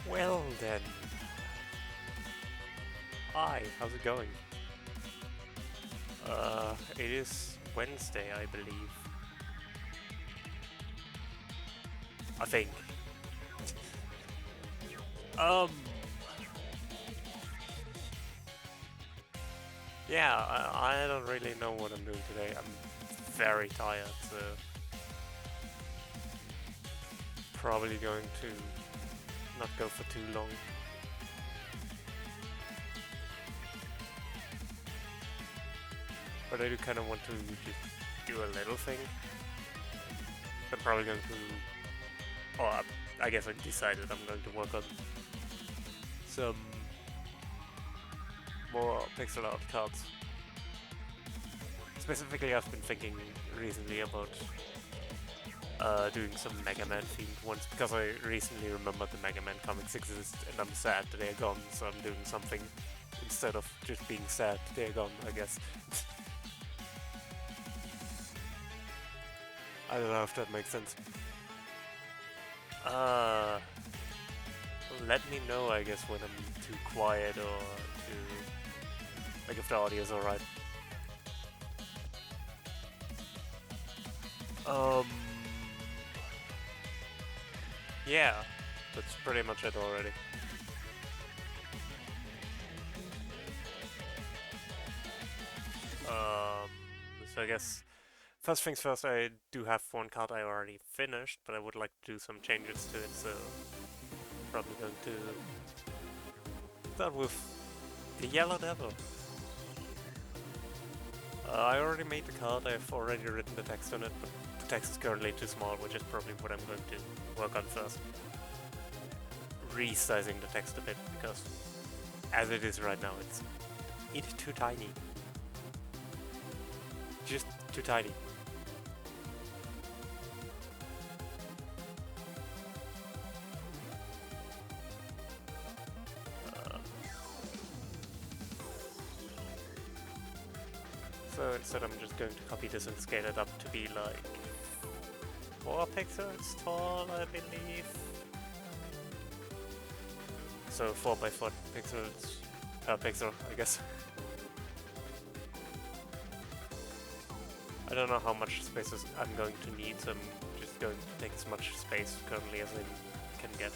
Well then. Hi, how's it going? It is Wednesday, I believe. I think. Yeah, I don't really know what I'm doing today. I'm very tired, so probably going to not go for too long. But I do kind of want to just do a little thing. I'm probably going to... Oh, I guess I decided I'm going to work on some more pixel art cards. Specifically, I've been thinking recently about doing some Mega Man themed ones, because I recently remembered the Mega Man comics exist and I'm sad that they're gone, so I'm doing something instead of just being sad they're gone, I guess. I don't know if that makes sense. Let me know, I guess, when I'm too quiet or too... like if the audio's alright. Yeah, that's pretty much it already. So I guess first things first, I do have one card I already finished, but I would like to do some changes to it, so probably going to start with the Yellow Devil. I already made the card, I've already written the text on it, but the text is currently too small, which is probably what I'm going to work on first. Resizing the text a bit, because as it is right now, it's too tiny. Just too tiny. So instead I'm just going to copy this and scale it up to be like 4 pixels tall, I believe. So 4 by 4 pixels per pixel, I guess. I don't know how much space I'm going to need, so I'm just going to take as much space currently as I can get.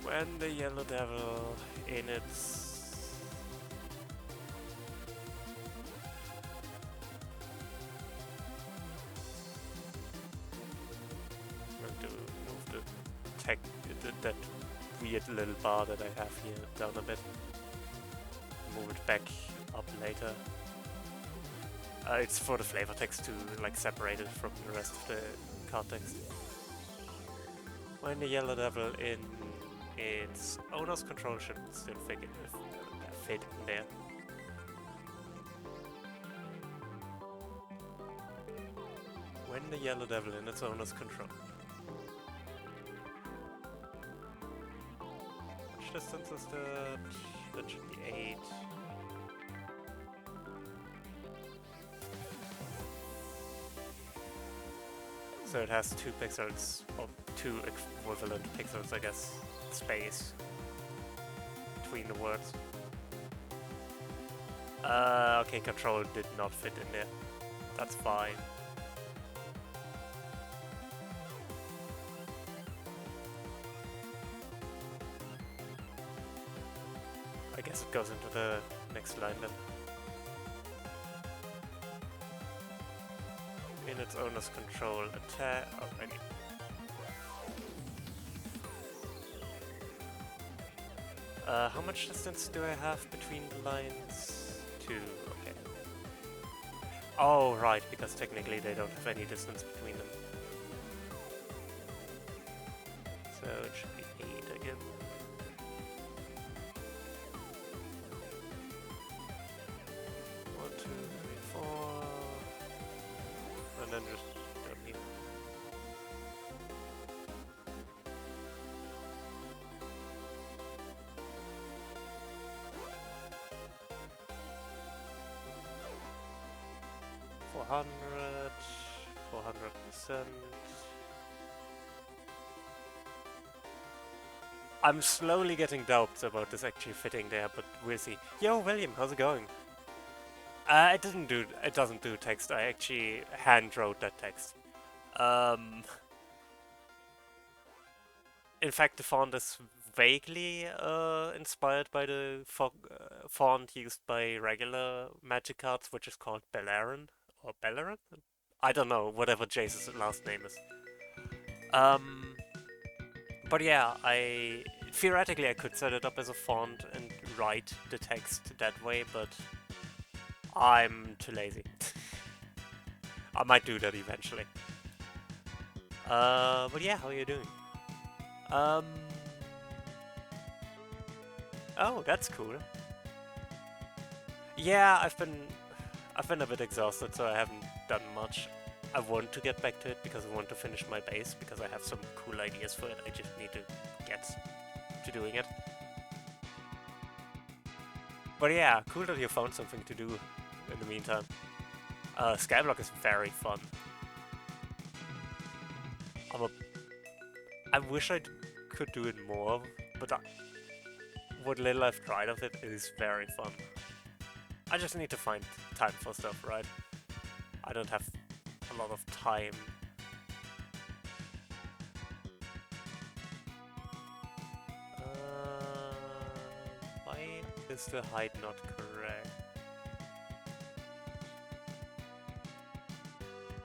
When the Yellow Devil in its... I'm going to move the tech, that weird little bar that I have here down a bit. Move it back up later. It's for the flavor text to like separate it from the rest of the card text. When the Yellow Devil in its owner's control should still fit in there. When the Yellow Devil in its owner's control. Which distance is that? That should be 8. So it has 2 pixels, or 2 equivalent pixels, I guess, space between the words. Okay, control did not fit in there. That's fine. I guess it goes into the next line then. In its owner's control, attack. Oh, I mean. How much distance do I have between the lines? 2, okay. Oh, right, because technically they don't have any distance between them. So it should be 8 again. One, 2, 3, 4. And then just down here. $400, 400%. I'm slowly getting doubts about this actually fitting there, but we'll see. Yo, William, how's it going? It doesn't do text. I actually hand wrote that text. In fact, the font is vaguely inspired by the font used by regular Magic cards, which is called Beleren or Beleren. I don't know, whatever Jace's last name is. But yeah, theoretically I could set it up as a font and write the text that way, but I'm too lazy. I might do that eventually. But yeah, how are you doing? Oh, that's cool. Yeah, I've been a bit exhausted, so I haven't done much. I want to get back to it because I want to finish my base, because I have some cool ideas for it. I just need to get to doing it. But yeah, cool that you found something to do in the meantime. Skyblock is very fun. I wish I could do it more, but what little I've tried of it is very fun. I just need to find time for stuff, right? I don't have a lot of time. Why is the height not correct?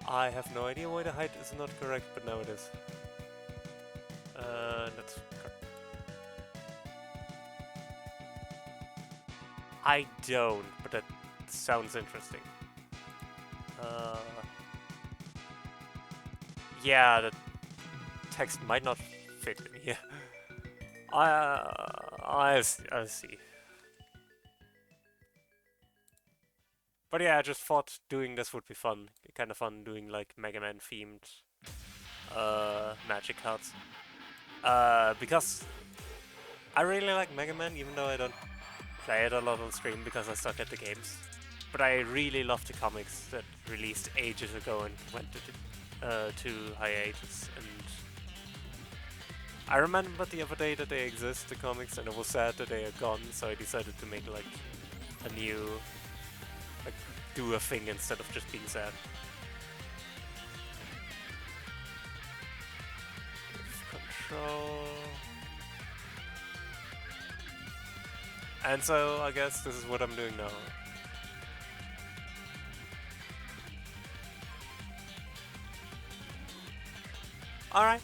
I have no idea why the height is not correct, but now it is. That's correct. I don't, but that sounds interesting. Yeah, the text might not fit in here. I see. But yeah, I just thought doing this would be fun. Kind of fun doing like Mega Man themed Magic cards. Because I really like Mega Man, even though I don't play it a lot on stream because I suck at the games. But I really love the comics that released ages ago and went to hiatus. And I remember the other day that they exist, the comics, and I was sad that they are gone. So I decided to make like a new, like do a thing instead of just being sad. Control. And so I guess this is what I'm doing now. Alright.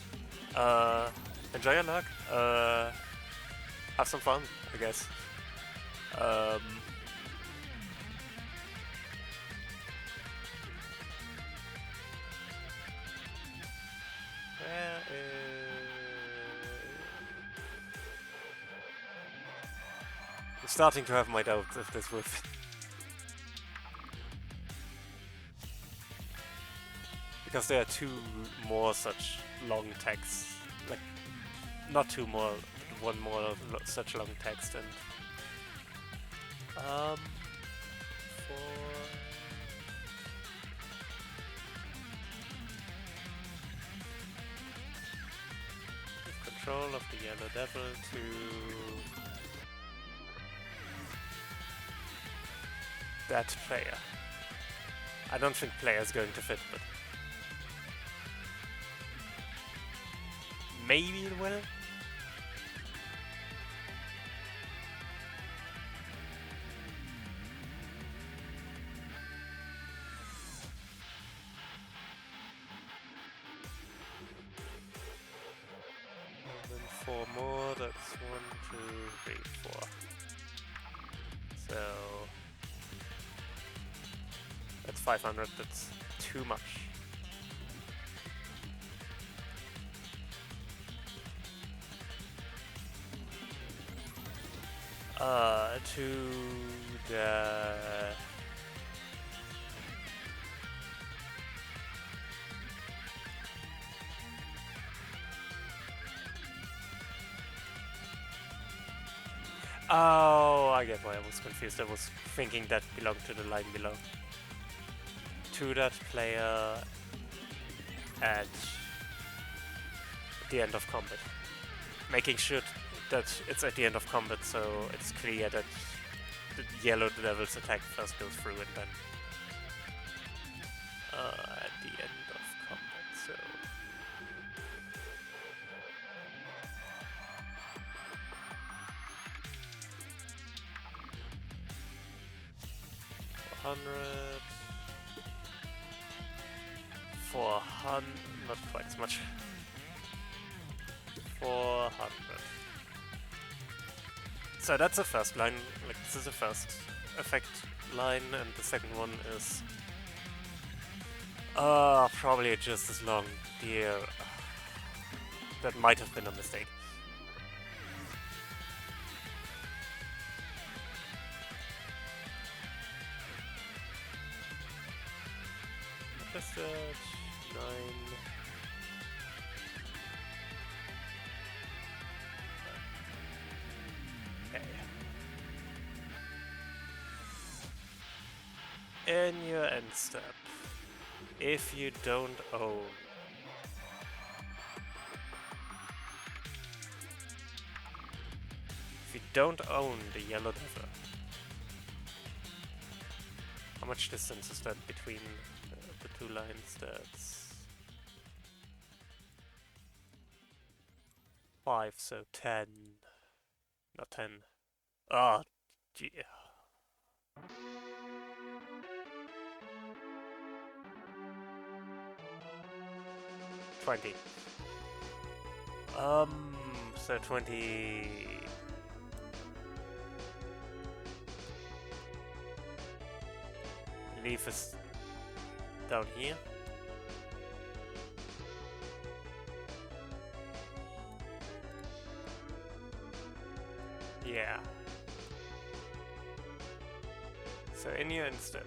Enjoy your luck. Have some fun, I guess. Where is... starting to have my doubts if this will fit. Because there are two more such long texts, like, not two more, but one more such long text, and for control of the Yellow Devil to that player. I don't think player's going to fit, but maybe it will. And then 4 more, that's 1, 2, 3, 4. So that's 500, that's too much. To the oh, I get why I was confused. I was thinking that belonged to the line below. To that player at the end of combat. Making sure that it's at the end of combat, so it's clear that the Yellow Devil's attack first goes through and then at the end of combat, so not quite as much. 400. So that's the first line, like this is the first effect line, and the second one is probably just as long. Dear, that might have been a mistake. Just 9. In your end step, if you don't own the Yellow Devil, how much distance is that between the two lines? That's 5, so 10. Not 10. Oh, gee. 20. So 20. Leaf is down here. Yeah. So in your end step,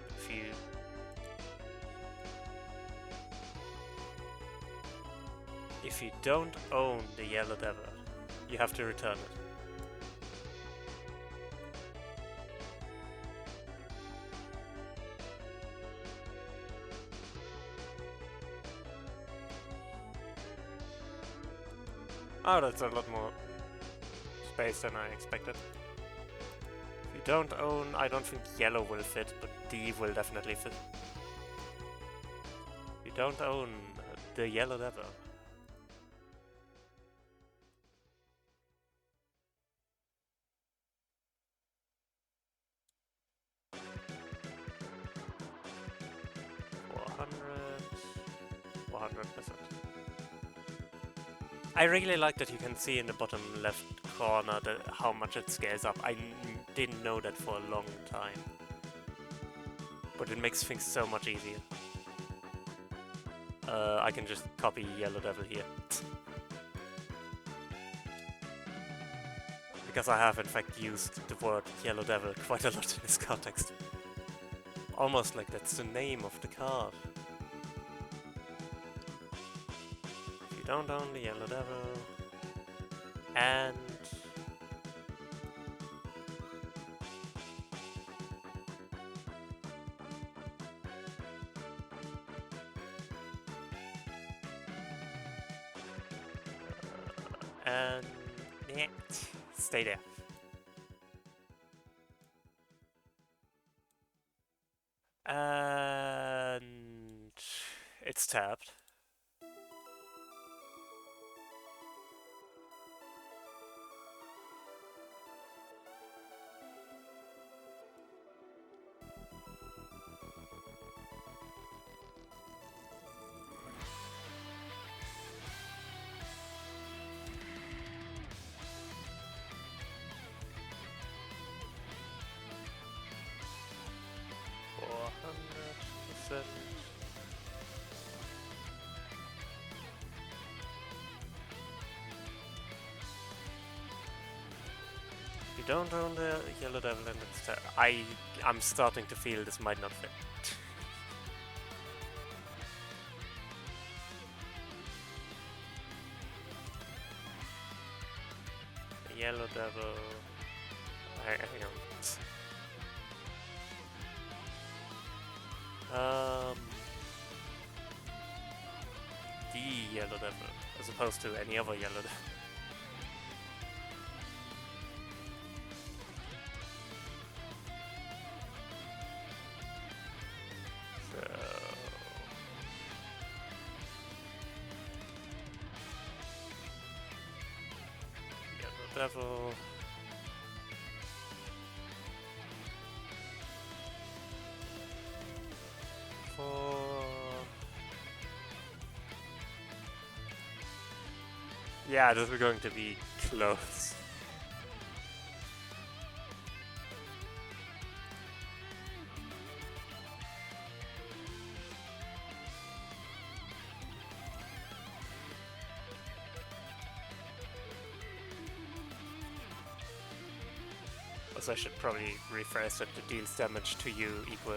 if you don't own the Yellow Devil, you have to return it. Oh, that's a lot more space than I expected. If you don't own, I don't think yellow will fit, but D will definitely fit. If you don't own the Yellow Devil. I really like that you can see in the bottom left corner how much it scales up. I didn't know that for a long time. But it makes things so much easier. I can just copy Yellow Devil here. because I have in fact used the word Yellow Devil quite a lot in this card text. Almost like that's the name of the card. If you don't own the Yellow Devil, and yeah, stay there. And it's tapped. You don't own the Yellow Devil and it's I'm starting to feel this might not fit. The Yellow Devil. Hang on. The Yellow Devil, as opposed to any other Yellow Devil. Devil. Yeah, this is going to be close. Also, I should probably rephrase that the deals damage to you equal.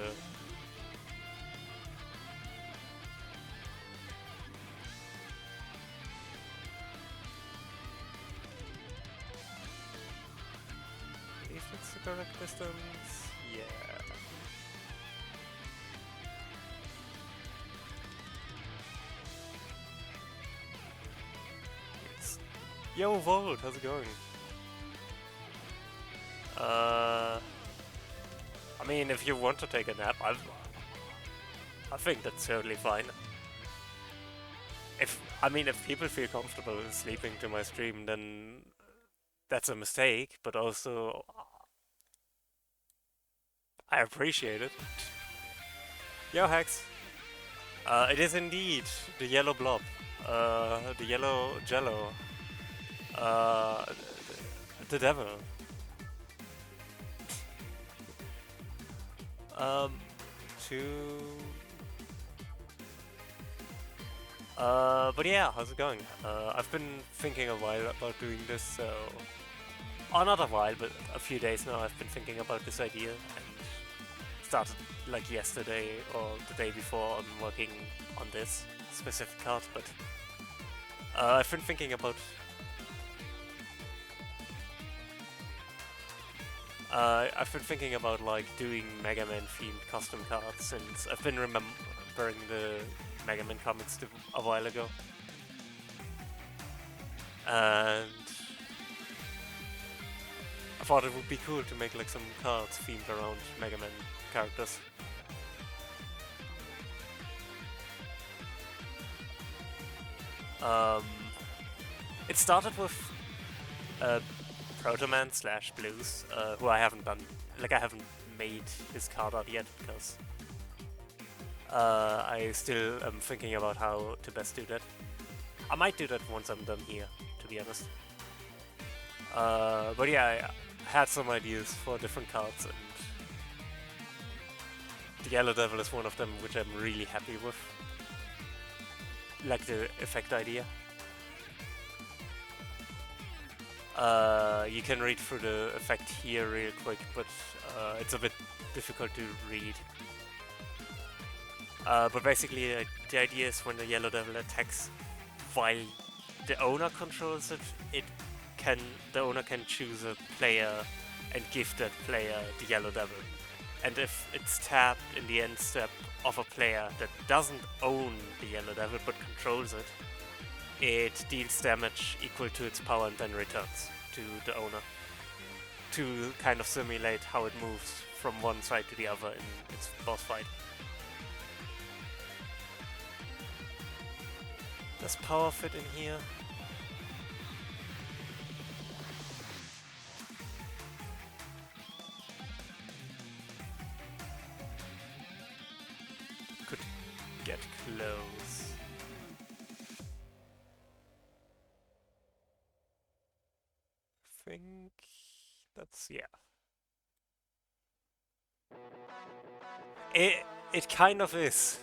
If it's the correct distance, yeah. It's... Yo, Volt, how's it going? I mean, if you want to take a nap, I think that's totally fine. If people feel comfortable sleeping to my stream, then that's a mistake, but also I appreciate it. Yo, Hex! It is indeed the yellow blob, the yellow jello, the devil. But yeah, how's it going? I've been thinking a while about doing this, so... Oh, not a while, but a few days now I've been thinking about this idea, and started like yesterday or the day before on working on this specific card, but... I've been thinking about... I've been thinking about like doing Mega Man themed custom cards since I've been remembering the Mega Man comics a while ago. And I thought it would be cool to make like some cards themed around Mega Man characters. It started with Proto Man / Blues, who I haven't done, like I haven't made his card art yet because I still am thinking about how to best do that. I might do that once I'm done here, to be honest. But yeah, I had some ideas for different cards, and the Yellow Devil is one of them, which I'm really happy with. Like the effect idea. You can read through the effect here real quick, but it's a bit difficult to read. But basically, the idea is when the Yellow Devil attacks while the owner controls it, the owner can choose a player and give that player the Yellow Devil. And if it's tapped in the end step of a player that doesn't own the Yellow Devil but controls it, it deals damage equal to its power and then returns to the owner to kind of simulate how it moves from one side to the other in its boss fight. Does power fit in here? Could get close. Think that's, yeah. It kind of is.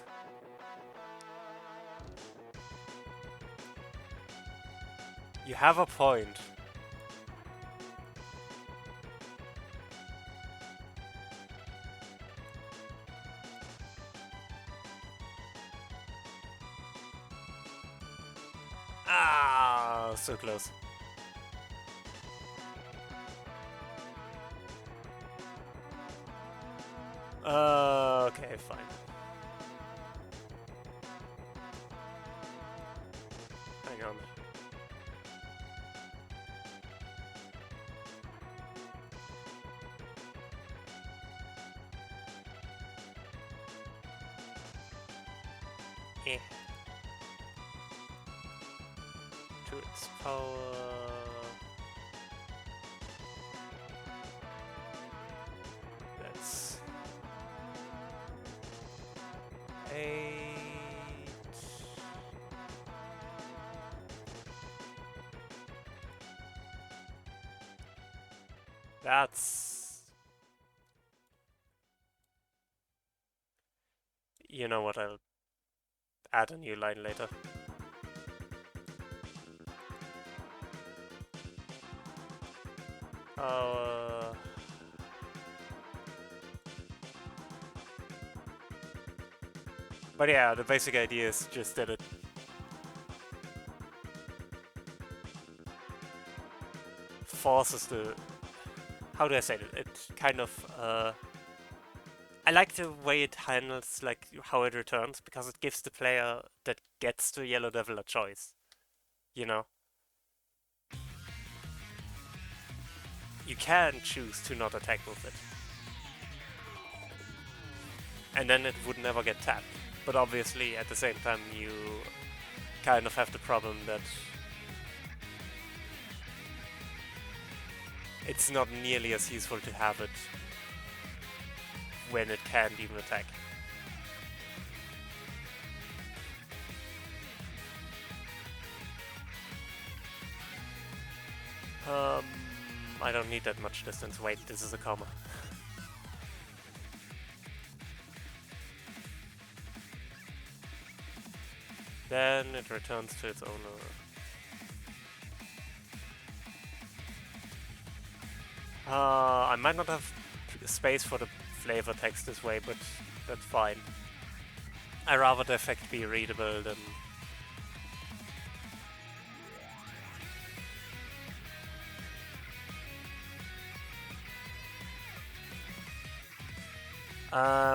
You have a point. Ah, so close. Okay, fine. Hang on. Eh. To its power. That's 8. That's... You know what, I'll add a new line later. But yeah, the basic idea is just that it forces the... How do I say it? It kind of... I like the way it handles, like, how it returns, because it gives the player that gets the Yellow Devil a choice. You know? You can choose to not attack with it. And then it would never get tapped. But obviously, at the same time, you kind of have the problem that it's not nearly as useful to have it when it can't even attack. I don't need that much distance. Wait, this is a comma. Then it returns to its owner. I might not have space for the flavor text this way, but that's fine. I'd rather the effect be readable than...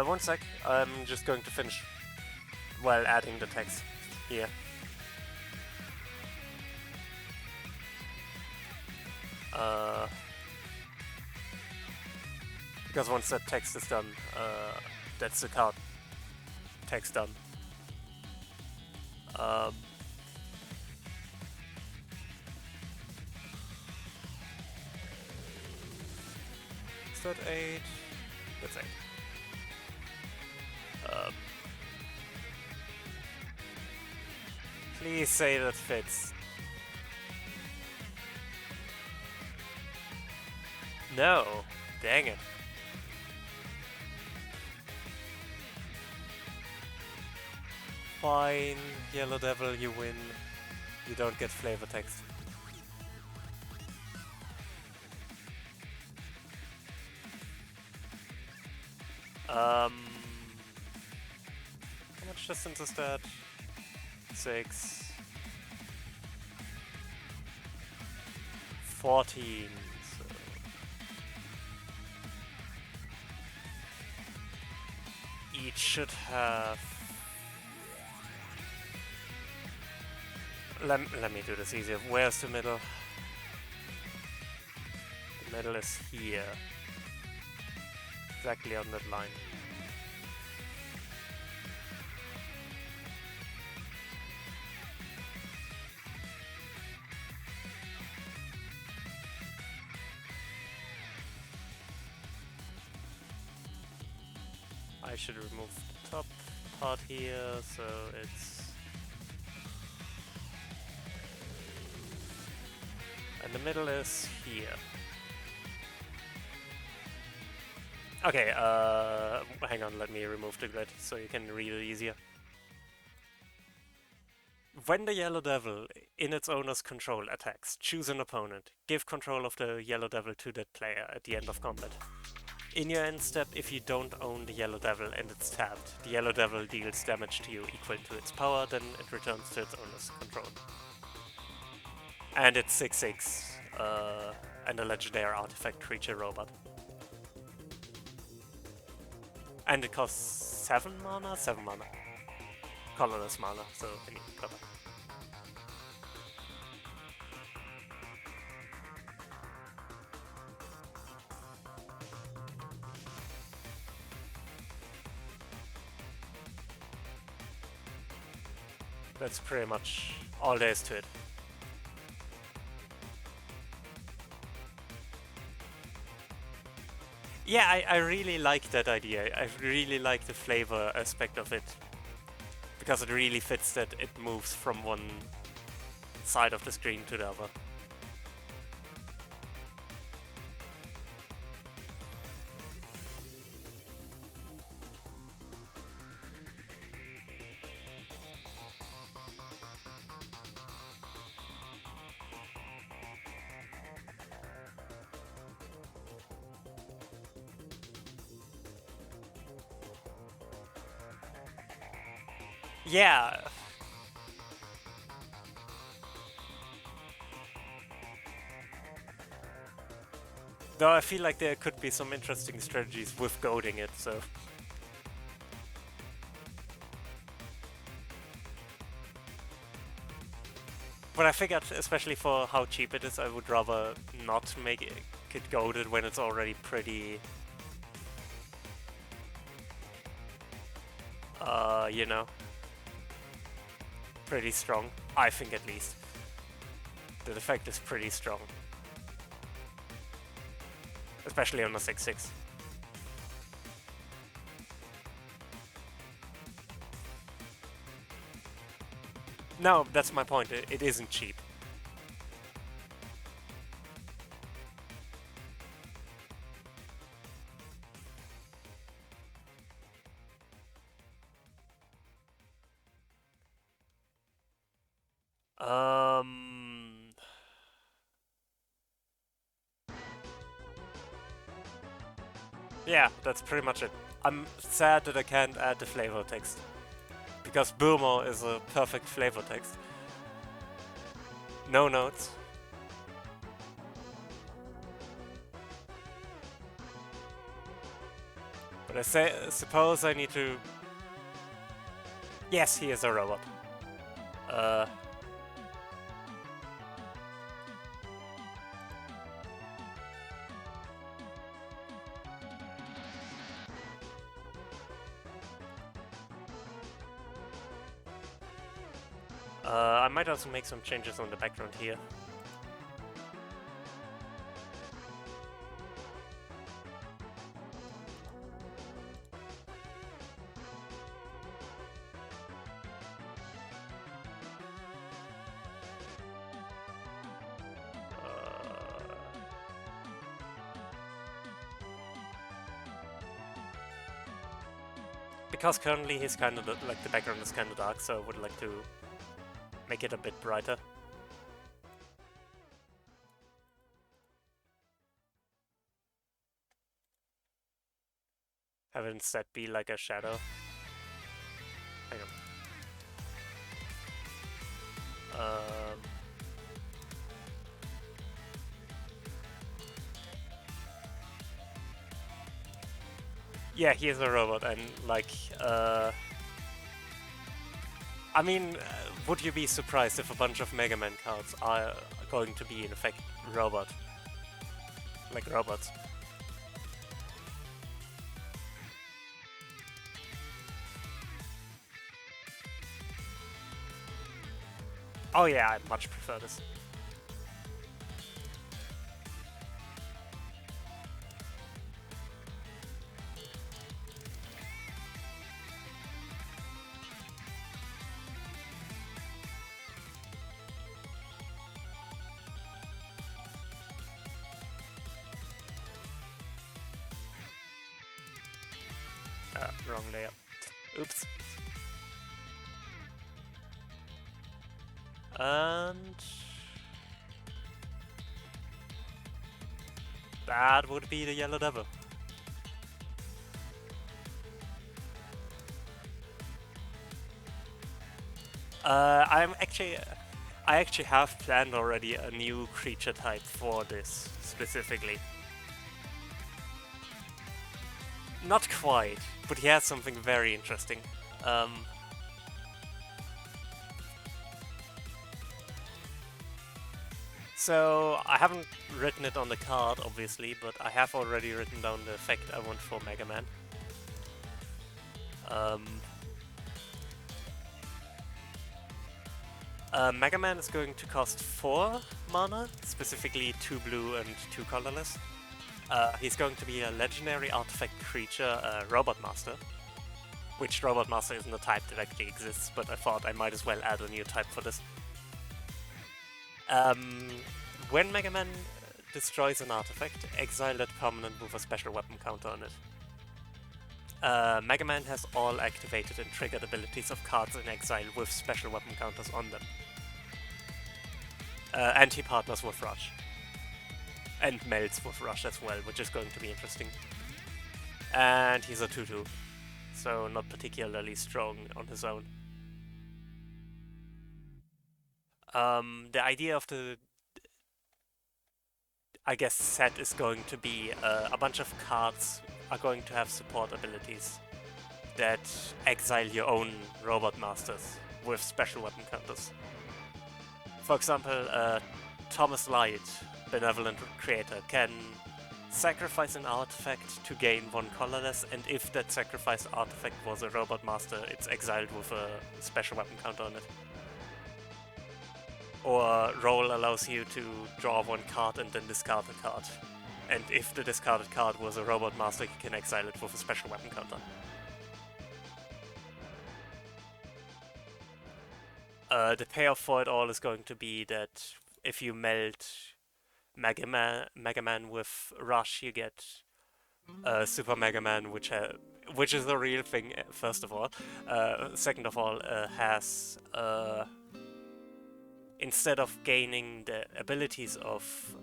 One sec, I'm just going to finish while adding the text here. Because once that text is done, that's the card text done. Is that 8? That's 8. Please say that fits. No, dang it. Fine, Yellow Devil, you win. You don't get flavor text. How much distance is that? 6. 14. So each should have... Let me do this easier. Where's the middle? The middle is here. Exactly on that line. I should remove the top part here, so it's... And the middle is here. Okay, hang on, let me remove the grid so you can read it easier. When the Yellow Devil, in its owner's control, attacks, choose an opponent. Give control of the Yellow Devil to that player at the end of combat. In your end step, if you don't own the Yellow Devil and it's tapped, the Yellow Devil deals damage to you equal to its power, then it returns to its owner's control. And it's 6/6, and a legendary artifact creature robot. And it costs 7 mana? 7 mana. Colorless mana, so I need color. That's pretty much all there is to it. Yeah, I really like that idea. I really like the flavor aspect of it. Because it really fits that it moves from one side of the screen to the other. Yeah. Though I feel like there could be some interesting strategies with goading it, so... But I figured, especially for how cheap it is, I would rather not make it goaded when it's already pretty... you know... pretty strong. I think at least. The effect is pretty strong. Especially on a 6/6. No, that's my point. It isn't cheap. Yeah, that's pretty much it. I'm sad that I can't add the flavor text. Because Burma is a perfect flavor text. No notes. But I suppose I need to... Yes, he is a robot. I might also make some changes on the background here. Because currently he's kind of like the background is kind of dark, so I would like to make it a bit brighter. Have it instead be like a shadow. Hang on. Yeah, he is a robot, and like, I mean, would you be surprised if a bunch of Mega Man cards are going to be in effect robot? Like robots. Oh yeah, I much prefer this. Wrong layer. Oops. And that would be the Yellow Devil. I actually have planned already a new creature type for this specifically. Not quite, but he has something very interesting. So I haven't written it on the card, obviously, but I have already written down the effect I want for Mega Man. Mega Man is going to cost 4 mana, specifically 2 blue and 2 colorless. He's going to be a legendary artifact creature, Robot Master, which Robot Master isn't a type that actually exists, but I thought I might as well add a new type for this. When Mega Man destroys an artifact, exile that permanent with a special weapon counter on it. Mega Man has all activated and triggered abilities of cards in exile with special weapon counters on them. And he partners with Rush. And melts with Rush as well, which is going to be interesting. And he's a 2-2, so not particularly strong on his own. The idea of the, I guess, set is going to be a bunch of cards are going to have support abilities that exile your own Robot Masters with special weapon counters. For example, Thomas Light, Benevolent Creator, can sacrifice an artifact to gain 1 colorless, and if that sacrificed artifact was a Robot Master, it's exiled with a special weapon counter on it. Or Roll allows you to draw 1 card and then discard a card. And if the discarded card was a Robot Master, you can exile it with a special weapon counter. The payoff for it all is going to be that if you melt Mega Man with Rush, you get Super Mega Man, which is a real thing, first of all. Second of all, has instead of gaining the abilities of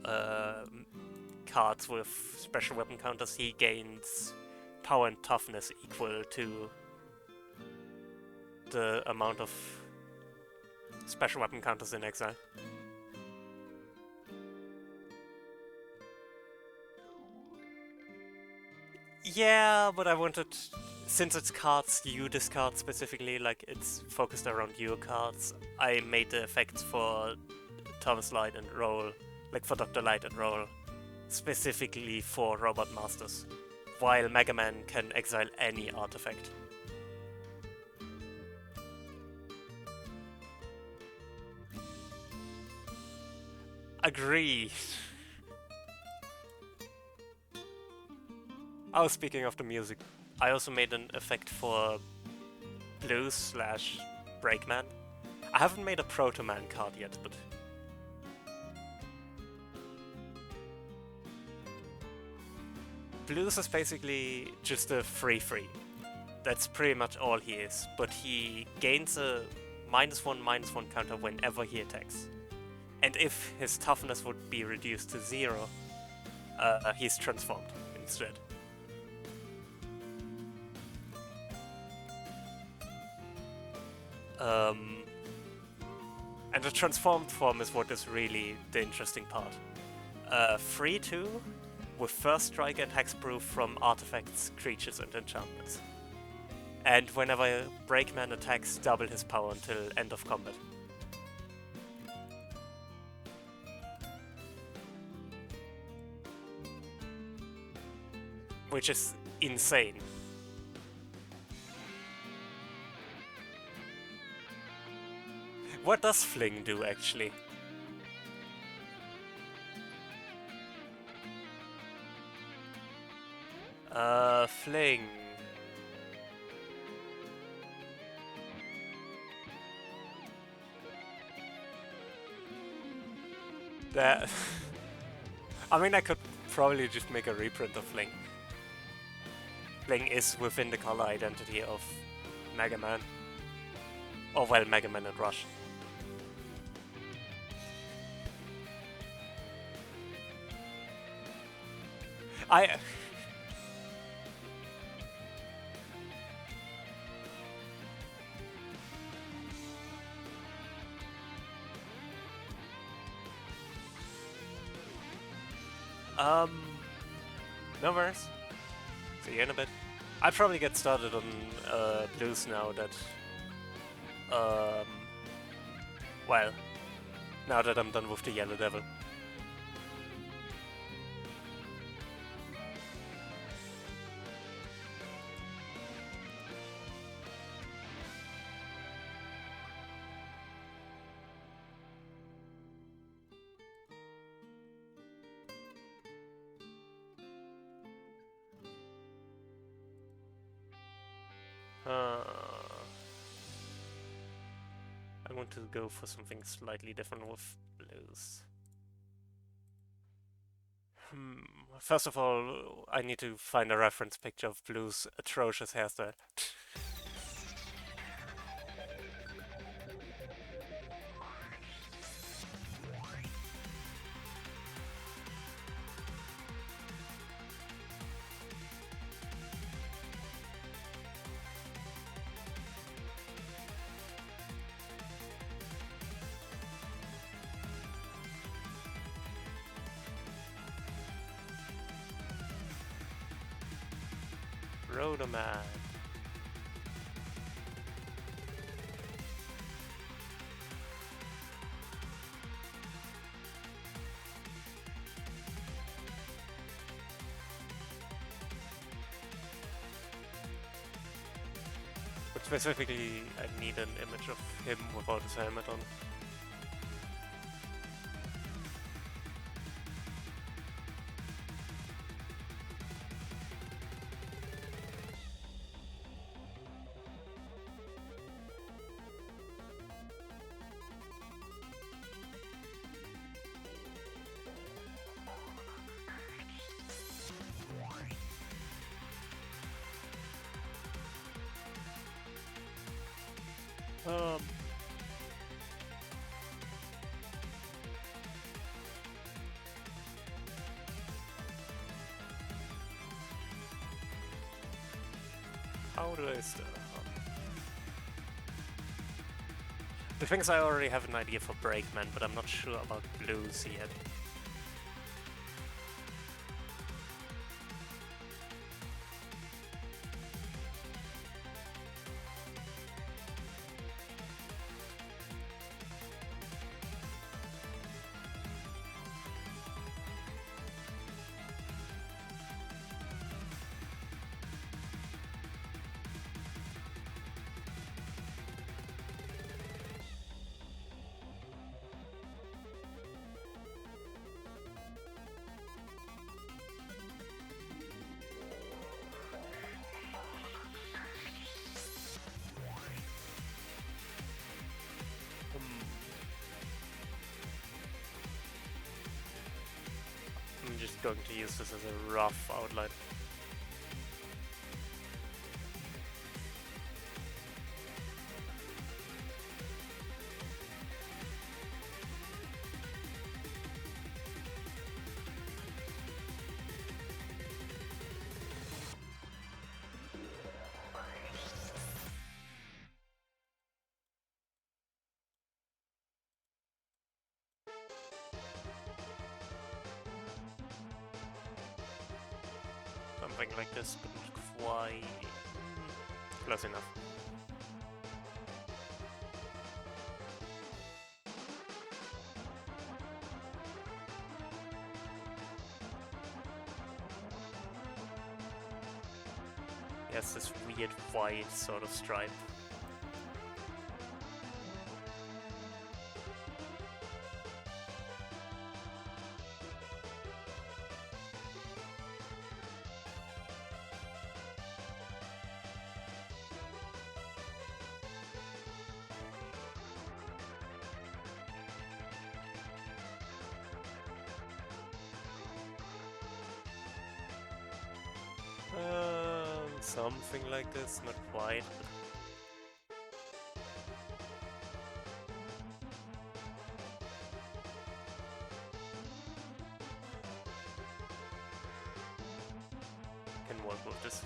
cards with special weapon counters, he gains power and toughness equal to the amount of special weapon counters in exile. Yeah, but I wanted, since it's cards you discard specifically, like it's focused around your cards, I made the effects for Thomas Light and Roll, like for Dr. Light and Roll, specifically for Robot Masters, while Mega Man can exile any artifact. Agreed. Oh, speaking of the music, I also made an effect for Blues/Breakman. I haven't made a Proto Man card yet, but Blues is basically just a free. That's pretty much all he is, but he gains a -1/-1 counter whenever he attacks. And if his toughness would be reduced to 0, he's transformed instead. Um, and the transformed form is what is really the interesting part. 3-2 with first strike and hexproof from artifacts, creatures, and enchantments. And whenever Breakman attacks, double his power until end of combat. Which is insane. What does Fling do, actually? Fling. That... I mean, I could probably just make a reprint of Fling. Fling is within the color identity of Mega Man. Or, well, Mega Man and Rush. No worries. See you in a bit. I'll probably get started on blues now that, well, now that I'm done with the Yellow Devil. I want to go for something slightly different with blues. First of all, I need to find a reference picture of Blue's atrocious hairstyle. Rotoman. But specifically, I need an image of him without his helmet on. How do I start? The thing is, I already have an idea for Breakman, but I'm not sure about blues yet. I'm just going to use this as a rough outline. something like this, but not quite close enough. Yes, this weird white sort of stripe. Something like this, not quite. Can work with this.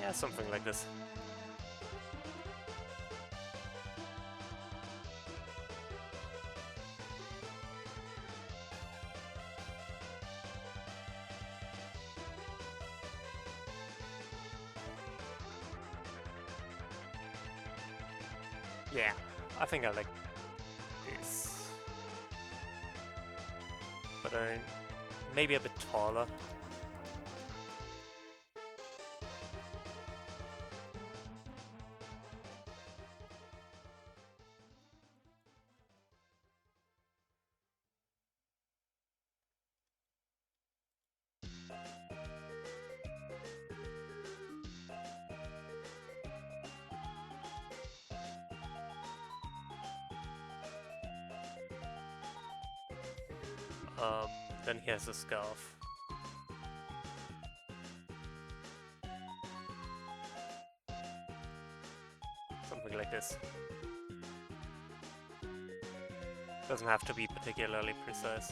Yeah, something like this. Yeah, I think I like this. But maybe a bit taller. Then he has a scarf. Something like this. Doesn't have to be particularly precise.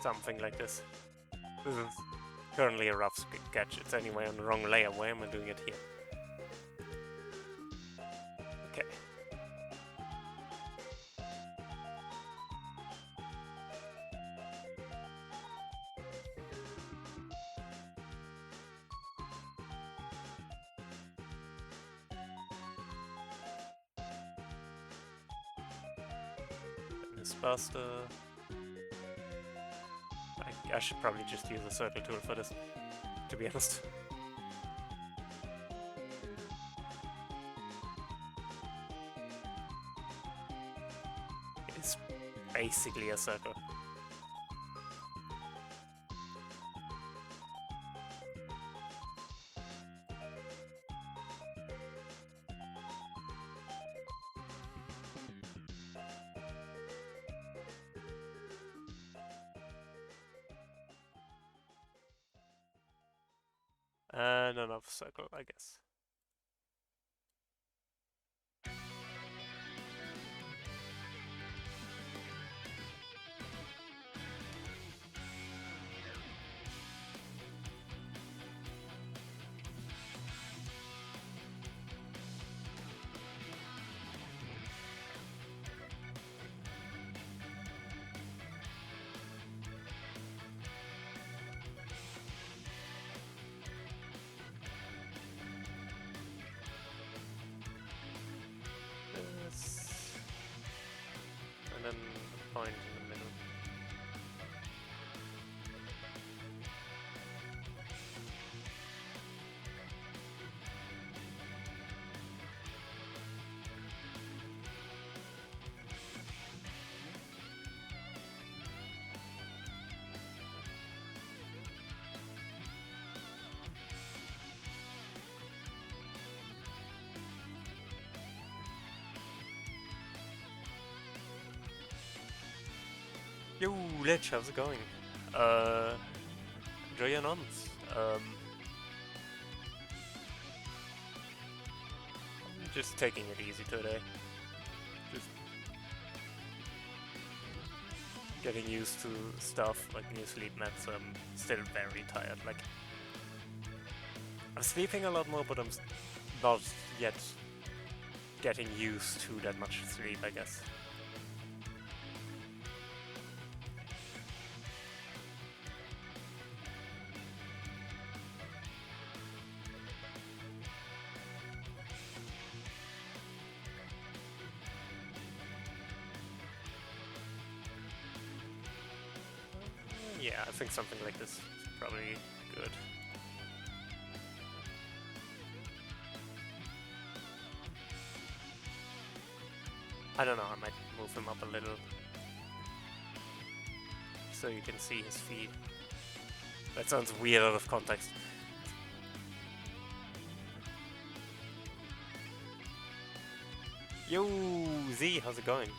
Something like this. This is currently a rough sketch. It's anyway on the wrong layer. Why am I doing it here? Okay. This faster. I should probably just use a circle tool for this, to be honest. It is basically a circle. And another circle, I guess. And then a point in the middle. Yo, Lich, how's it going? Uh, enjoy your nuns. Just taking it easy today. Just getting used to stuff like new sleep meds. I'm still very tired. Like I'm sleeping a lot more, but I'm not yet getting used to that much sleep, I guess. Yeah, I think something like this is probably good. I don't know, I might move him up a little so you can see his feet. That sounds weird out of context. Yo, Z, how's it going?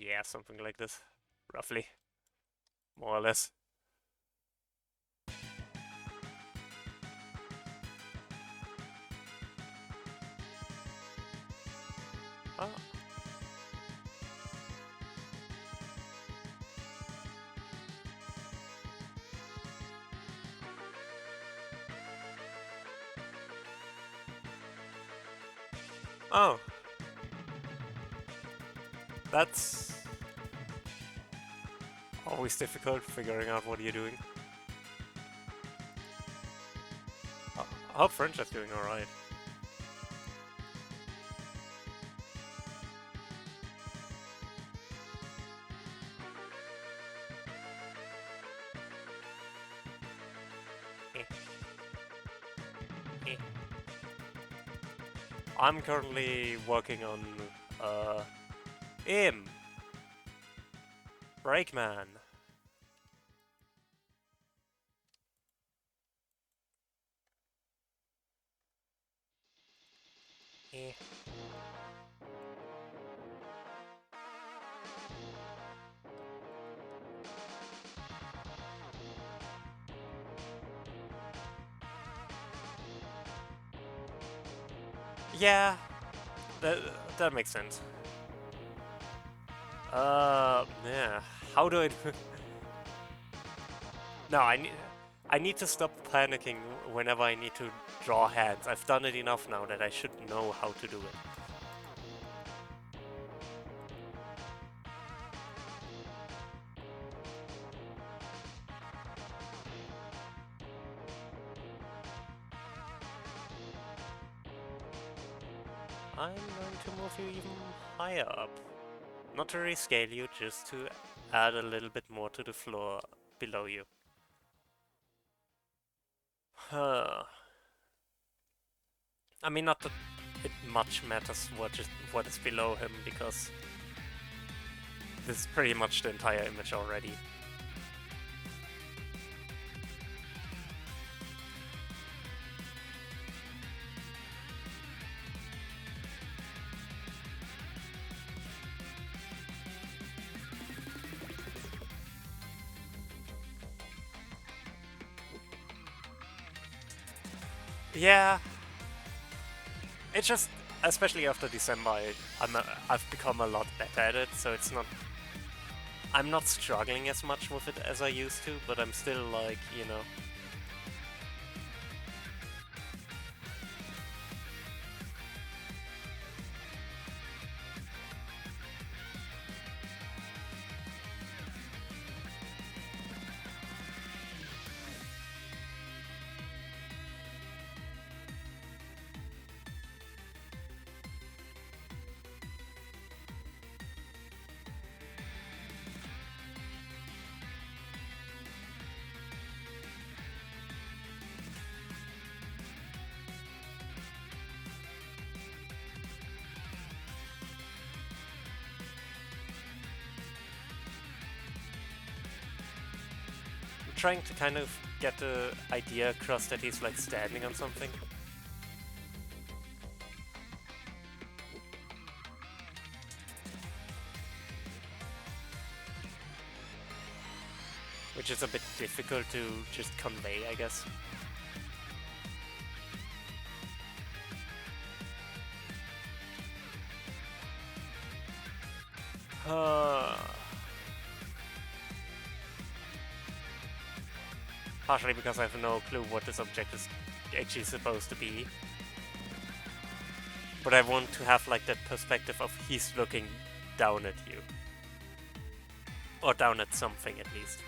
Yeah, something like this, roughly, more or less. Oh. Oh. That's always difficult figuring out what you're doing. I hope French is doing alright. I'm currently working on IM Brakeman. Yeah, that makes sense. Yeah. How do I do? No, I need to stop panicking whenever I need to draw hands. I've done it enough now that I should know how to do it. I'm going to move you even higher up. Not to rescale you, just to add a little bit more to the floor below you. Huh. I mean, not that it much matters what is below him, because this is pretty much the entire image already. Yeah, it's just, especially after December, I've become a lot better at it, so it's not... I'm not struggling as much with it as I used to, but I'm still like, you know... trying to kind of get the idea across that he's like standing on something. Which is a bit difficult to just convey, I guess. Partially because I have no clue what this object is actually supposed to be. But I want to have like that perspective of he's looking down at you. Or down at something at least.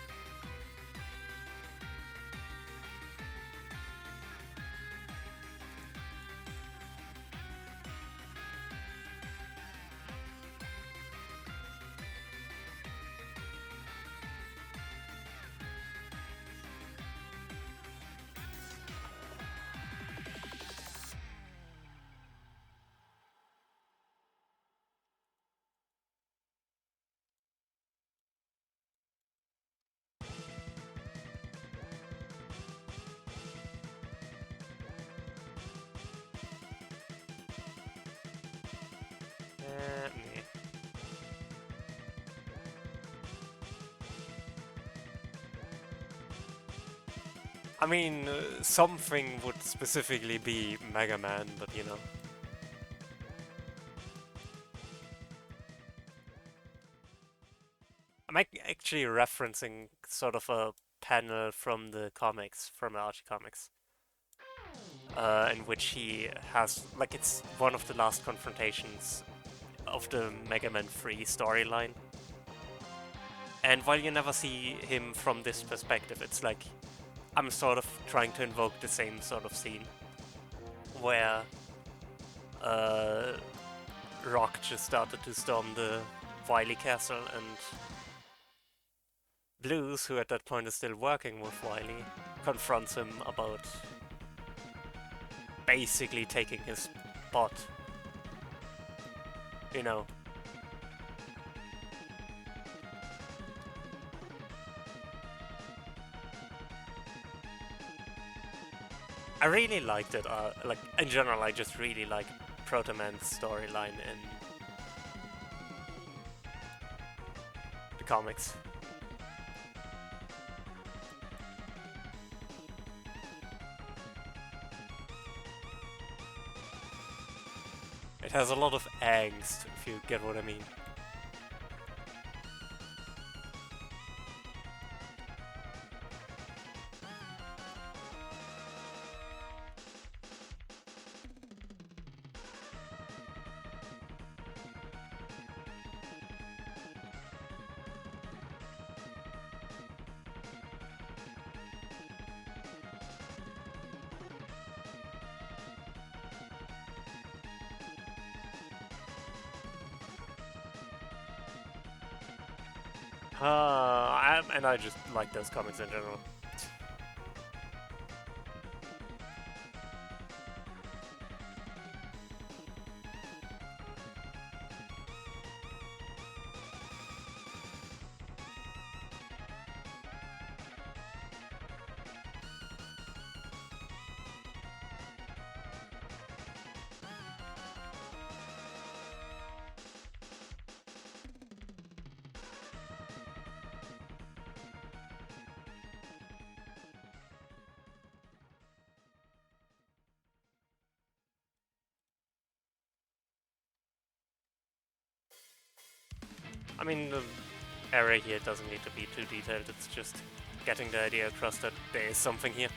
I mean, something would specifically be Mega Man, but you know. I'm actually referencing sort of a panel from the comics, from the Archie comics, in which he has, like, it's one of the last confrontations of the Mega Man 3 storyline. And while you never see him from this perspective, it's like I'm sort of trying to invoke the same sort of scene where Rock just started to storm the Wily Castle and Blues, who at that point is still working with Wily, confronts him about basically taking his spot. You know. I really liked it. Like in general, I just really like Proto Man's storyline in the comics. It has a lot of angst, if you get what I mean. And I just like those comics in general. I mean, the area here doesn't need to be too detailed, it's just getting the idea across that there is something here.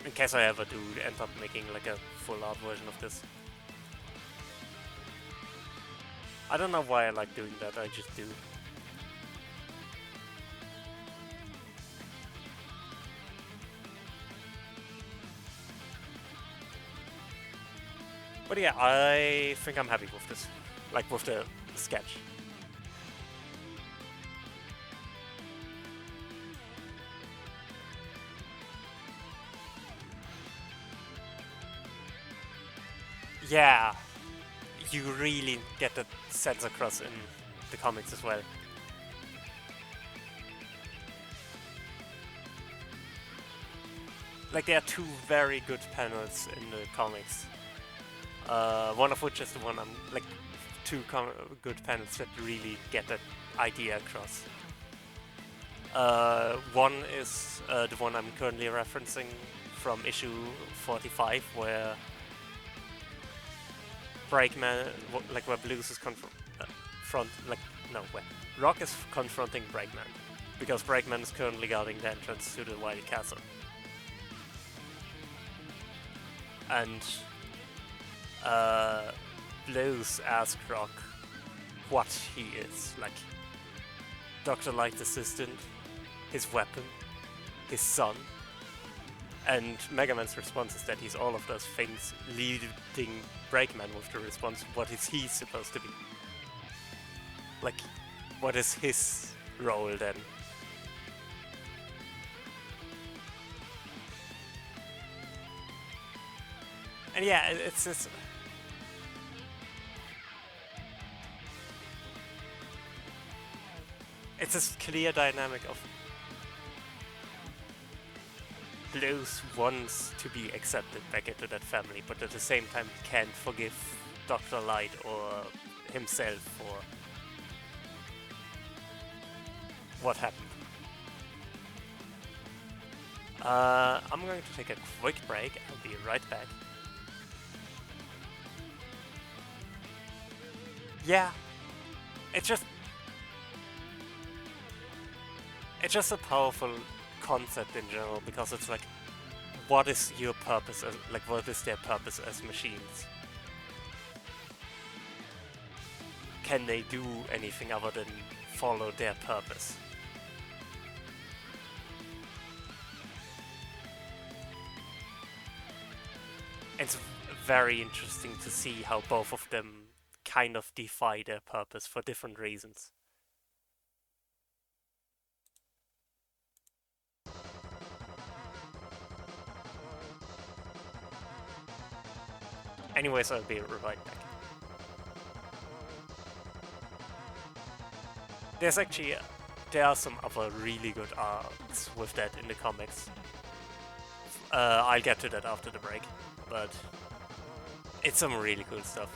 In case I ever do end up making like a full art version of this. I don't know why I like doing that, I just do. But yeah, I think I'm happy with this. Like with the sketch. Yeah, you really get that sense across in the comics as well. like there are two very good panels in the comics. One of which is the one I'm like two good panels that really get that idea across. One is the one I'm currently referencing from issue 45, where Breakman, like where Blues is where Rock is confronting Breakman, because Breakman is currently guarding the entrance to the Wily Castle. And Blues asks Rock what he is, like Dr. Light's assistant, his weapon, his son. And Mega Man's response is that he's all of those things, leading Breakman with the response, what is he supposed to be? Like, what is his role then? And yeah, it's this... It's this clear dynamic of Blues wants to be accepted back into that family, but at the same time can't forgive Dr. Light or himself for what happened. I'm going to take a quick break. I'll be right back. Yeah, it's just a powerful concept in general, because it's like, what is your purpose as, like, what is their purpose as machines? Can they do anything other than follow their purpose? It's very interesting to see how both of them kind of defy their purpose for different reasons. Anyways, I'll be right back. There are some other really good arcs with that in the comics. I'll get to that after the break, but it's some really cool stuff.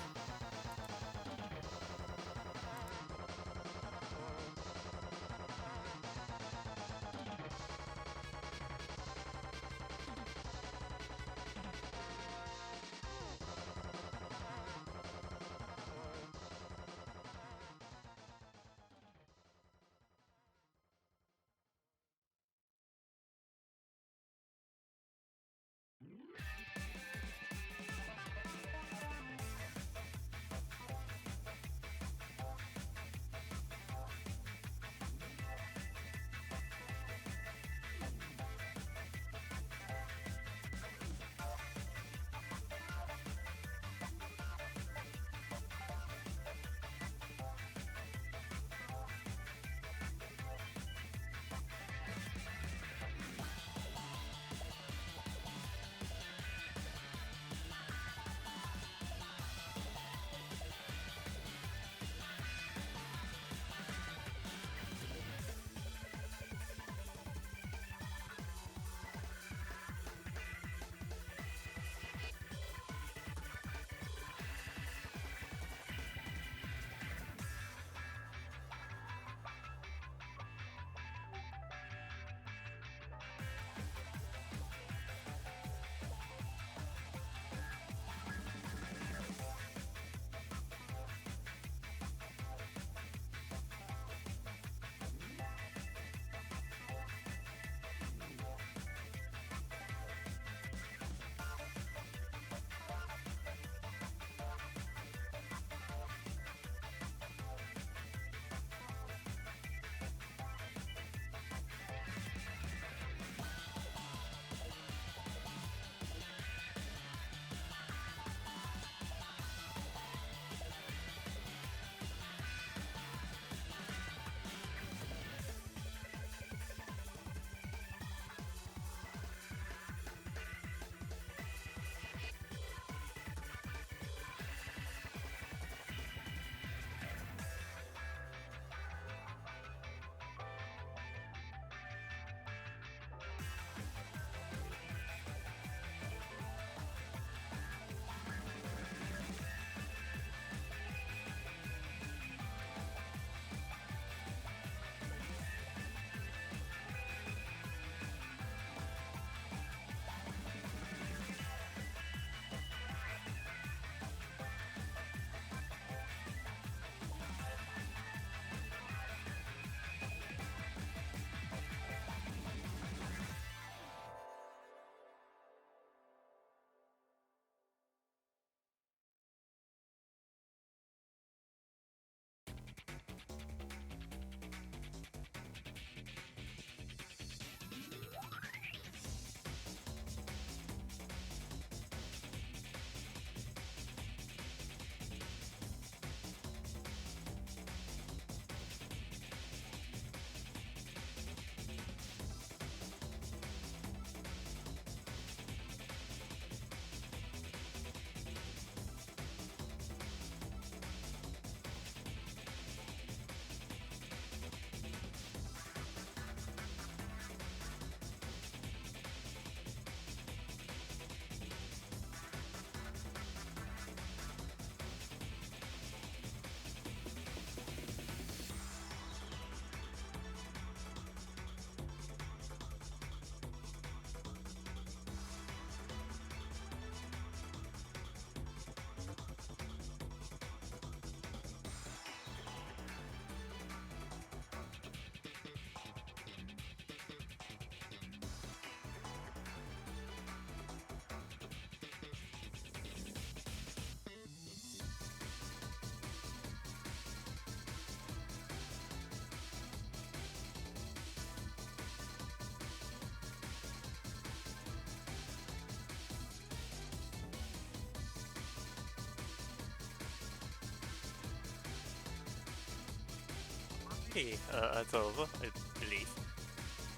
okay, it's over, I believe.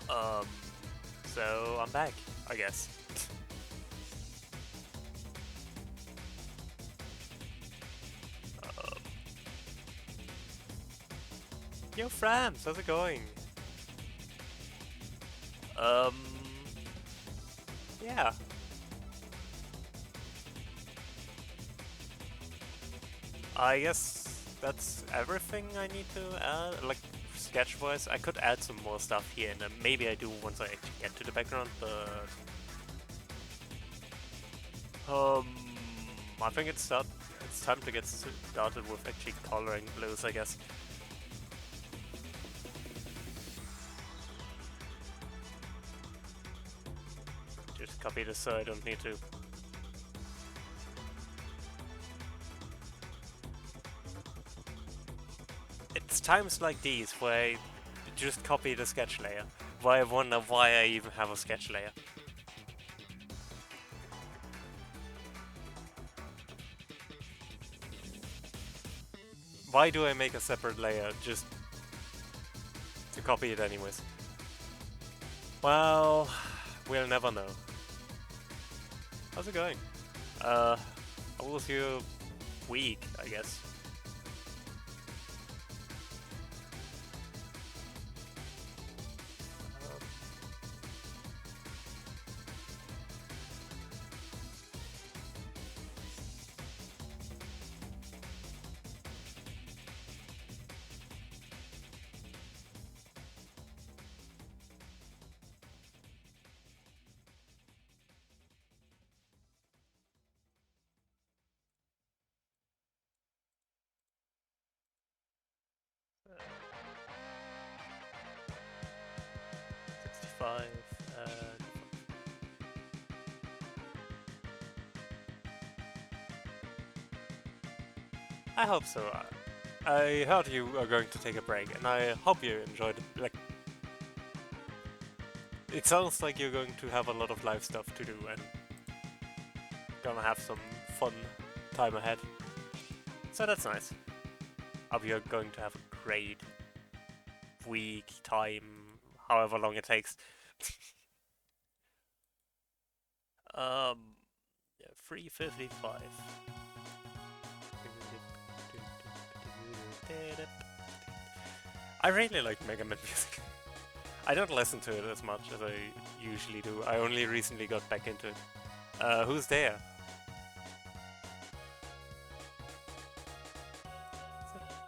Um, so I'm back, I guess. um, Yo, Frams, how's it going? Um, yeah. I guess that's everything I need to add. Like, sketch-wise, I could add some more stuff here, and maybe I do once I actually get to the background, but... I think it's time to get started with actually coloring blues, I guess. Just copy this so I don't need to. It's times like these where I just copy the sketch layer. Why I wonder why I even have a sketch layer. Why do I make a separate layer just to copy it anyways? Well, we'll never know. How's it going? How was your week, I guess? Uh, 65, I hope so. I heard you are going to take a break, and I hope you enjoyed it. Like, it sounds like you're going to have a lot of live stuff to do, and gonna have some fun time ahead. So that's nice. Hope you're going to have a great week, time, however long it takes. Yeah, 3:55. I really like Mega Man music. I don't listen to it as much as I usually do. I only recently got back into it. Who's there?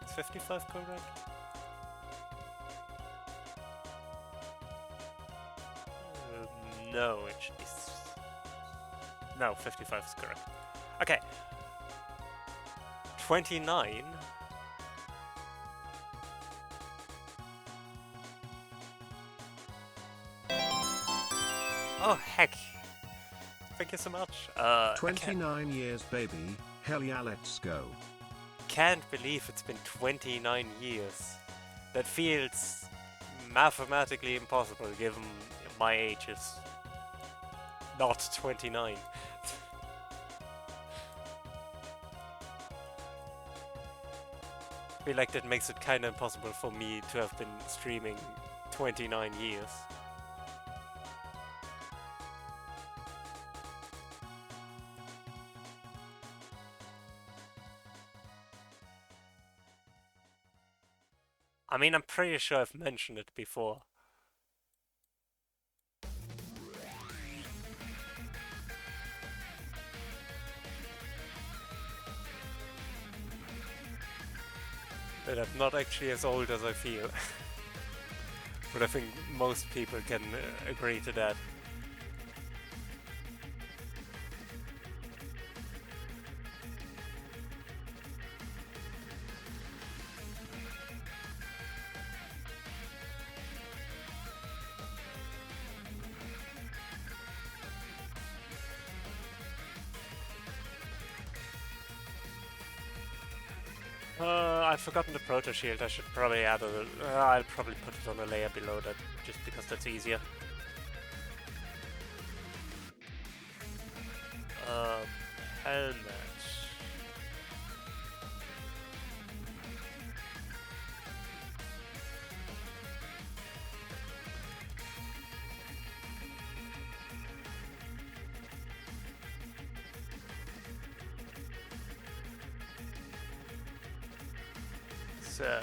Is 55 correct? No, it should be... No, 55 is correct. Okay. 29. Oh, heck. Thank you so much. 29 years, baby. Hell yeah, let's go. Can't believe it's been 29 years. That feels mathematically impossible given my age is not 29. I feel like that makes it kind of impossible for me to have been streaming 29 years. I mean, I'm pretty sure I've mentioned it before. That I'm not actually as old as I feel. But I think most people can agree to that. I've forgotten the proto shield. I should probably add a... I'll probably put it on a layer below that, just because that's easier. Helmet. So...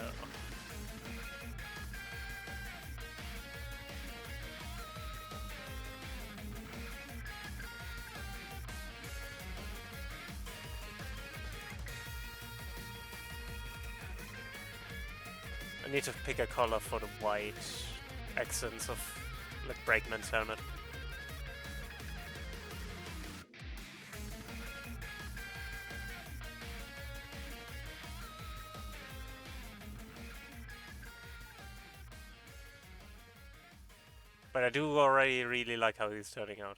I need to pick a color for the white accents of like Brakeman's helmet. But I do already really like how he's turning out.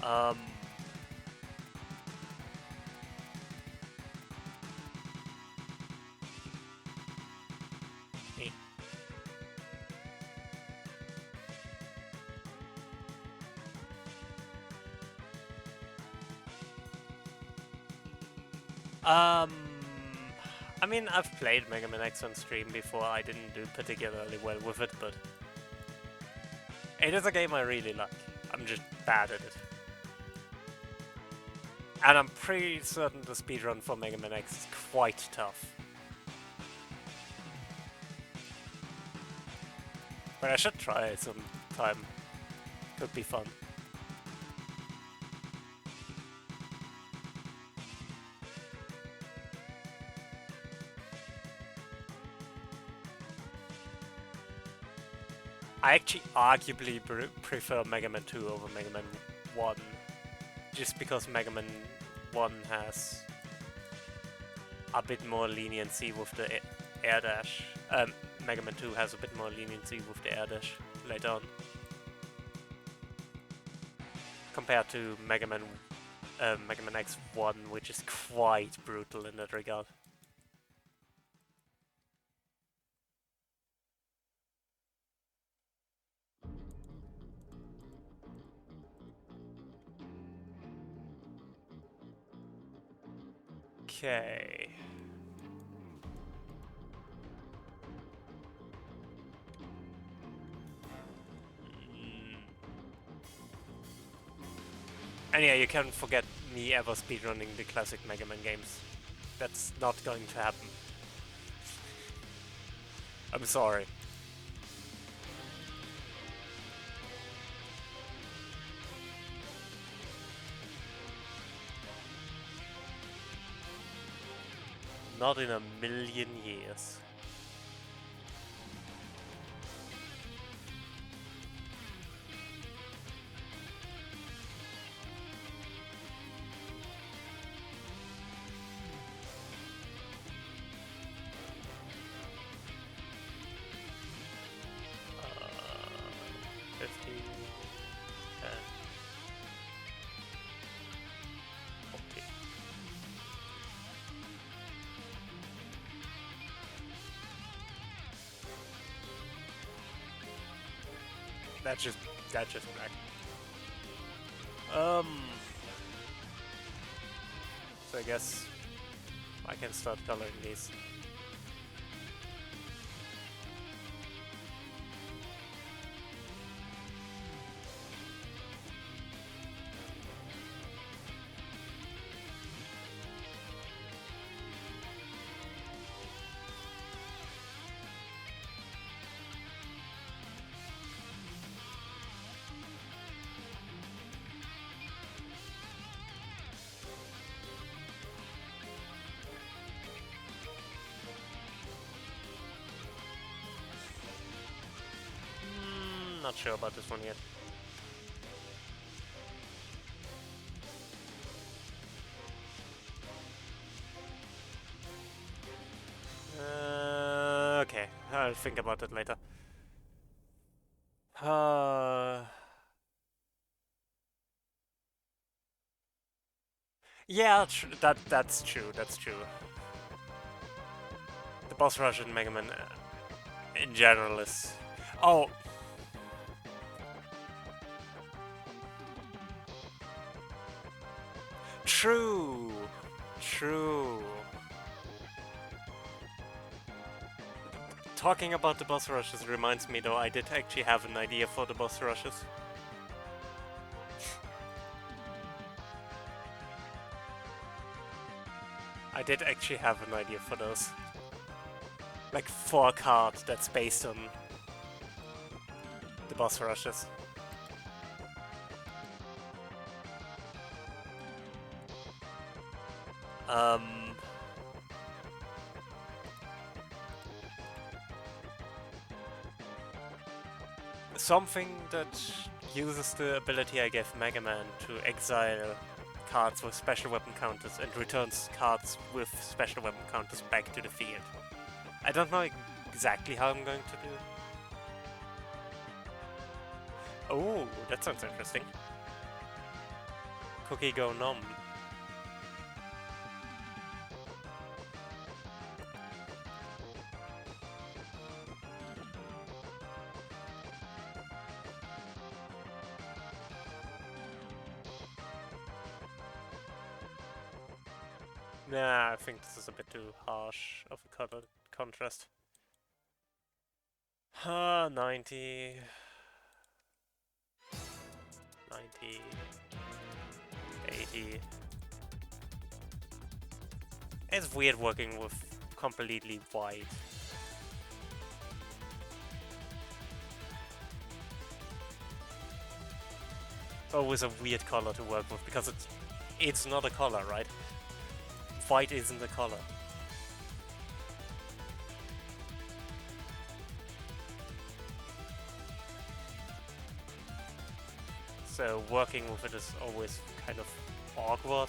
Um... eh. I mean, I've played Mega Man X on stream before. I didn't do particularly well with it, but it is a game I really like. I'm just bad at it. And I'm pretty certain the speedrun for Mega Man X is quite tough. But I should try it sometime. Could be fun. I actually arguably prefer Mega Man 2 over Mega Man 1. Just because Mega Man 1 has a bit more leniency with the air dash. Mega Man 2 has a bit more leniency with the air dash later on. Compared to Mega Man X1, which is quite brutal in that regard. Okay. And yeah, you can't forget me ever speedrunning the classic Mega Man games. That's not going to happen. I'm sorry. Not in a million years. Uh, 50, 10, 40. That's just black. So I guess I can start coloring these. Not sure about this one yet. Okay, I'll think about it later. Yeah, that's true. That's true. The boss rush in Mega Man, in general, is true. Talking about the boss rushes reminds me though, I did actually have an idea for the boss rushes. I did actually have an idea for those. Like for a card that's based on the boss rushes. Something that uses the ability I gave Mega Man to exile cards with special weapon counters and returns cards with special weapon counters back to the field. I don't know exactly how I'm going to do it. Oh, that sounds interesting. Cookie Go Nom. Nah, I think this is a bit too harsh of a color contrast. 90. 90. 80. It's weird working with completely white. It's always a weird color to work with because it's not a color, right? White isn't a color. So working with it is always kind of awkward.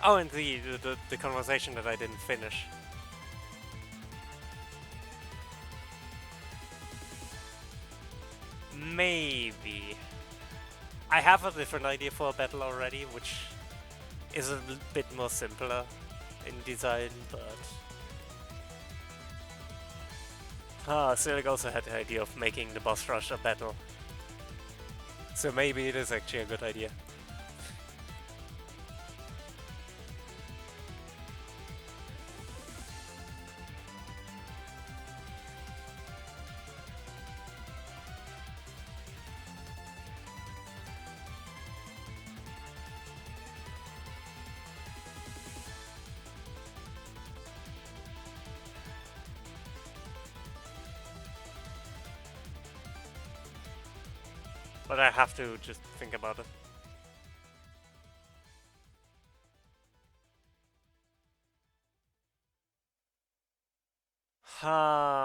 Oh, and the conversation that I didn't finish. Maybe. I have a different idea for a battle already, which is a bit more simpler in design, but... Silik also had the idea of making the boss rush a battle. So maybe it is actually a good idea. But I have to just think about it.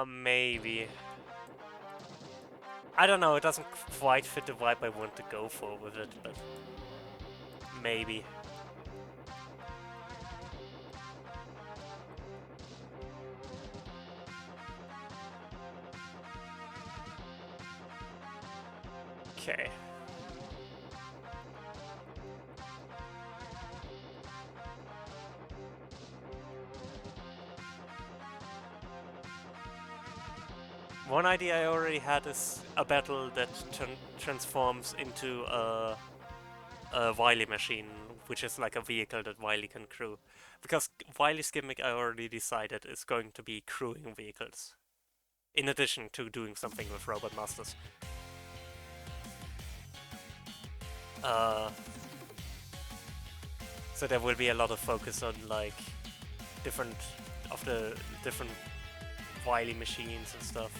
Maybe. I don't know, it doesn't quite fit the vibe I want to go for with it, but maybe. Okay. One idea I already had is a battle that transforms into a Wily machine, which is like a vehicle that Wily can crew. Because Wily's gimmick, I already decided, is going to be crewing vehicles. In addition to doing something with Robot Masters. So there will be a lot of focus on like different Wily machines and stuff.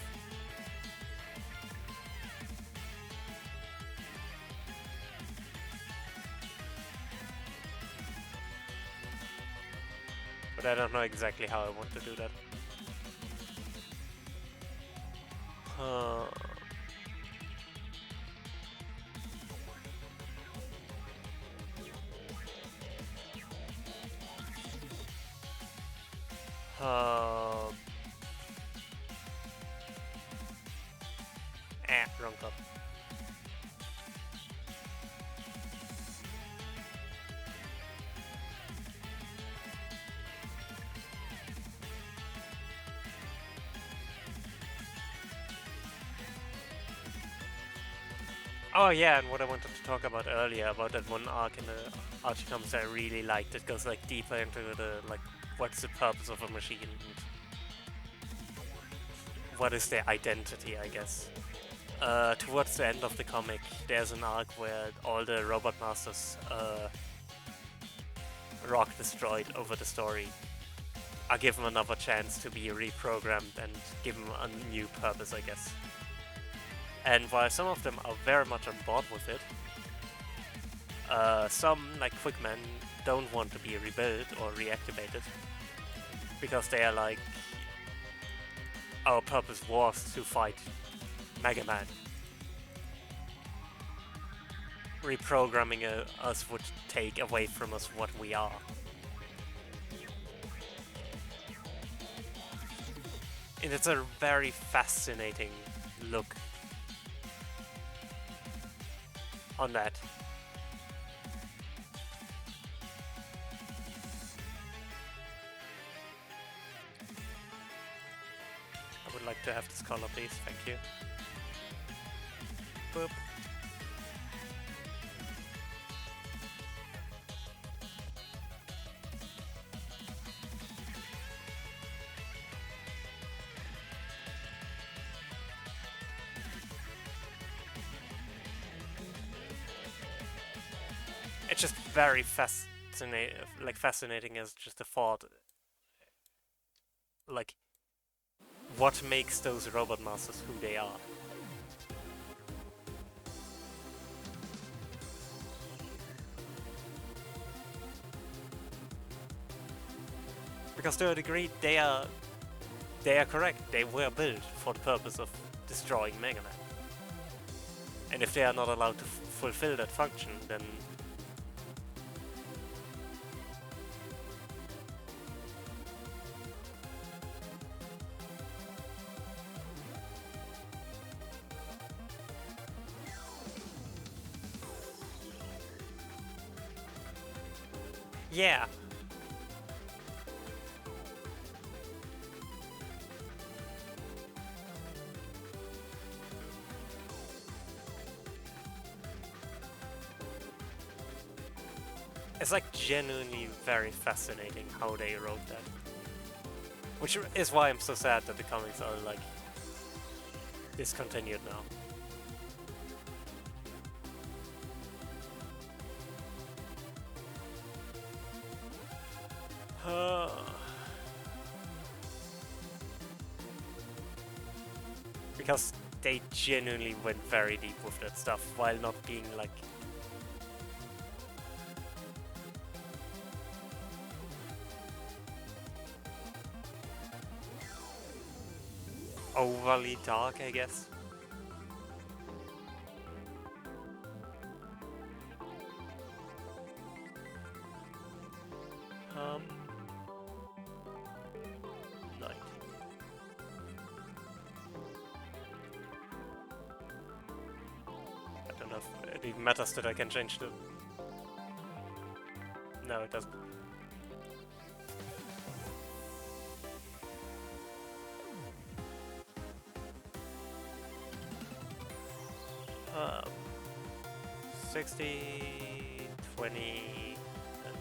But I don't know exactly how I want to do that. Wrong top. Oh yeah, and what I wanted to talk about earlier about that one arc in the Archie comics I really liked. It goes like deeper into the like what's the purpose of a machine and what is their identity, I guess. Towards the end of the comic, there's an arc where all the robot masters, rock destroyed over the story, are given another chance to be reprogrammed and given a new purpose, I guess. And while some of them are very much on board with it, some, like Quickman, don't want to be rebuilt or reactivated because they are like, our purpose was to fight Mega Man. Reprogramming us would take away from us what we are. And it's a very fascinating look on that. I would like to have this color, please. Thank you. Boop. It's just very fascinating as just a thought. Like, what makes those robot masters who they are? Because to a degree, they are correct. They were built for the purpose of destroying Mega Man. And if they are not allowed to fulfill that function, then yeah. It's like genuinely very fascinating how they wrote that. Which is why I'm so sad that the comics are like discontinued now. Because they genuinely went very deep with that stuff while not being like overly dark, I guess. Um, 19. I don't know if it even matters that I can change the... No, it doesn't. Um, 60, 20, and...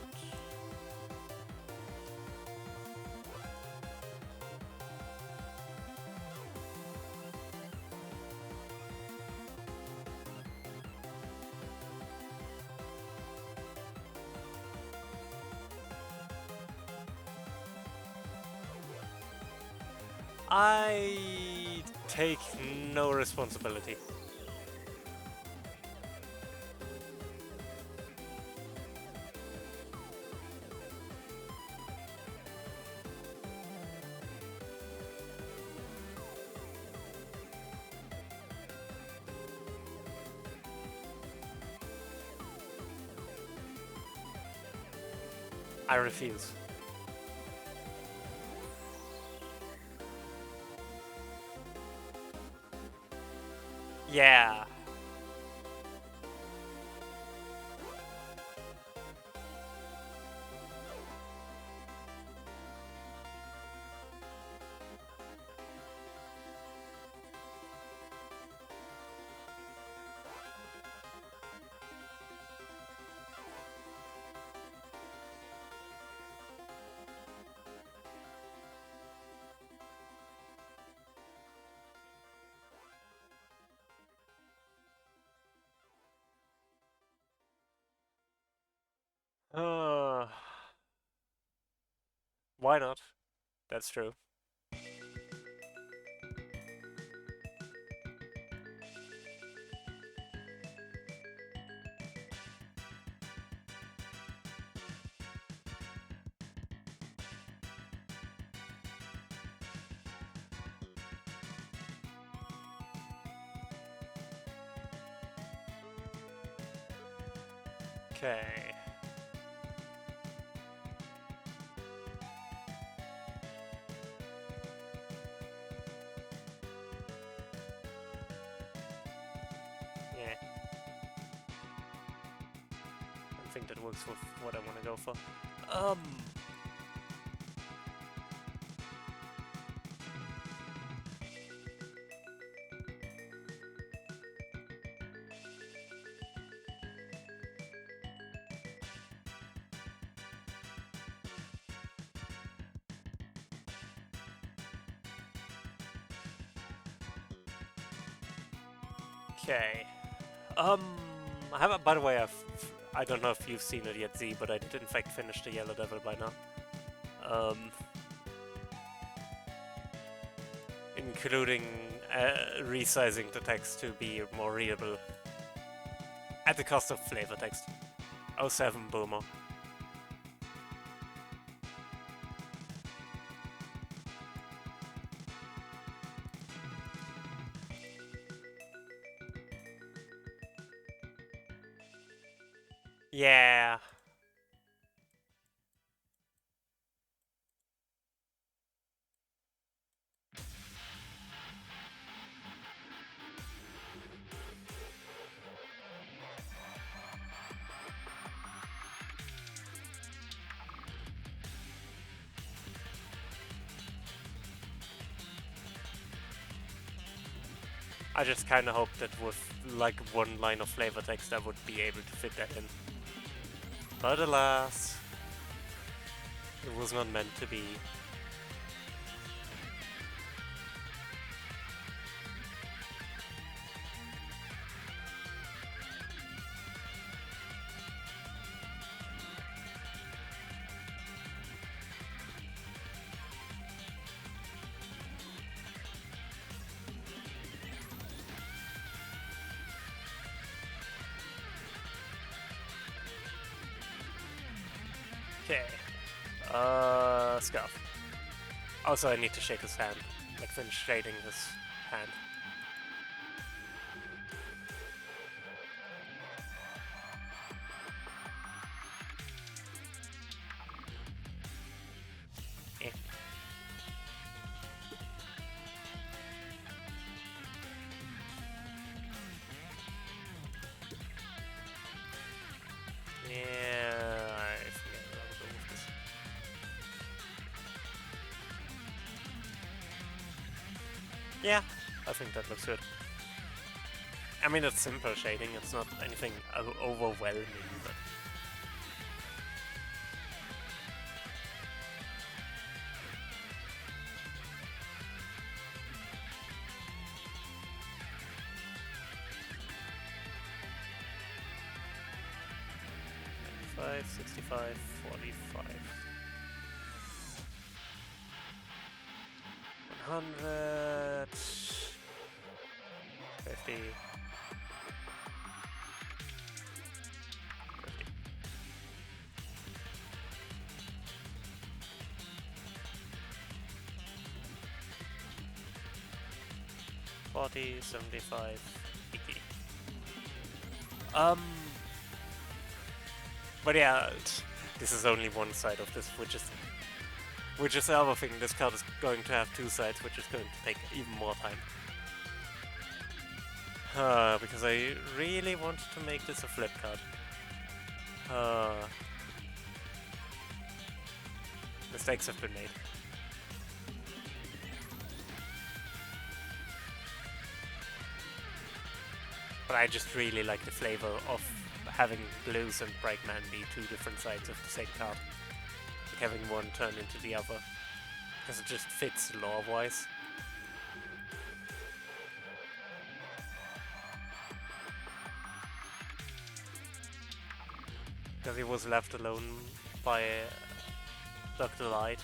I take no responsibility. I refuse. Yeah. Why not? That's true. Okay. Yeah. I think that works with what I want to go for. Okay. I haven't, by the way, I don't know if you've seen it yet, Z, but I did in fact finish the Yellow Devil by now. Including resizing the text to be more readable at the cost of flavor text. 07 Boomer. Yeah. I just kind of hoped that with like one line of flavor text I would be able to fit that in. But alas, it was not meant to be. Okay. Scarf. Also, I need to shake his hand. Like, finish shading his hand. Eh. Yeah, I forget what I was doing with this. Yeah, I think that looks good. I mean, it's simple shading, it's not anything overwhelming, but... Five, 65, 45. 100... 50... 40, 75, 80. But yeah, this is only one side of this, which is the other thing. This card is going to have two sides, which is going to take even more time. Because I really wanted to make this a flip card. Mistakes have been made. But I just really like the flavor of having Blues and Brightman be two different sides of the same card. Like having one turn into the other. Because it just fits lore-wise. Because he was left alone by Dr. Light.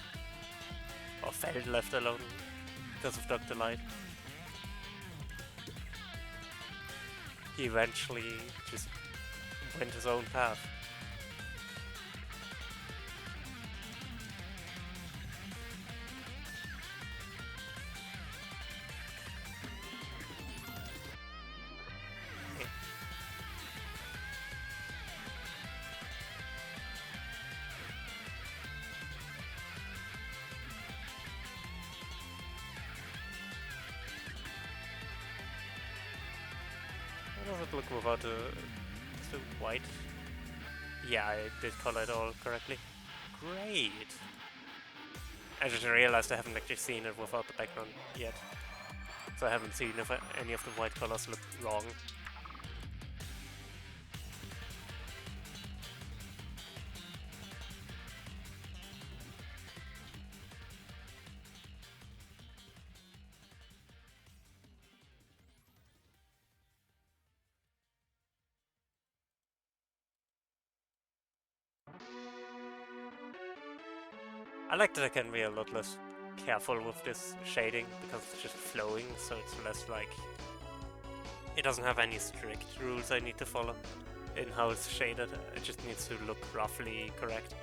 or felt left alone because of Dr. Light. He eventually just went his own path. How does it look without the white? Yeah, I did color it all correctly. Great! I just realized I haven't actually seen it without the background yet. So I haven't seen if any of the white colors look wrong. I like that I can be a lot less careful with this shading because it's just flowing, so it's less like... It doesn't have any strict rules I need to follow in how it's shaded. It just needs to look roughly correct.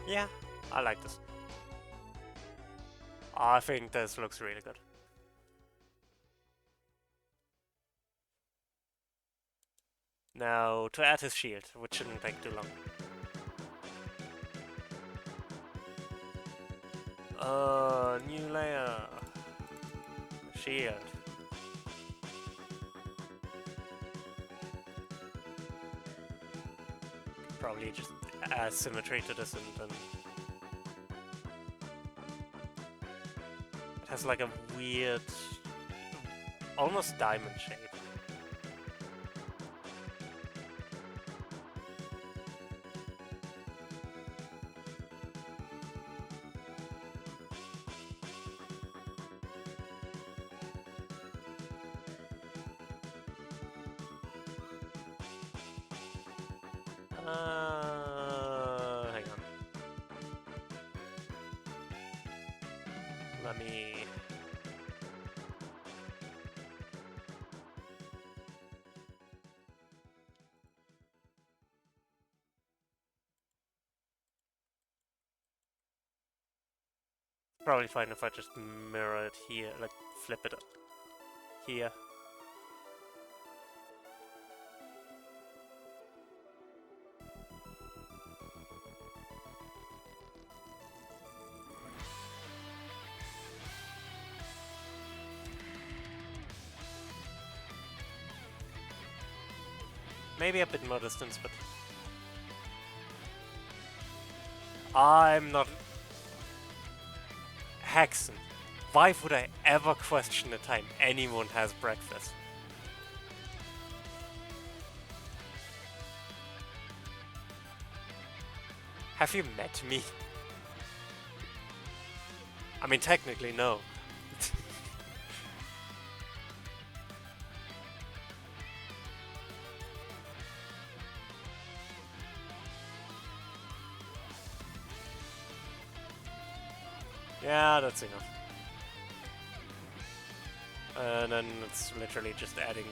Yeah, I like this. I think this looks really good. Now, to add his shield, which shouldn't take too long. New layer. Shield. Probably just add symmetry to this and then... It has like a weird, almost diamond shape. Hang on. Let me... Probably fine if I just mirror it here, like flip it here. Maybe a bit more distance, but... I'm not... Hexen. Why would I ever question the time anyone has breakfast? Have you met me? I mean, technically, no. Yeah, that's enough. And then it's literally just adding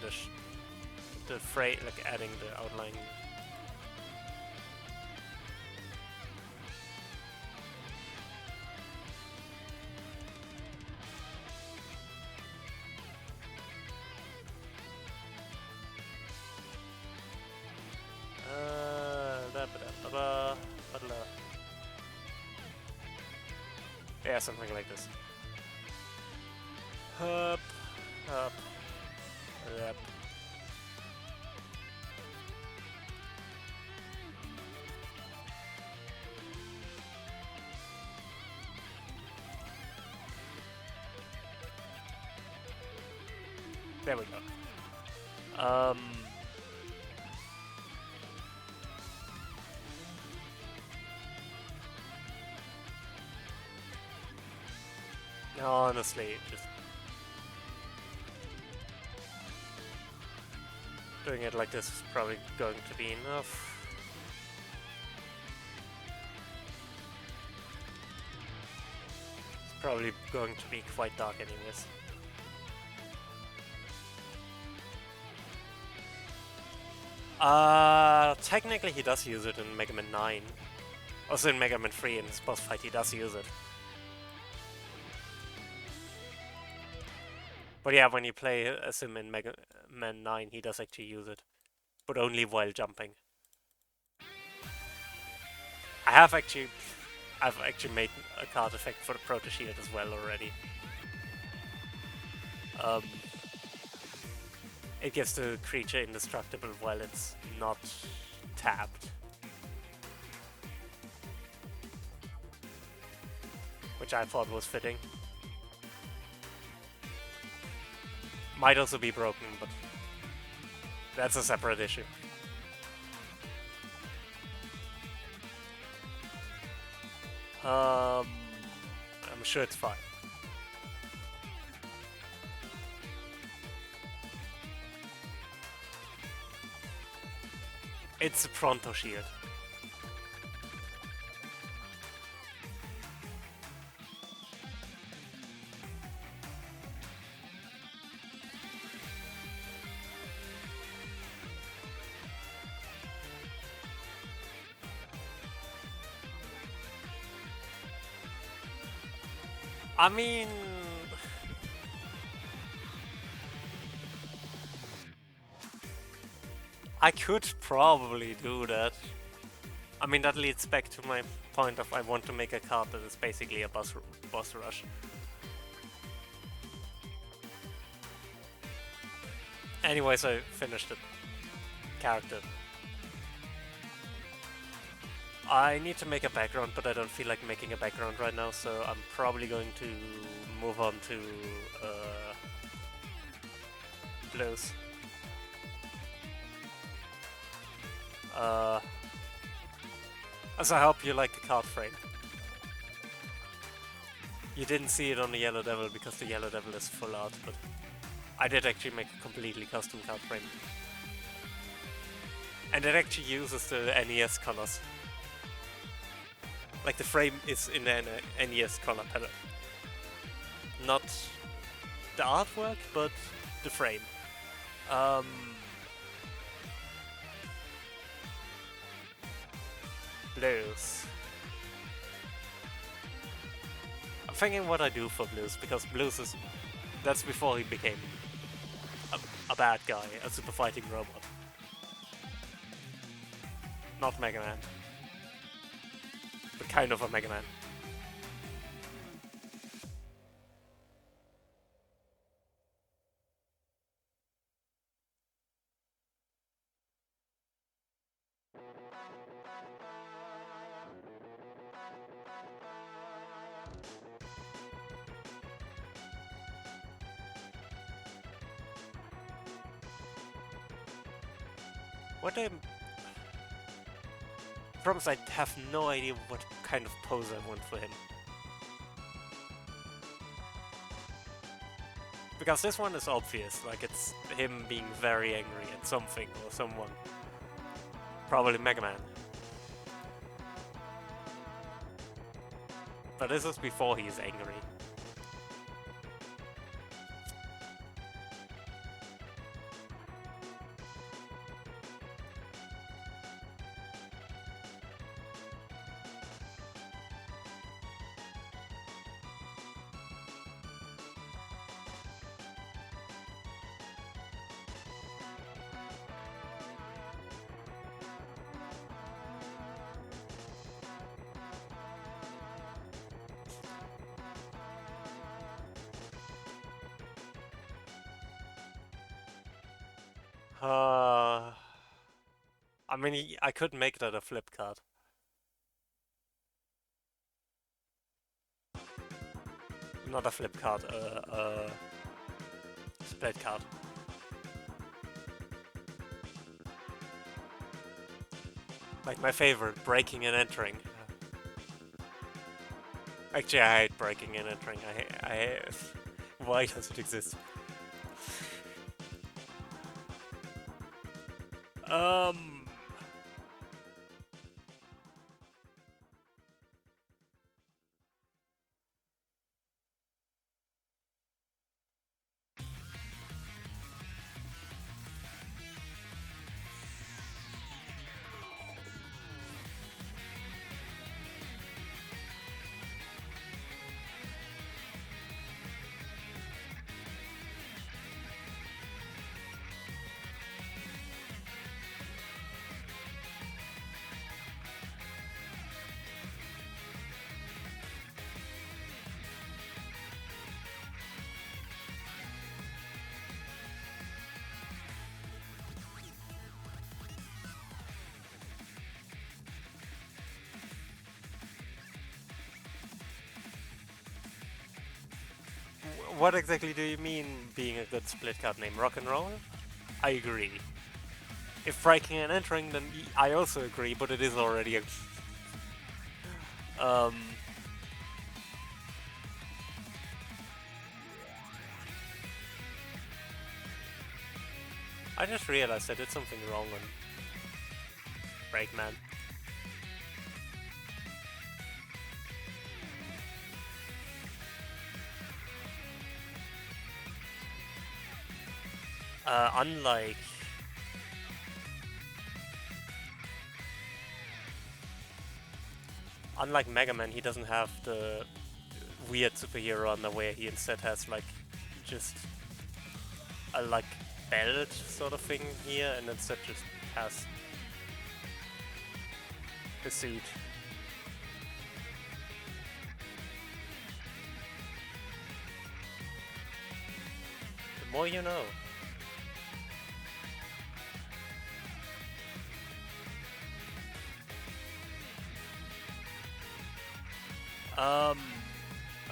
the freight, like adding the outline. Yeah, something like this. Up, up, up. There we go. Honestly, just doing it like this is probably going to be enough. It's probably going to be quite dark anyways. Technically he does use it in Mega Man 9. Also in Mega Man 3 in his boss fight he does use it. But yeah, when you play as him in Mega Man 9 he does actually use it. But only while jumping. I've actually made a card effect for the Proto Shield as well already. It gives the creature indestructible while it's not tapped. Which I thought was fitting. Might also be broken, but that's a separate issue. I'm sure it's fine. It's a Pronto Shield. I mean... I could probably do that. I mean, that leads back to my point of I want to make a card that is basically a boss rush. Anyways, I finished the character. I need to make a background, but I don't feel like making a background right now, so I'm probably going to move on to blues. So I hope you like the card frame. You didn't see it on the Yellow Devil because the Yellow Devil is full art, but I did actually make a completely custom card frame. And it actually uses the NES colors. Like the frame is in the NES color palette. Not the artwork, but the frame. Blues. I'm thinking what I do for Blues, because Blues is... That's before he became a bad guy, a super fighting robot. Not Mega Man. But kind of a Mega Man. What I... Promise I have no idea what kind of pose I want for him. Because this one is obvious, like it's him being very angry at something or someone. Probably Mega Man. But this is before he's angry. Uh, I mean, I could make that a flip card. Not a flip card, a split card. Like my favorite, breaking and entering. Actually, I hate breaking and entering. I hate. Why does it exist? Um. What exactly do you mean being a good split card name? Rock and roll? I agree. If breaking and entering, then I also agree, but it is already a. um. I just realized I did something wrong on Breakman. Unlike Mega Man, he doesn't have the weird superhero on the way. He instead has like just a like belt sort of thing here, and instead just has the suit. The more you know.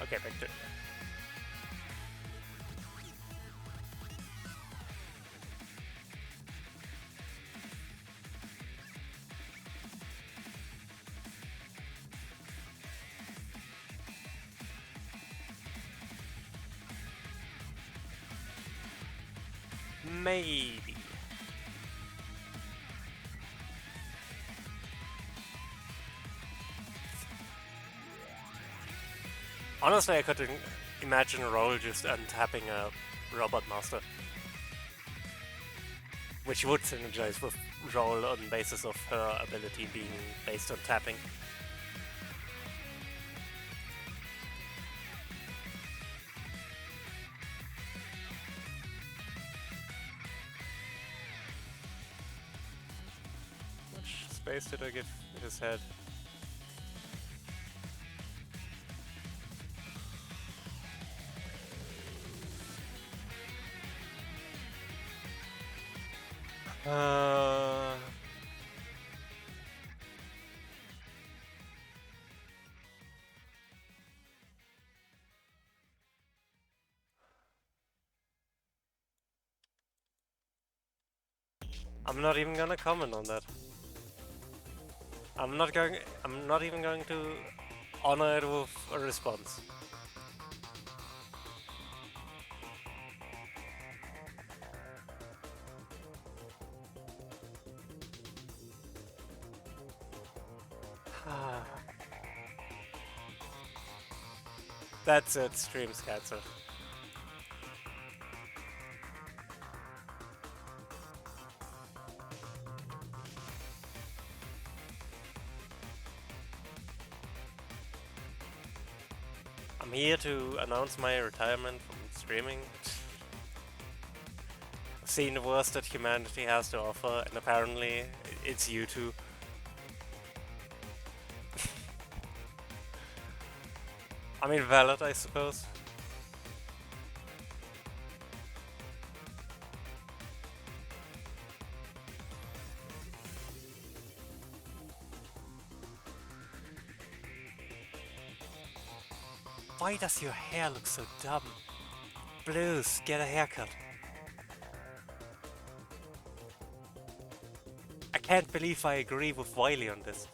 Okay, back to. Maybe. Honestly, I could imagine Roll just untapping a Robot Master. Which would synergize with Roll on basis of her ability being based on tapping. Which space did I give his head? I'm not even gonna comment on that. I'm not even going to honor it with a response. That's it, stream's cancelled. I'm here to announce my retirement from streaming. I've seen the worst that humanity has to offer, and apparently it's you two. I mean, valid, I suppose. Why does your hair look so dumb? Blues, get a haircut. I can't believe I agree with Wiley on this.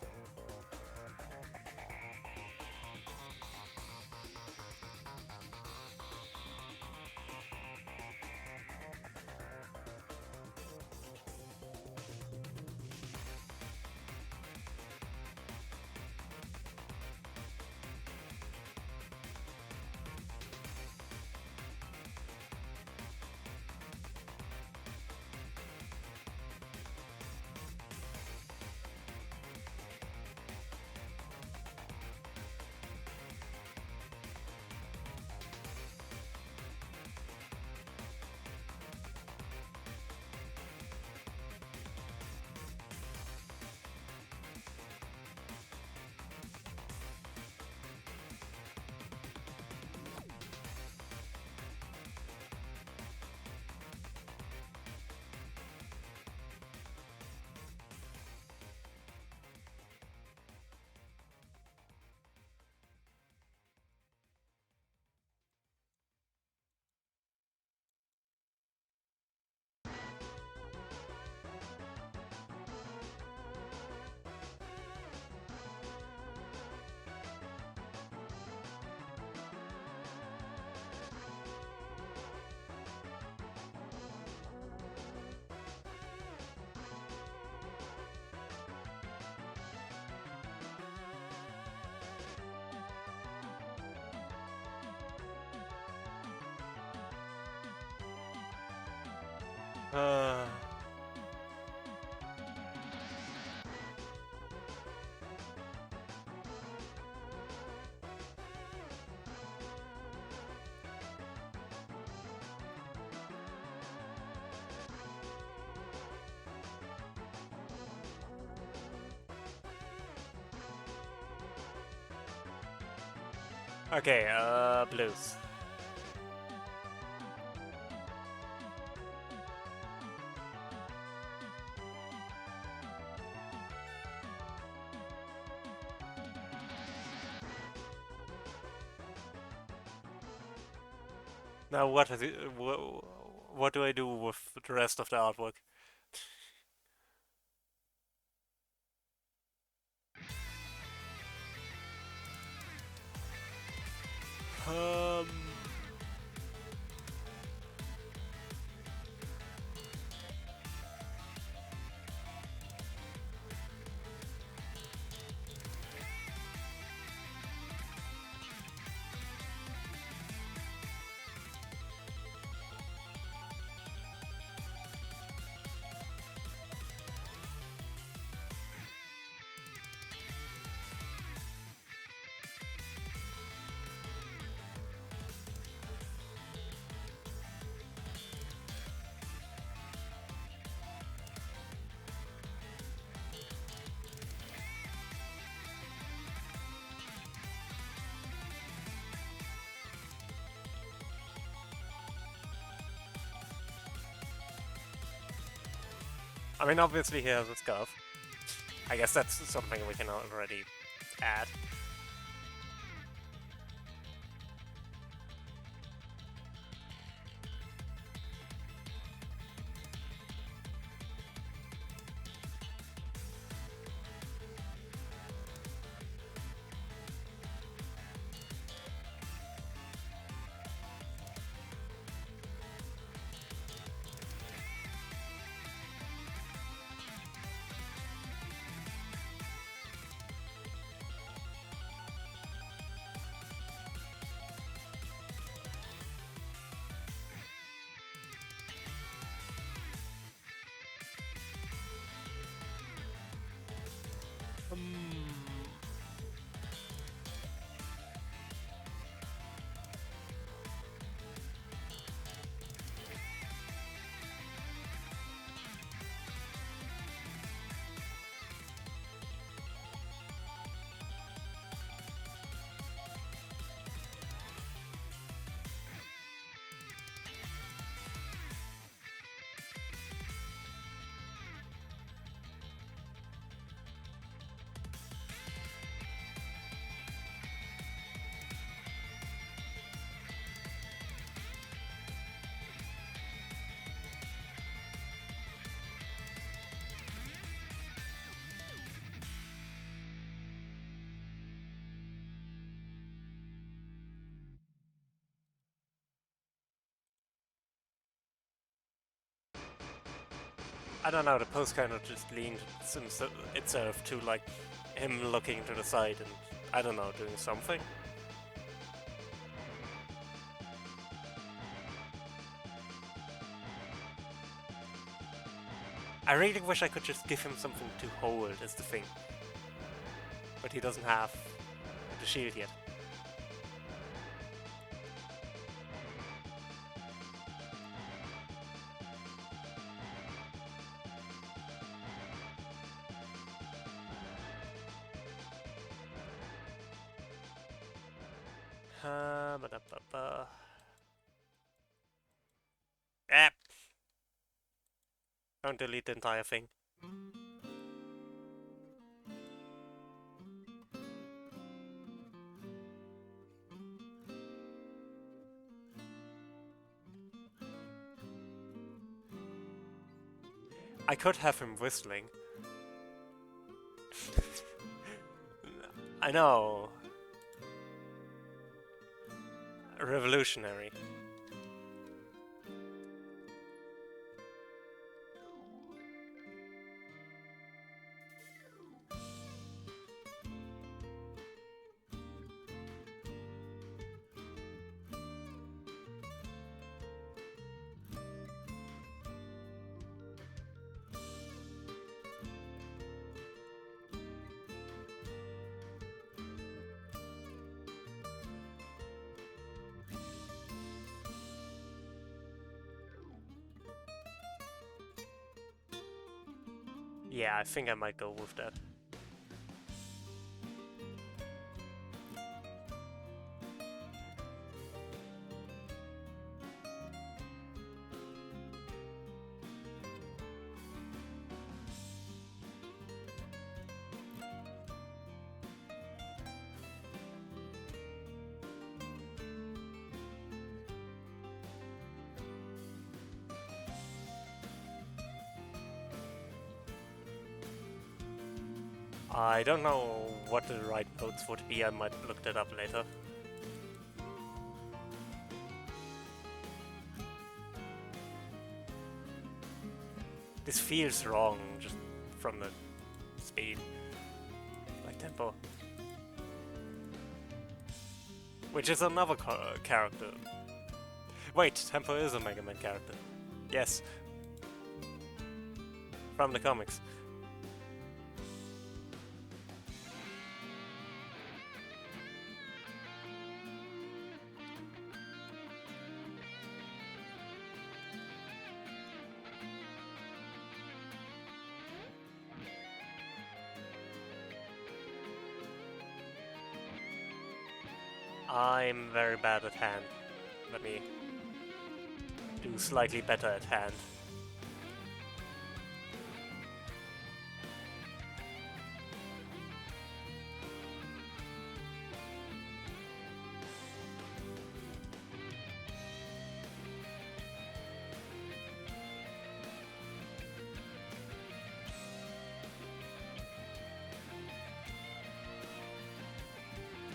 Uh... Okay, blues. Now what do I do with the rest of the artwork? Um... I mean, obviously he has a scarf. I guess that's something we can already add. I don't know, the post kind of just leaned itself to like him looking to the side and, I don't know, doing something. I really wish I could just give him something to hold, is the thing. But he doesn't have the shield yet. Ah! Don't delete the entire thing. I could have him whistling. I know. Revolutionary. Yeah, I think I might go with that. I don't know what the right votes would be, I might look that up later. This feels wrong, just from the speed. Like tempo. Which is another character. Wait, Tempo is a Mega Man character. Yes. From the comics. I'm very bad at hand. Let me do slightly better at hand.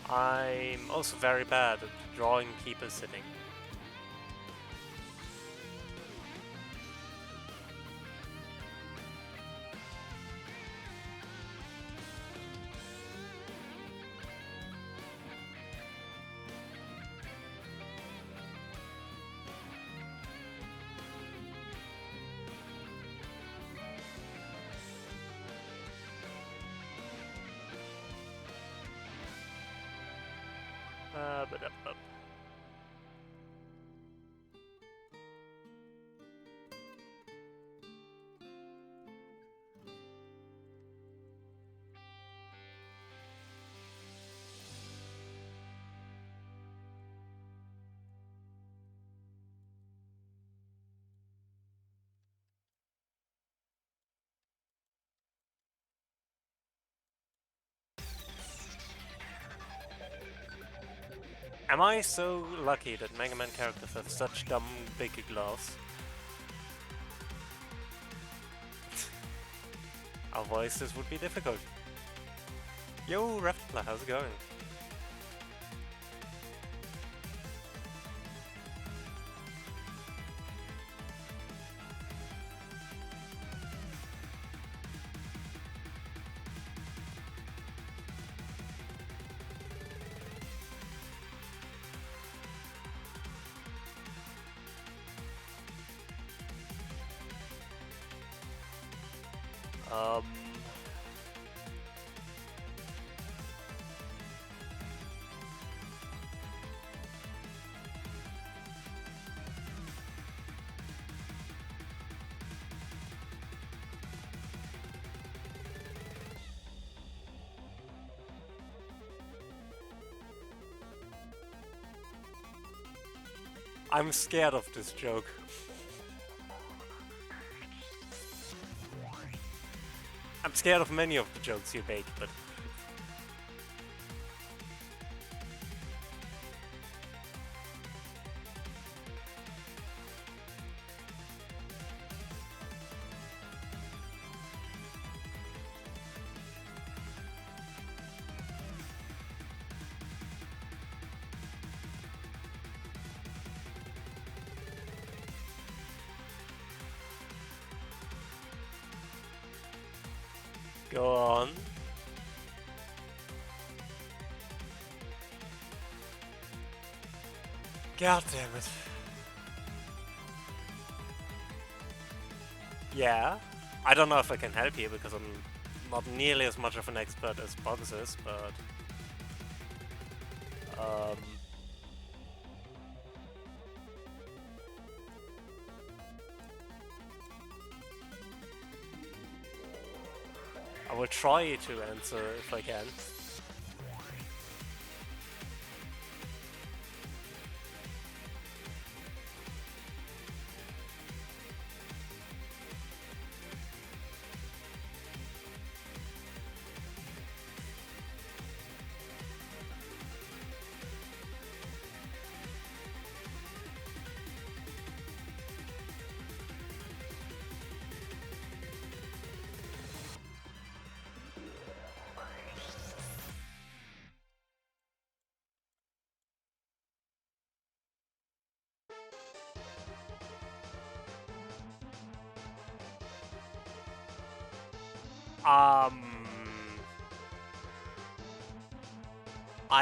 I'm also very bad at drawing people sitting. But up. Am I so lucky that Mega Man characters have such dumb big gloves? Otherwise this would be difficult. Yo, Raftler, how's it going? Um, I'm scared of this joke. I'm scared of many of the jokes you make, but... Go on. God damn it. Yeah. I don't know if I can help you because I'm not nearly as much of an expert as Bugs is, but... I will try to answer if I can.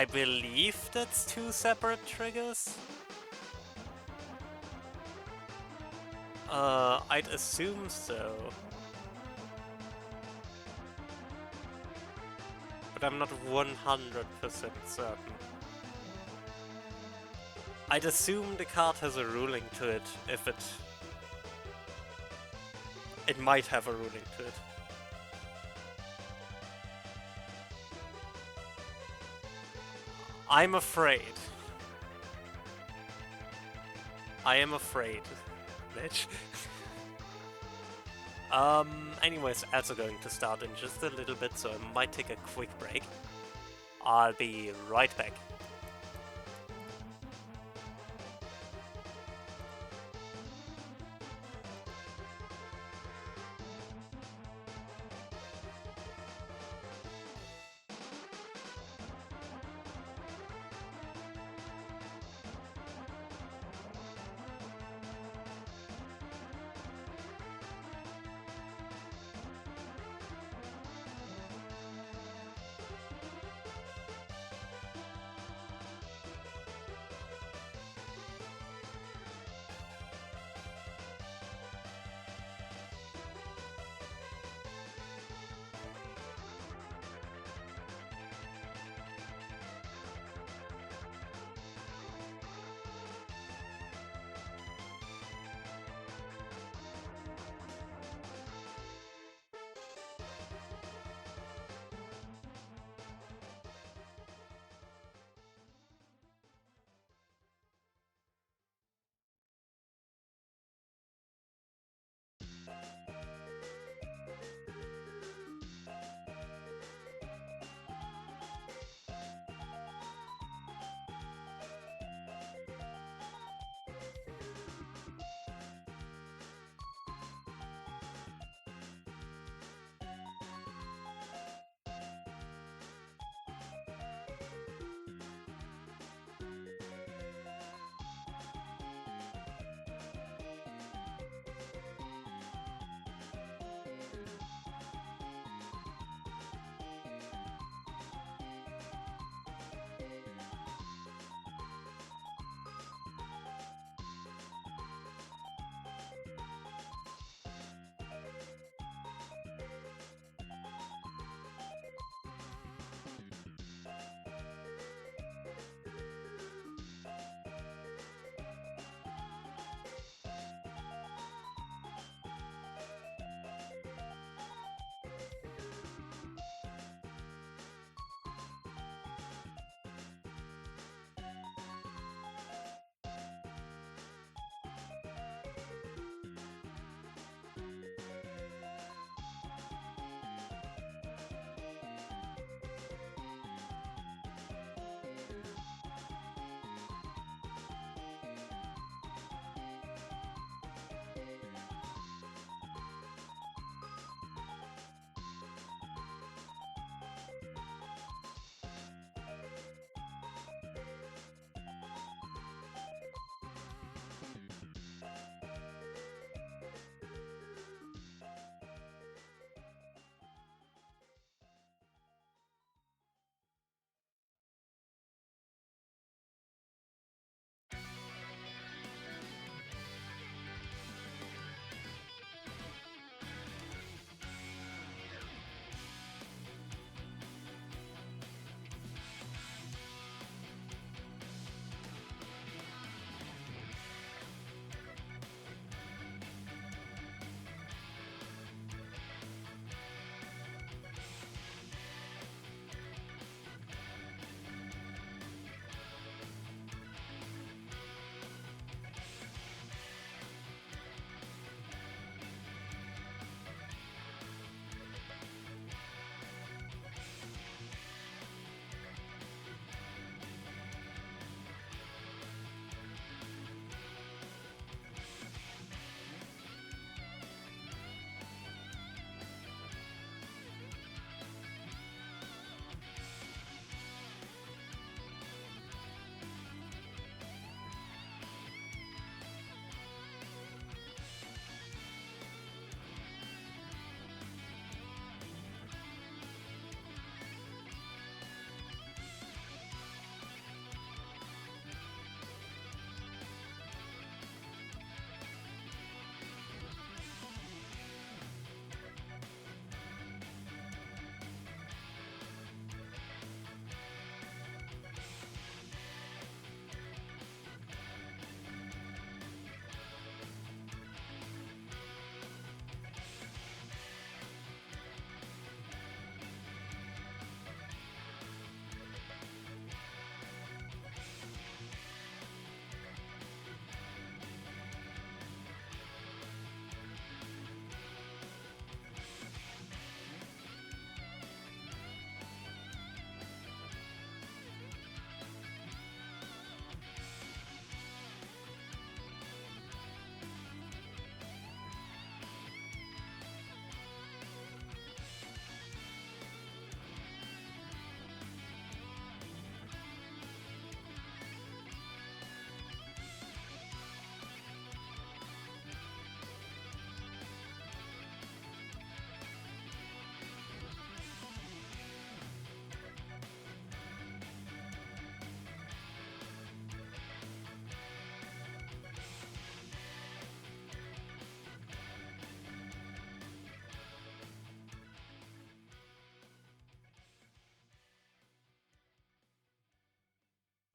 I believe that's two separate triggers. I'd assume so. But I'm not 100% certain. I'd assume the card has a ruling to it if it... It might have a ruling to it. I'm afraid. I am afraid, bitch. Anyways, ads are going to start in just a little bit, so I might take a quick break. I'll be right back.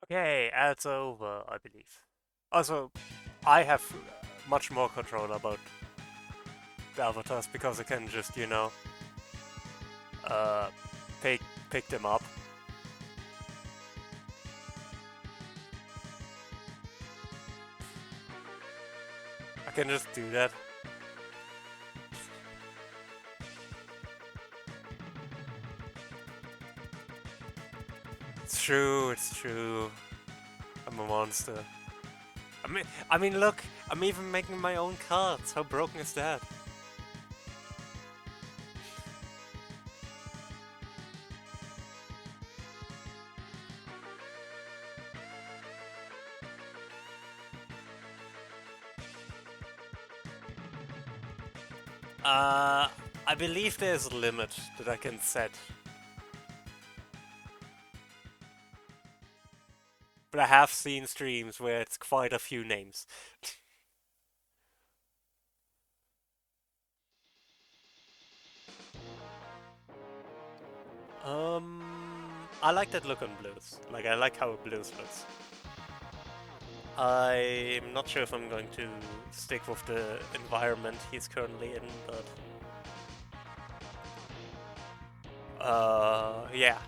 Okay, ads over, I believe. Also, I have much more control about the avatars because I can just, uh, pick pick them up. I can just do that. It's true, it's true. I'm a monster. I mean, look, I'm even making my own cards. How broken is that? I believe there's a limit that I can set. But I have seen streams where it's quite a few names. I like that look on blues. Like, I like how blues looks. I'm not sure if I'm going to stick with the environment he's currently in, but... yeah.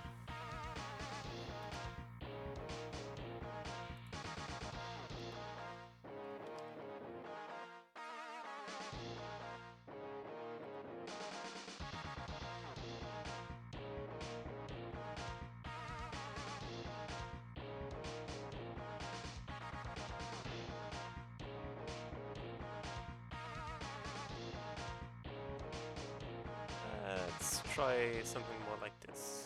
Let's try something more like this.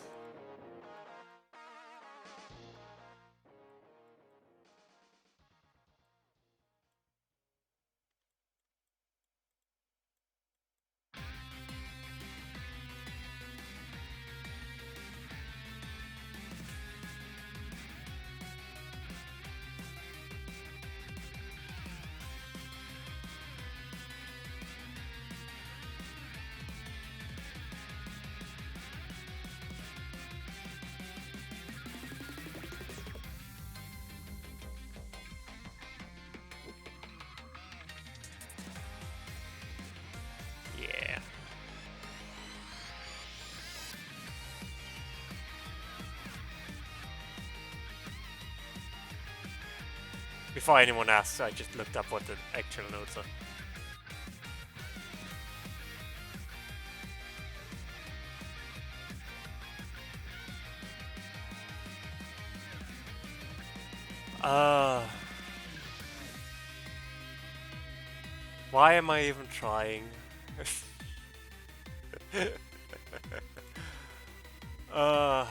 Yeah. Before anyone asks, I just looked up what the actual notes are. Why am I even trying? uh...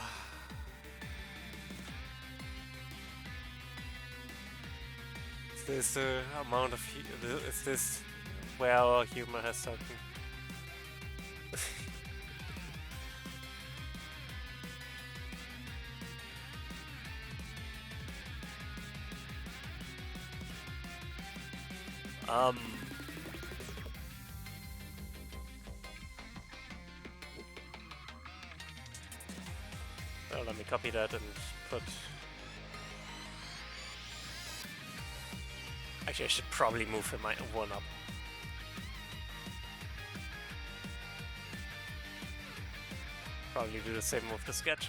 Is this the amount of... Is this where our humor has something? um... Well, let me copy that and put... Actually, I should probably move him one up. Probably do the same with the sketch.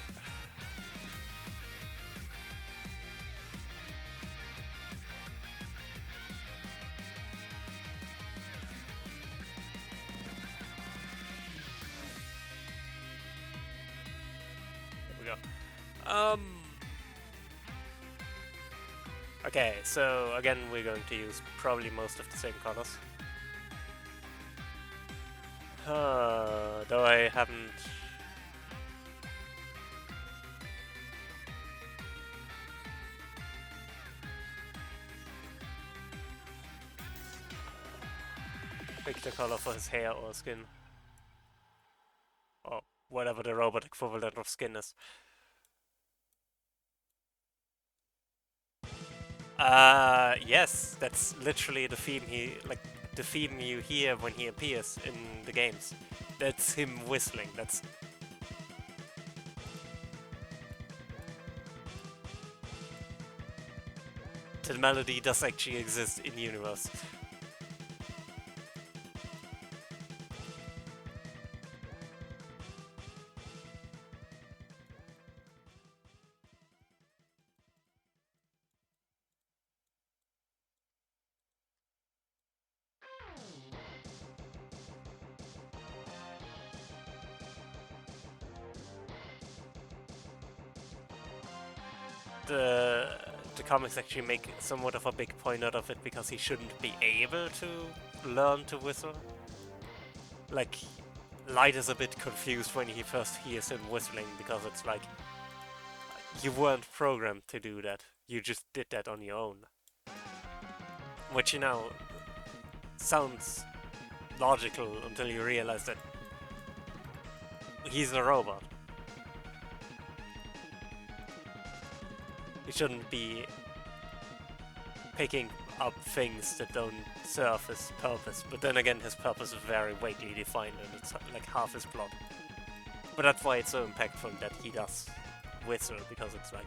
There we go. Okay, so again we're going to use probably most of the same colors. Though I haven't... picked a color for his hair or skin. Or whatever the robot equivalent of skin is. Yes, that's literally the theme the theme you hear when he appears in the games. That's him whistling, that's... the melody does actually exist in universe. The comics actually make somewhat of a big point out of it because he shouldn't be able to learn to whistle. Like, Light is a bit confused when he first hears him whistling because it's like, you weren't programmed to do that. You just did that on your own. Which, you know, sounds logical until you realize that he's a robot. He shouldn't be picking up things that don't serve his purpose. But then again, his purpose is very vaguely defined and it's like half his plot. But that's why it's so impactful that he does whistle, because it's like...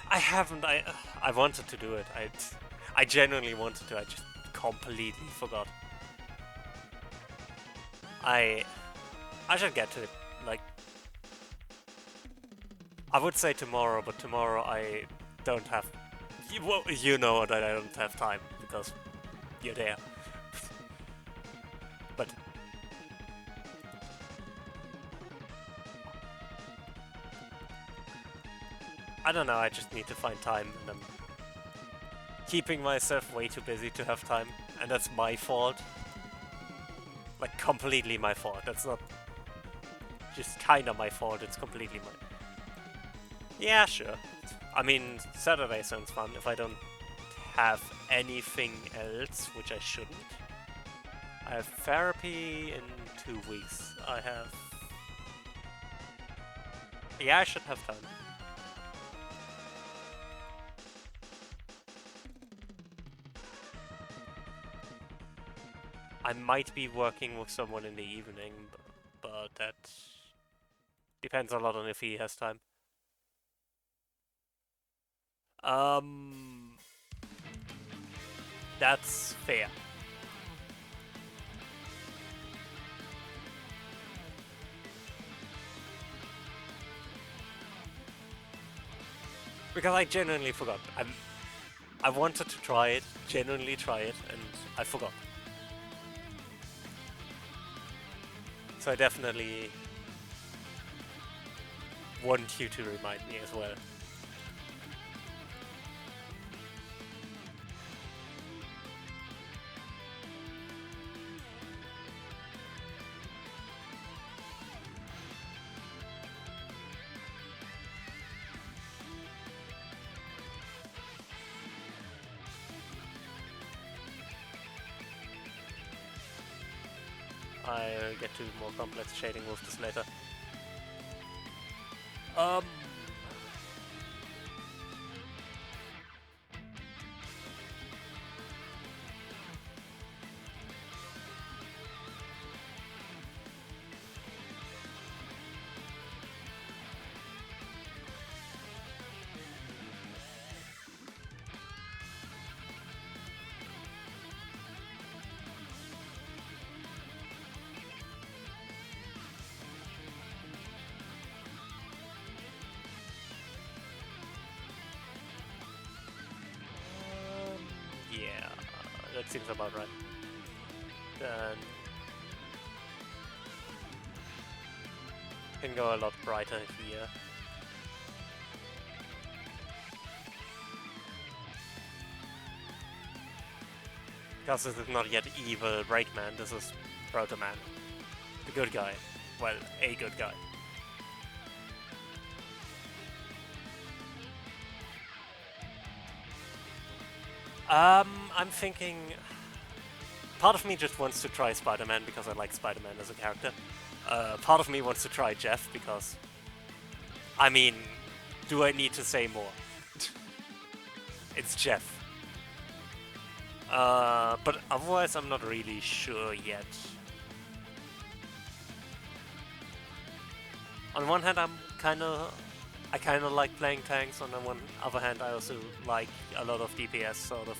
I haven't, I wanted to do it. I genuinely wanted to, I just completely forgot. I should get to it, like... I would say tomorrow, but tomorrow I don't have... Well, you know that I don't have time, because you're there. But... I don't know, I just need to find time, and I'm keeping myself way too busy to have time, and that's my fault. Like, completely my fault. That's not just kinda my fault, it's completely my... Yeah, sure. I mean, Saturday sounds fun if I don't have anything else, which I shouldn't. I have therapy in 2 weeks. I have... Yeah, I should have time. I might be working with someone in the evening, but that depends a lot on if he has time. That's fair. Because I genuinely forgot. I wanted to try it, genuinely try it, and I forgot. So I definitely want you to remind me as well. I'll get to more complex shading with this later. Yeah, that seems about right. Then can go a lot brighter here. Because this is not yet evil Breakman, this is Proto-Man. The good guy. Well, a good guy. I'm thinking... Part of me just wants to try Spider-Man because I like Spider-Man as a character. Part of me wants to try Jeff because... I mean, do I need to say more? It's Jeff. But otherwise I'm not really sure yet. On one hand, I kind of like playing tanks. On the one other hand, I also like a lot of DPS sort of.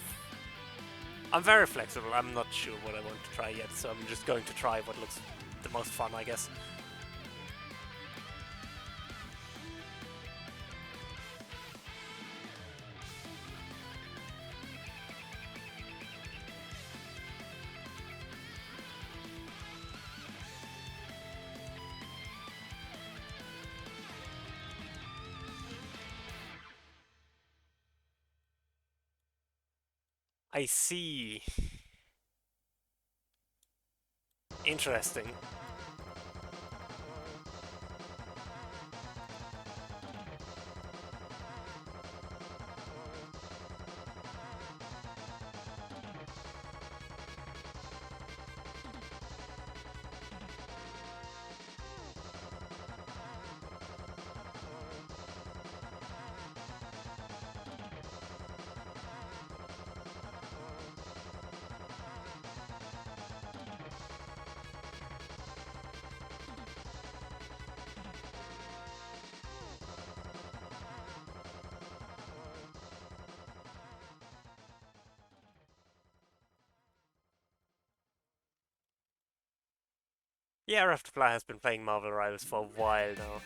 I'm very flexible. I'm not sure what I want to try yet, so I'm just going to try what looks the most fun, I guess. I see. Interesting. Yeah, Raftfly has been playing Marvel Rivals for a while now.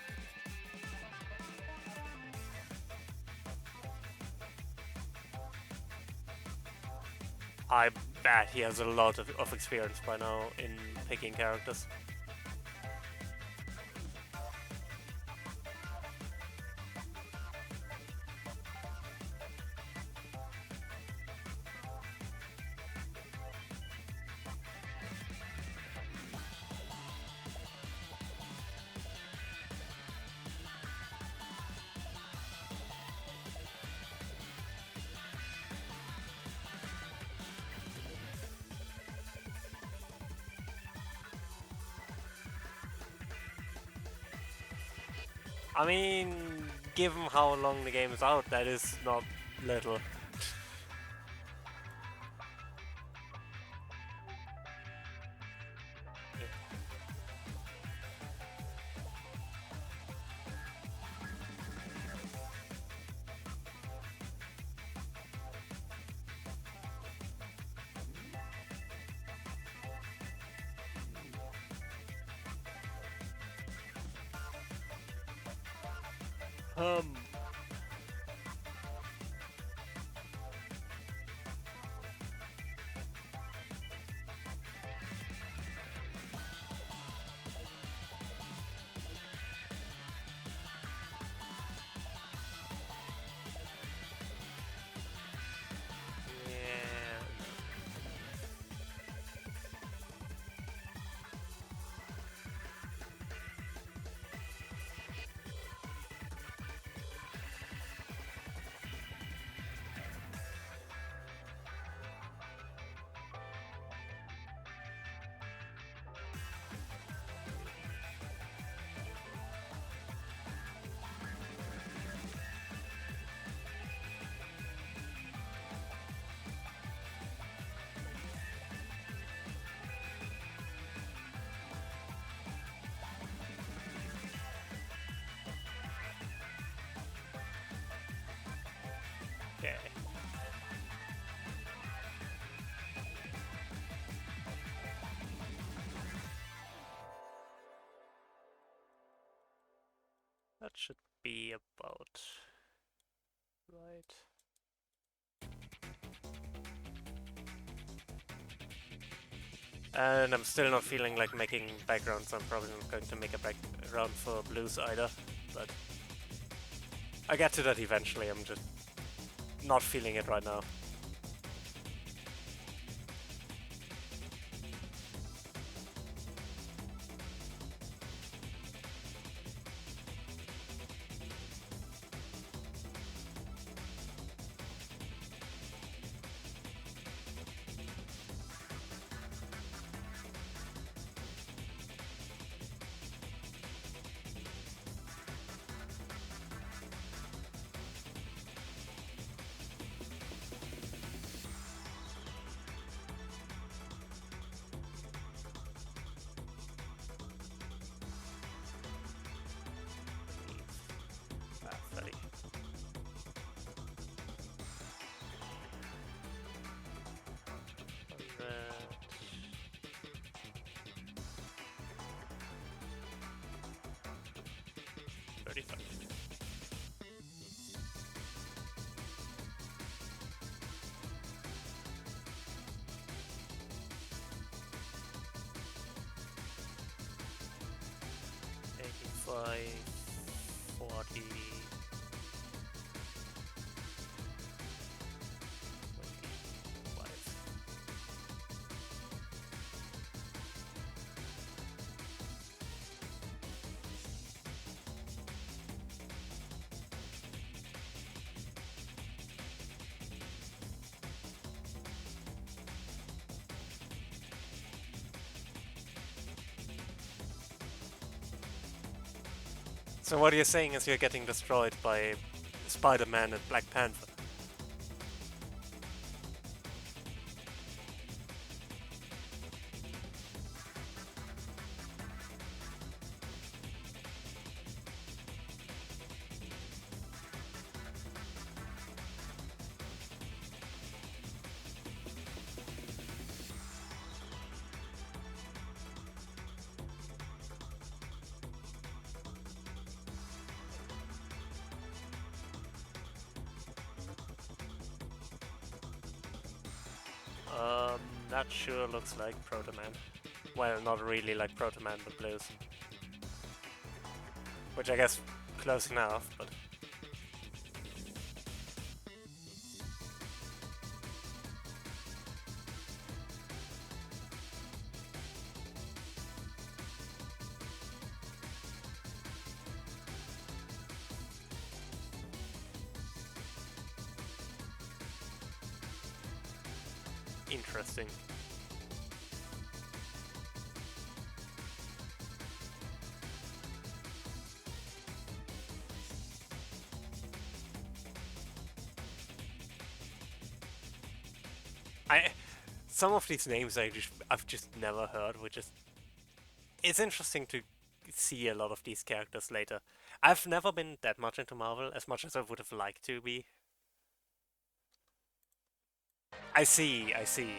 I bet he has a lot of experience by now in picking characters. I mean, given how long the game is out, that is not little. Um. Yeah. Okay. That should be about right. And I'm still not feeling like making backgrounds. I'm probably not going to make a background for blues either, but I get to that eventually. I'm just not feeling it right now. 40, 25. So what you're saying is you're getting destroyed by Spider-Man and Black Panther. That sure looks like Proto-Man. Well, not really like Proto-Man, but blues. Which I guess close enough, but... interesting. Some of these names I've just never heard, which is... It's interesting to see a lot of these characters later. I've never been that much into Marvel, as much as I would have liked to be. I see, I see.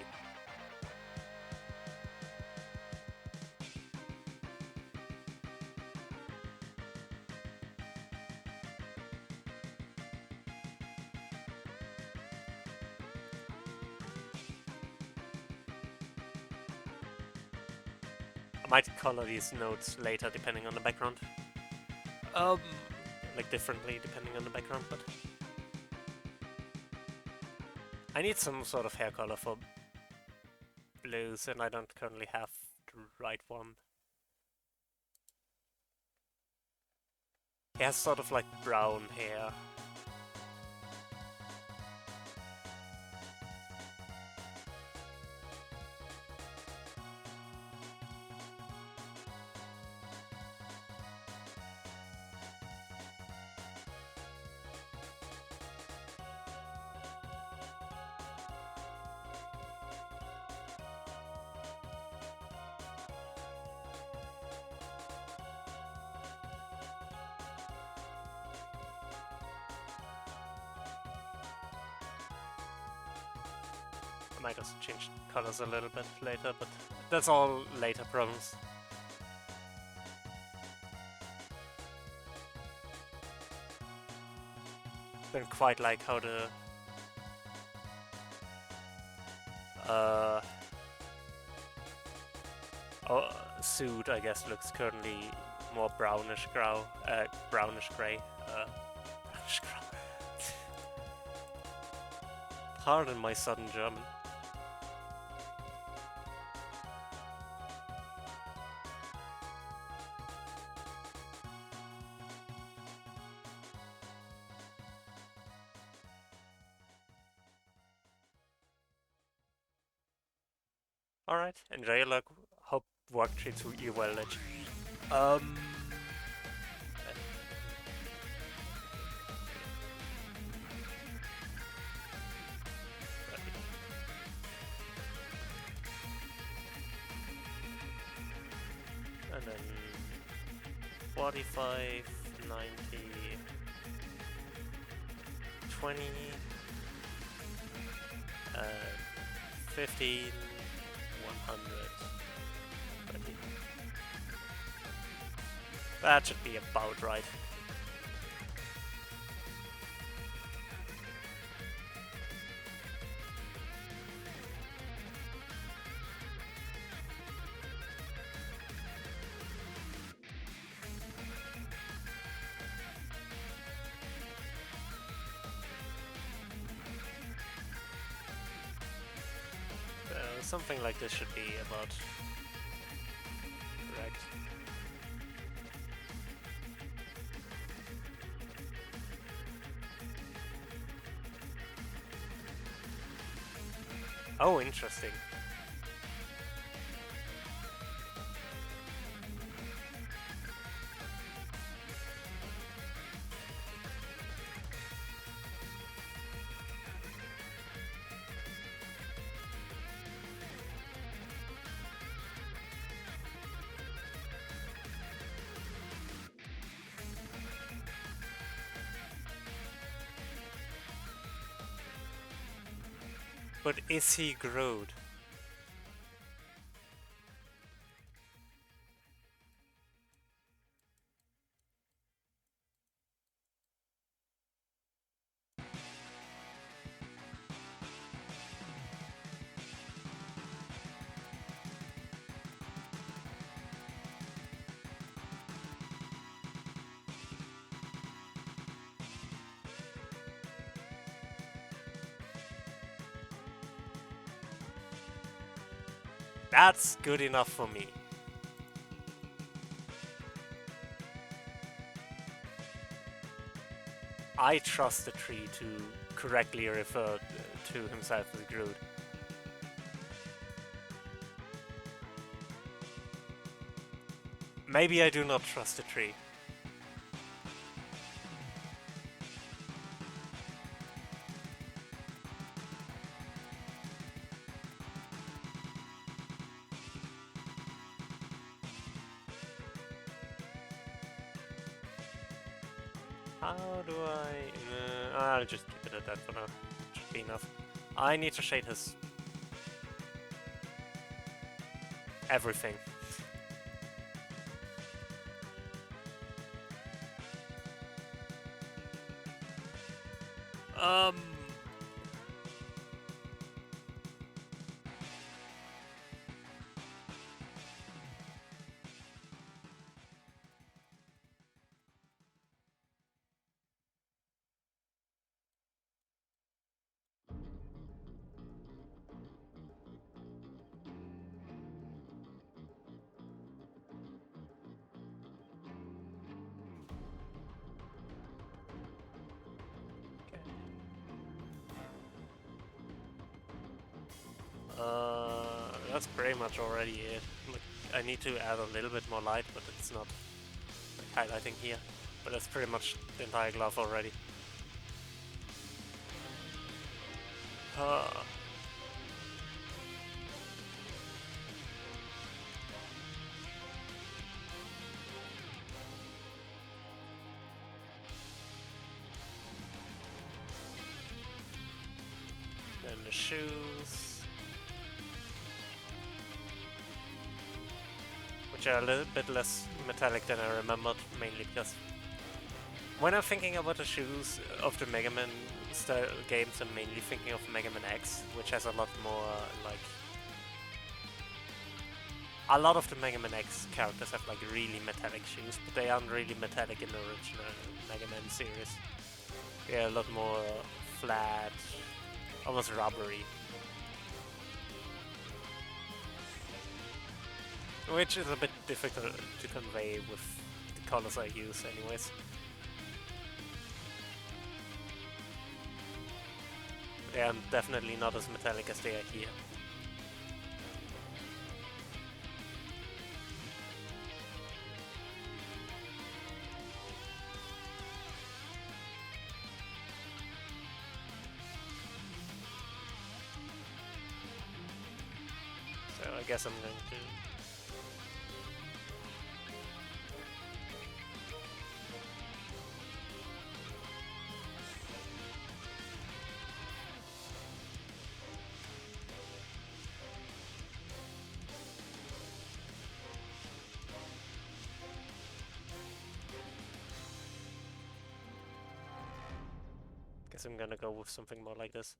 I might color these notes later depending on the background. Like differently depending on the background, but... I need some sort of hair color for blues, and I don't currently have the right one. He has sort of like brown hair. I might also change colors a little bit later, but that's all later problems. Don't quite like how the suit, I guess, looks currently more brownish gray. Brownish gray. Pardon my sudden German. Alright, enjoy your luck. Hope work treats you well, Lich. And then 45, 90, 20, 15, 100, 20. That should be about right. something like this should be about correct. Oh, interesting. But is he Grodd? That's good enough for me. I trust the tree to correctly refer to himself as Grodd. Maybe I do not trust the tree. How do I... I'll just keep it at that for now. Should be enough. I need to shade his... everything. That's pretty much already it. Like, I need to add a little bit more light, but it's not like, highlighting here. But that's pretty much the entire glove already. Then the shoes, which are a little bit less metallic than I remembered, mainly because when I'm thinking about the shoes of the Mega Man style games, I'm mainly thinking of Mega Man X, which has a lot more, like... A lot of the Mega Man X characters have, like, really metallic shoes, but they aren't really metallic in the original Mega Man series. They're a lot more flat, almost rubbery. Which is a bit difficult to convey with the colors I use anyways. They are definitely not as metallic as they are here. So I guess I'm going to... Guess I'm gonna go with something more like this.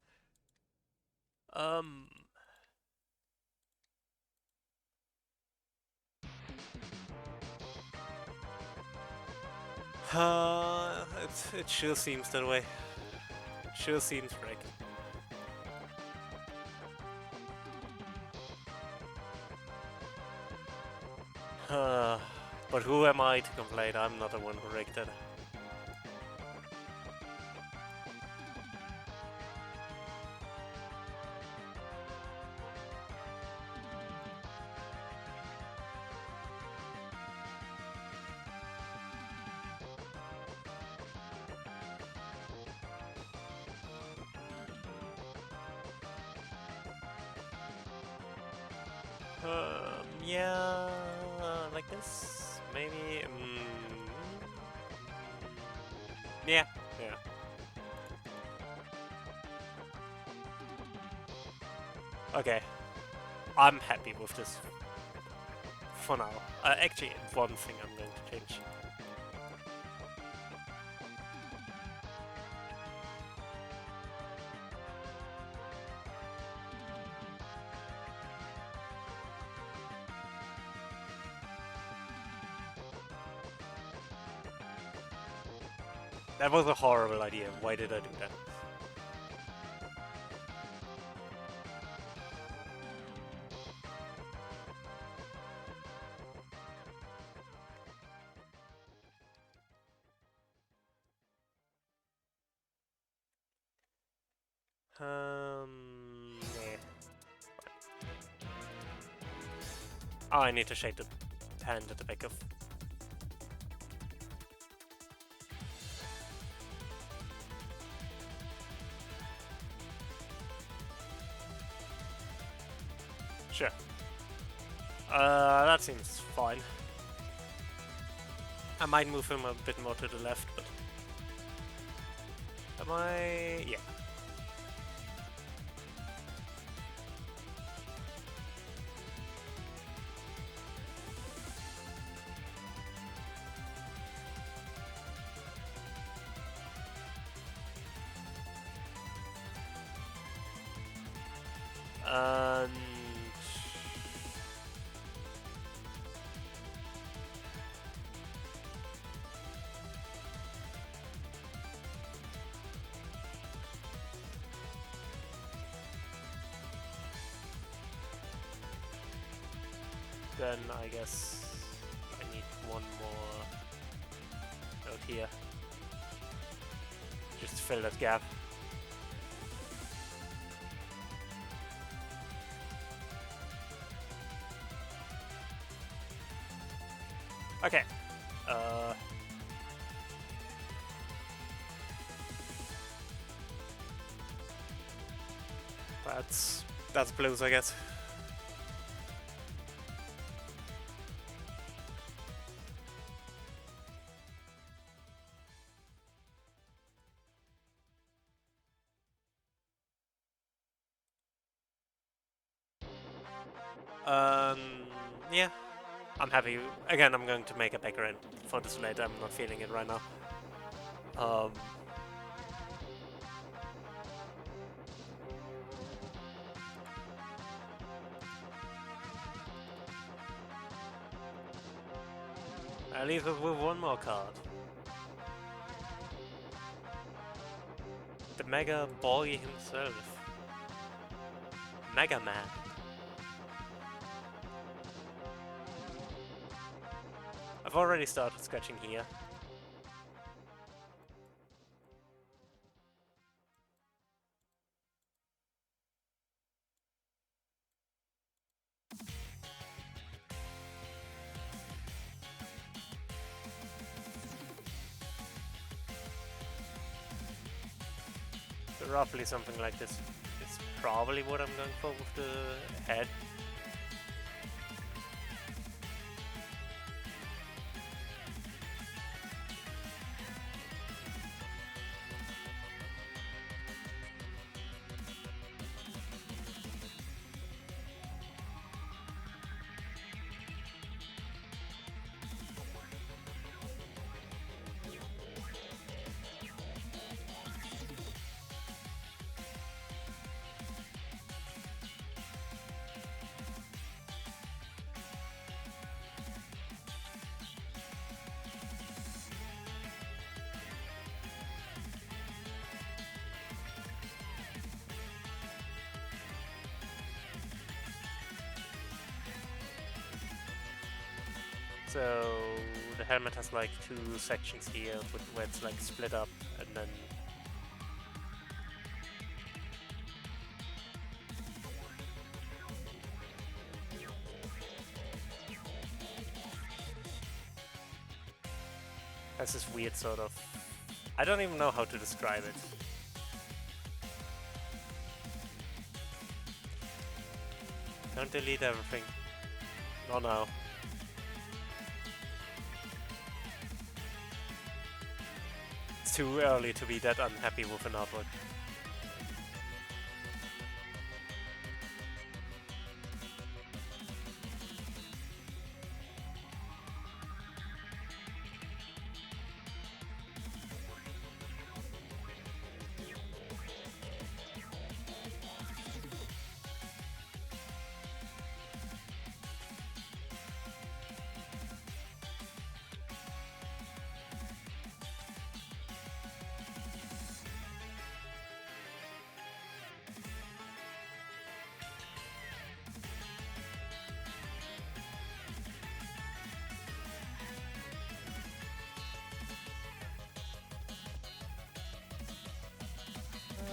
It sure seems that way. It sure seems right. But who am I to complain? I'm not the one who rigged it. Yeah, like this, maybe. Yeah, yeah. Okay, I'm happy with this for now. Actually, one thing I'm going to change. That was a horrible idea. Why did I do that? Yeah. Oh, I need to shake the hand at the back of. Sure. That seems fine. I might move him a bit more to the left, but... Am I... Yeah. And... Then I guess I need one more out here. Just to fill that gap. Okay. That's blues, I guess. Yeah. I'm happy. Again, I'm going to make a backer end for this later. I'm not feeling it right now. I leave it with one more card. The Mega Boy himself. Mega Man. I've already started sketching here. So roughly something like this is probably what I'm going for with the head. So the helmet has like two sections here where it's like split up, and then has this weird sort of... I don't even know how to describe it. Don't delete everything. Oh no. It's too early to be that unhappy with an artwork.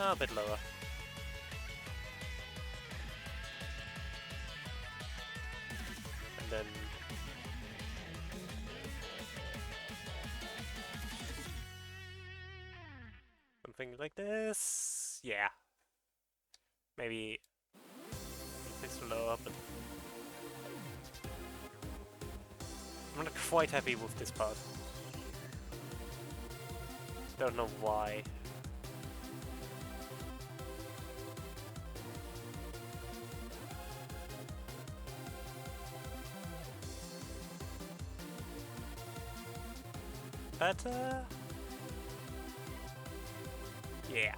A bit lower. And then... something like this. Yeah. Maybe a bit lower, but... I'm not quite happy with this part. Don't know why. Better? Yeah.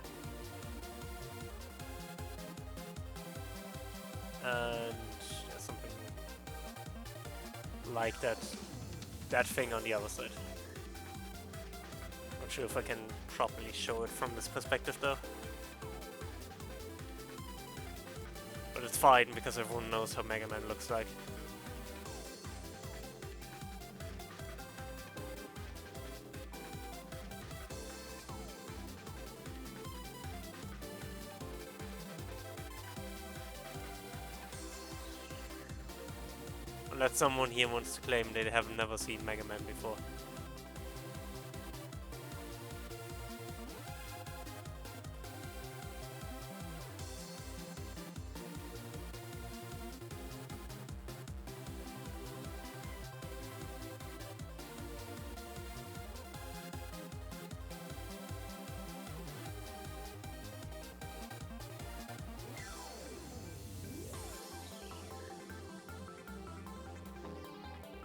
And yeah, something like that thing on the other side. Not sure if I can properly show it from this perspective though. But it's fine because everyone knows how Mega Man looks like. Unless someone here wants to claim they have never seen Mega Man before.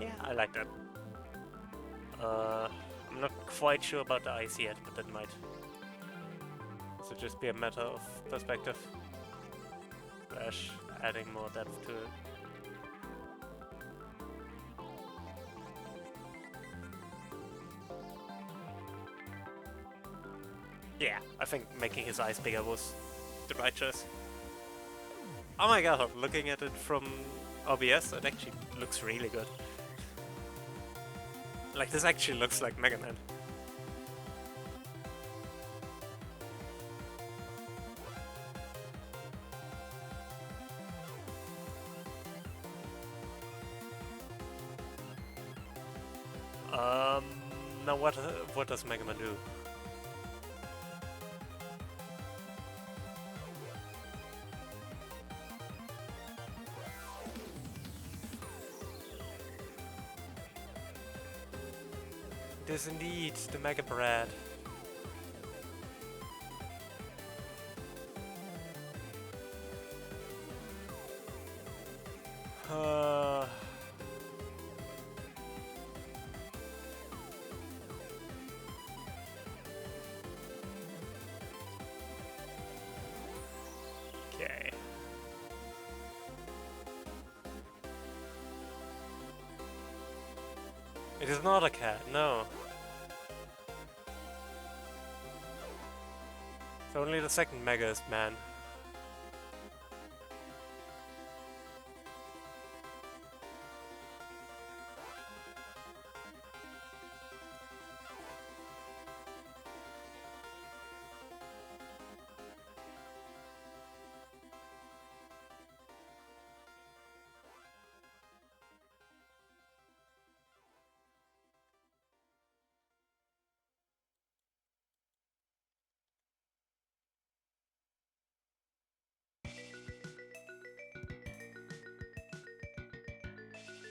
Yeah, I like that. I'm not quite sure about the eyes yet, but that might also just be a matter of perspective. Slash adding more depth to it. Yeah, I think making his eyes bigger was the right choice. Oh my god, looking at it from OBS, it actually looks really good. Like, this actually looks like Mega Man. Now what does Mega Man do? It is indeed the Mega Bread. Okay. It is not a cat, no. It's only the second Megaist man.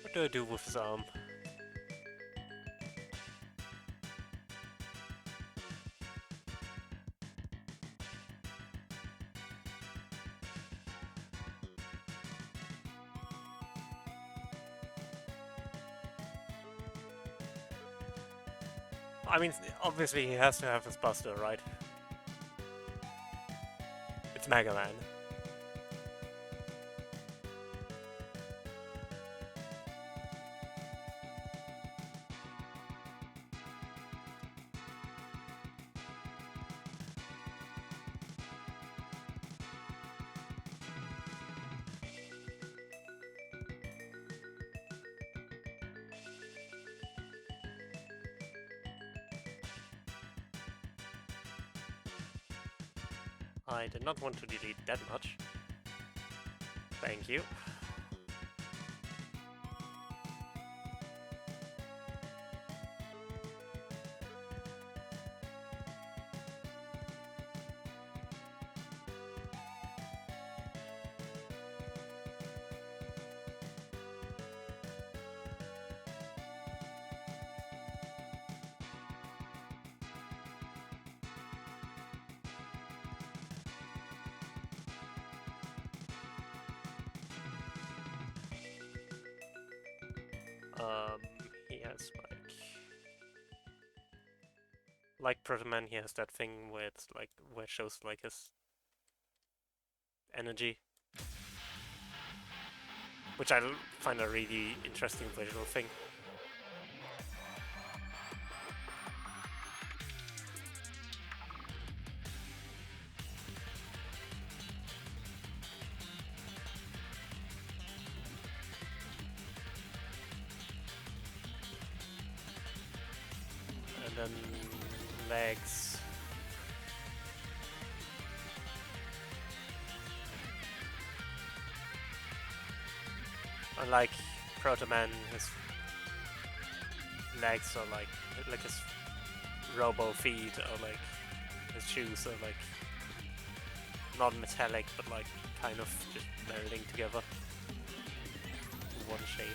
What do I do with his arm? I mean, obviously he has to have his Buster, right? It's Mega Man. I did not want to delete that much. Thank you. He has like Proto Man, he has that thing where it's like where it shows like his energy, which I find a really interesting visual thing. And then legs. Unlike Proto Man, his legs are like his robo feet, or like his shoes are like not metallic, but like kind of just melding together in one shape.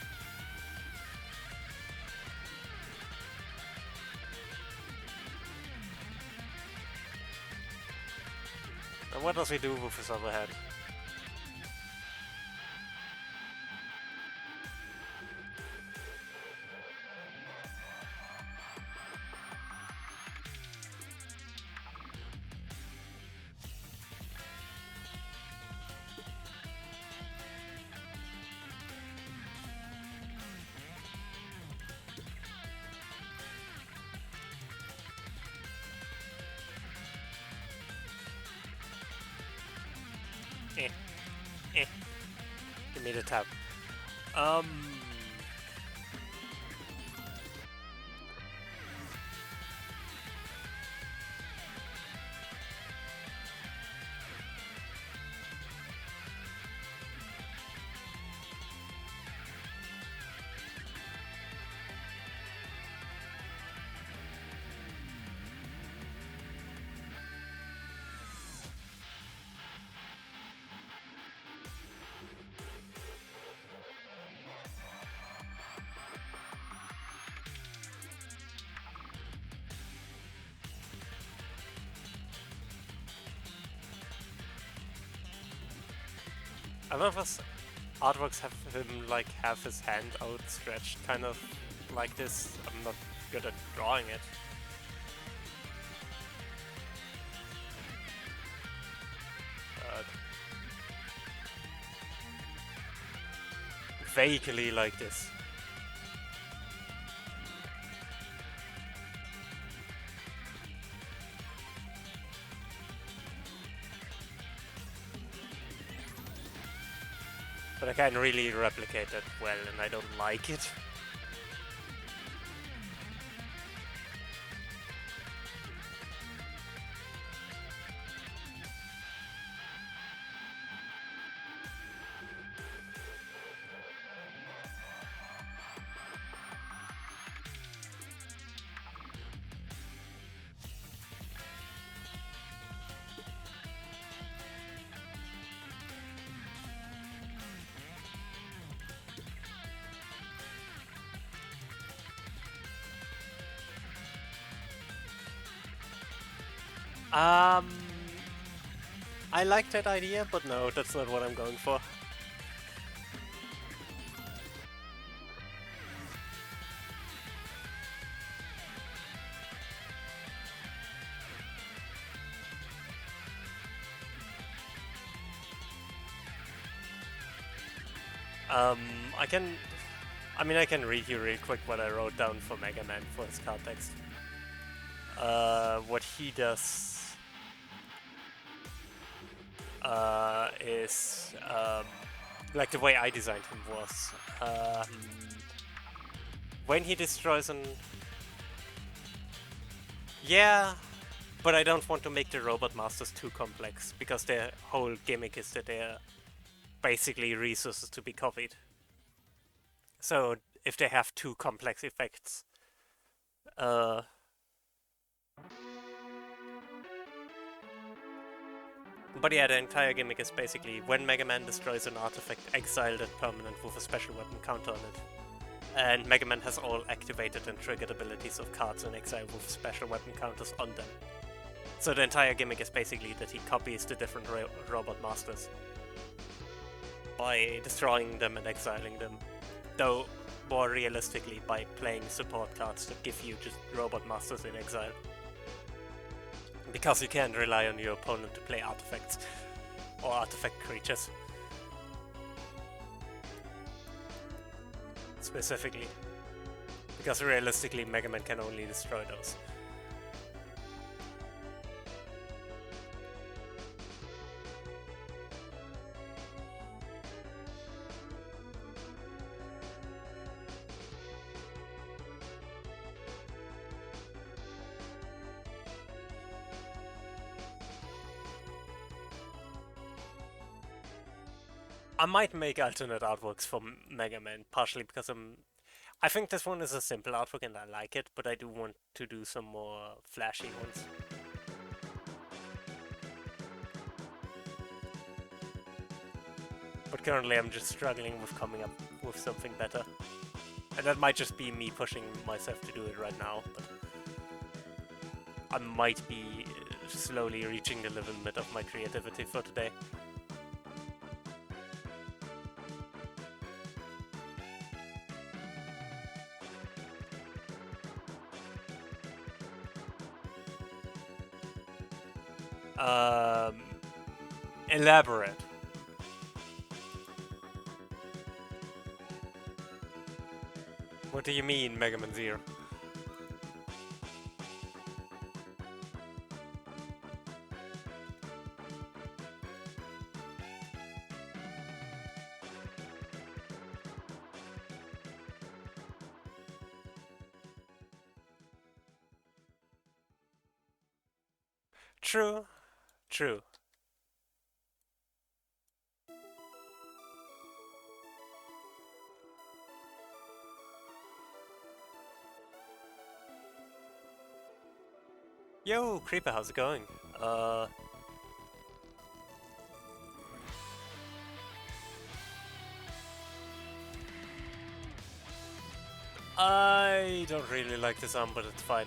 And what does he do with his other head? Give me the tab. A lot of us artworks have him like have his hand outstretched, kind of like this. I'm not good at drawing it. Vaguely like this. But I can't really replicate that well, and I don't like it. Um, I like that idea, but no, that's not what I'm going for. Um, I can, I can read you real quick what I wrote down for Mega Man for his context. What he does is like the way I designed him was when he destroys an yeah, but I don't want to make the robot masters too complex because their whole gimmick is that they're basically resources to be copied. So if they have too complex effects, uh, but yeah, the entire gimmick is basically when Mega Man destroys an artifact, exile that permanent with a special weapon counter on it. And Mega Man has all activated and triggered abilities of cards in exile with special weapon counters on them. So the entire gimmick is basically that he copies the different robot masters by destroying them and exiling them, though more realistically by playing support cards that give you just robot masters in exile. Because you can't rely on your opponent to play artifacts or artifact creatures. Specifically. Because realistically, Mega Man can only destroy those. I might make alternate artworks for Mega Man, partially because I think this one is a simple artwork and I like it, but I do want to do some more flashy ones. But currently I'm just struggling with coming up with something better. And that might just be me pushing myself to do it right now, but I might be slowly reaching the limit of my creativity for today. Elaborate. What do you mean, Mega Man Zero? True. True. Yo, Creeper, how's it going? I don't really like this arm, but it's fine.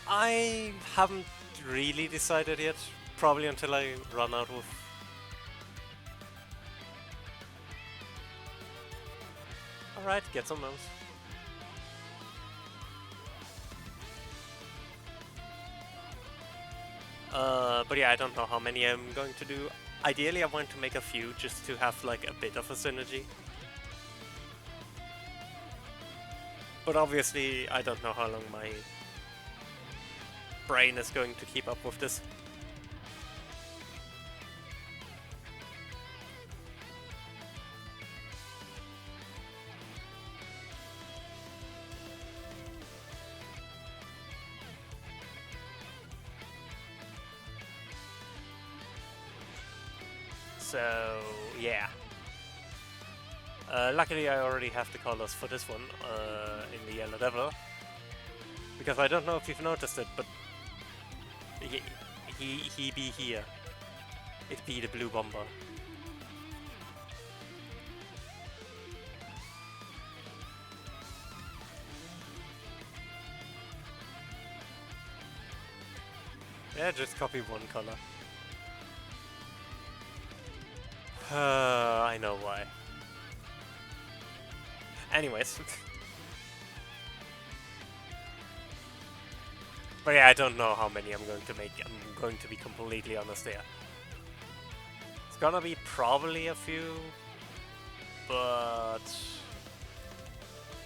I haven't really decided yet. Probably until I run out of... Alright, get some mouse. But yeah, I don't know how many I'm going to do. Ideally, I want to make a few just to have like a bit of a synergy. But obviously, I don't know how long my brain is going to keep up with this. So, yeah. Luckily I already have the colors for this one in the Yellow Devil, Because I don't know if you've noticed it, but he he be here. It be the blue bomber. Yeah, just copy one color. I know why. Anyways. But yeah, I don't know how many I'm going to make. I'm going to be completely honest there. It's gonna be probably a few, but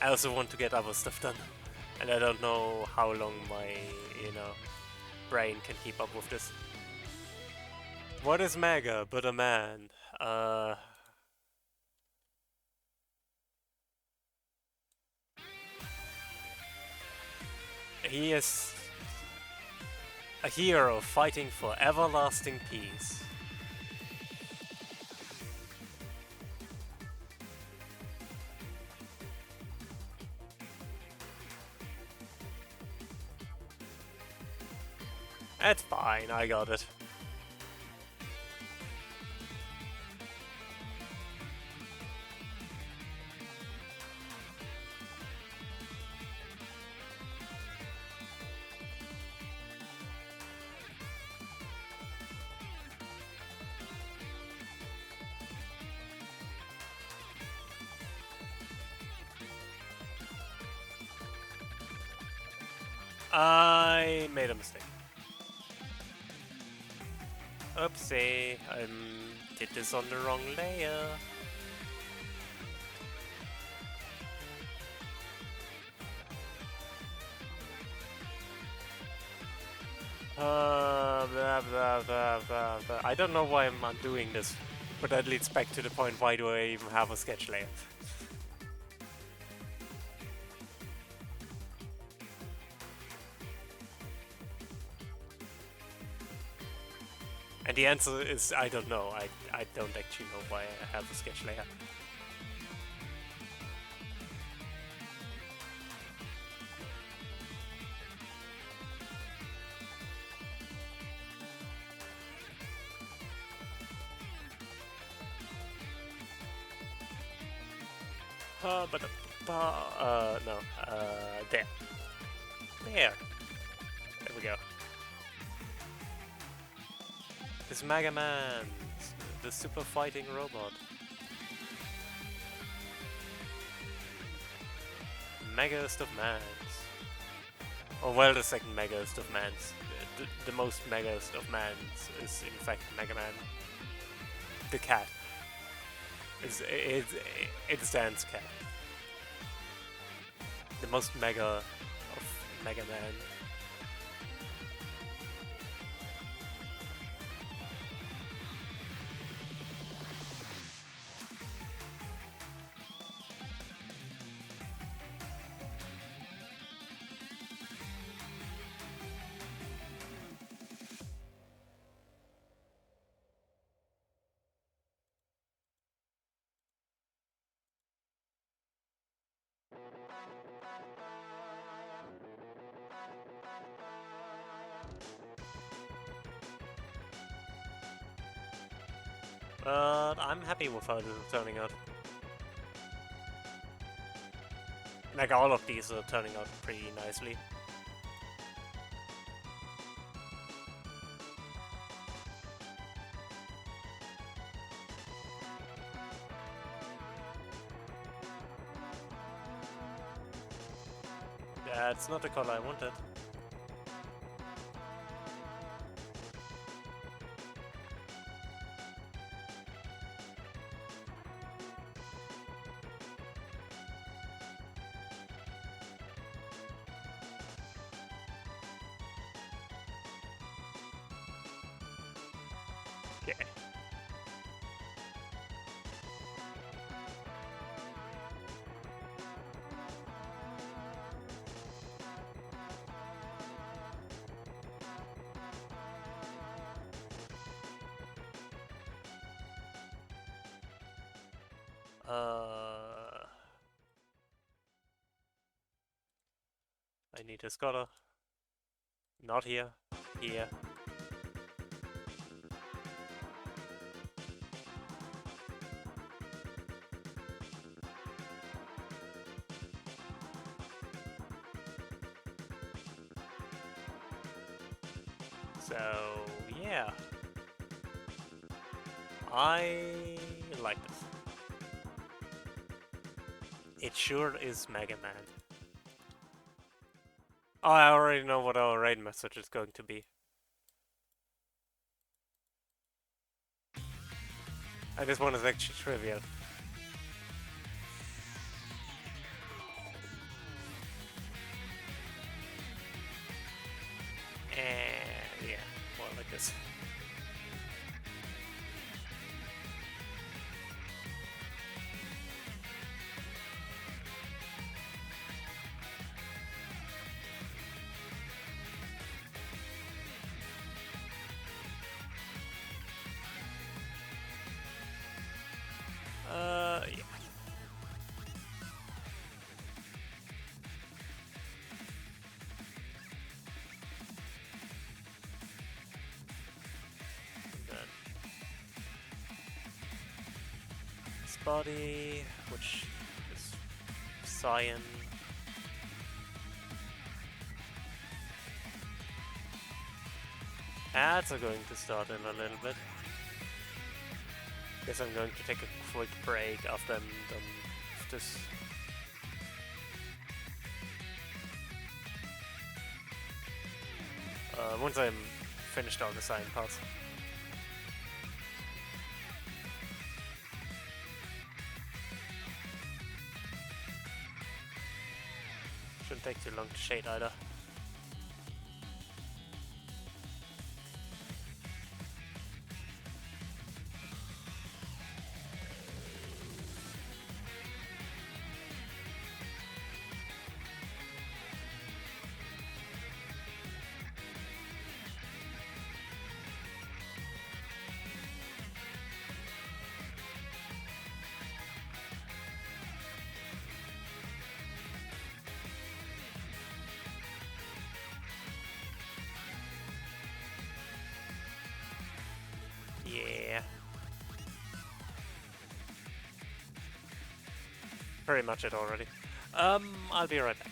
I also want to get other stuff done. And I don't know how long my, brain can keep up with this. What is Mega but a man? He is a hero fighting for everlasting peace. That's fine, I got it. I made a mistake. Oopsie, I did this on the wrong layer. Blah, blah, blah, blah, blah. I don't know why I'm undoing this, but that leads back to the point, why do I even have a sketch layer? And the answer is, I don't know. I don't actually know why I have a sketch layer. No, there. There. There we go. This Mega Man, the super fighting robot. Megaest of mans. Or well, the second megaest of mans. The most megaest of mans is in fact Mega Man. The cat. It stands cat. The most mega of Mega Man. But I'm happy with how this is turning out. Like, all of these are turning out pretty nicely. That's not the color I wanted. Okay. I I need a scholar. Not here. Here. So, yeah. I like this. It sure is Mega Man. Oh, I already know what our raid message is going to be. I just want to make trivial. And yeah, more like this. Yeah. And then this body, which is cyan. Ads are going to start in a little bit. Guess I'm going to take a quick break after I'm done with this. Once I'm finished all the sign parts. Shouldn't take too long to shade either. Yeah. Pretty much it already. I'll be right back.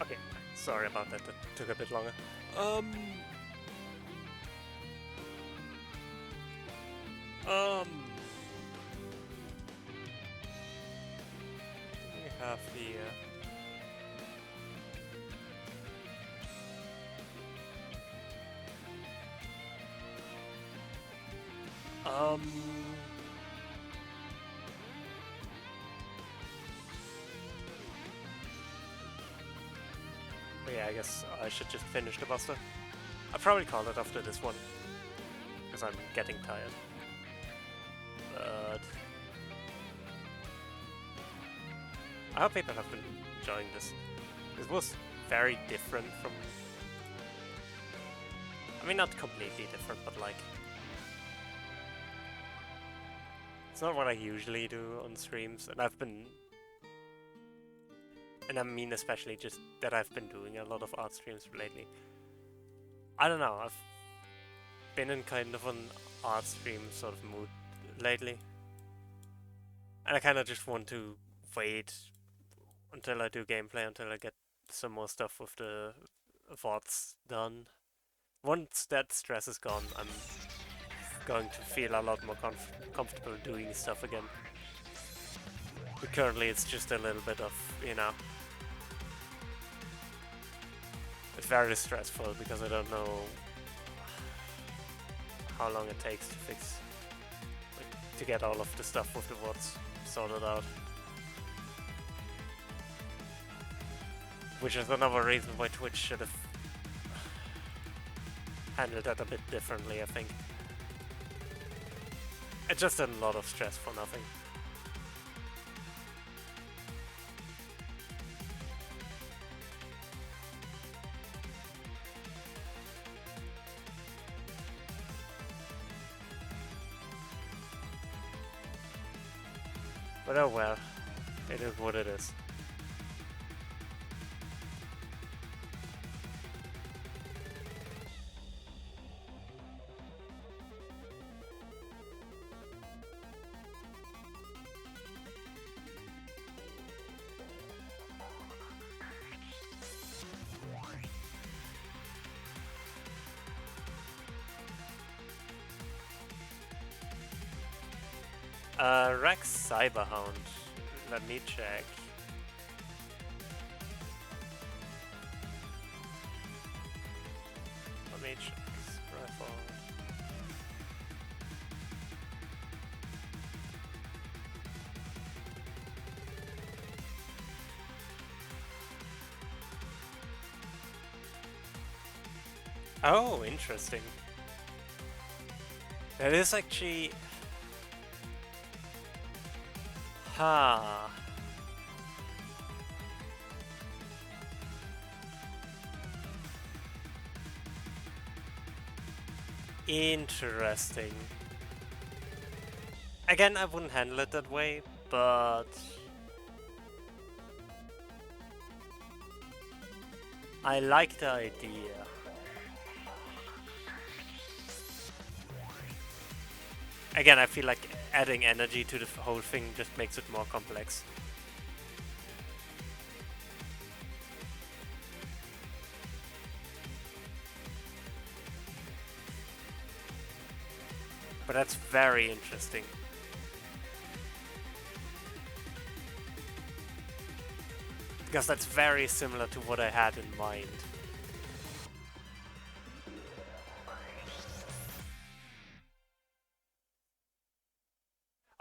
Okay, sorry about that. That took a bit longer. Um. We have here. Um. Yeah, I guess I should just finish the Buster. I'll probably call it after this one, because I'm getting tired. But I hope people have been enjoying this. This was very different from... I mean, not completely different, but like... It's not what I usually do on streams, and I've been... And I mean especially just that I've been doing a lot of art streams lately. I don't know, I've been in kind of an art stream sort of mood lately. And I kind of just want to wait until I do gameplay, until I get some more stuff with the VODs done. Once that stress is gone, I'm going to feel a lot more comfortable doing stuff again. But currently it's just a little bit of, you know... It's very stressful because I don't know how long it takes to fix... Like, to get all of the stuff with the VODs sorted out. Which is another reason why Twitch should have handled that a bit differently, I think. It's just a lot of stress for nothing. But oh well, it is what it is. Rex Cyberhound. Let me check. Let me check. Rifle. Oh, interesting. That is actually... Ha. Interesting. Again, I wouldn't handle it that way, but... I like the idea. Again, I feel like adding energy to the whole thing just makes it more complex. But that's very interesting. Because that's very similar to what I had in mind.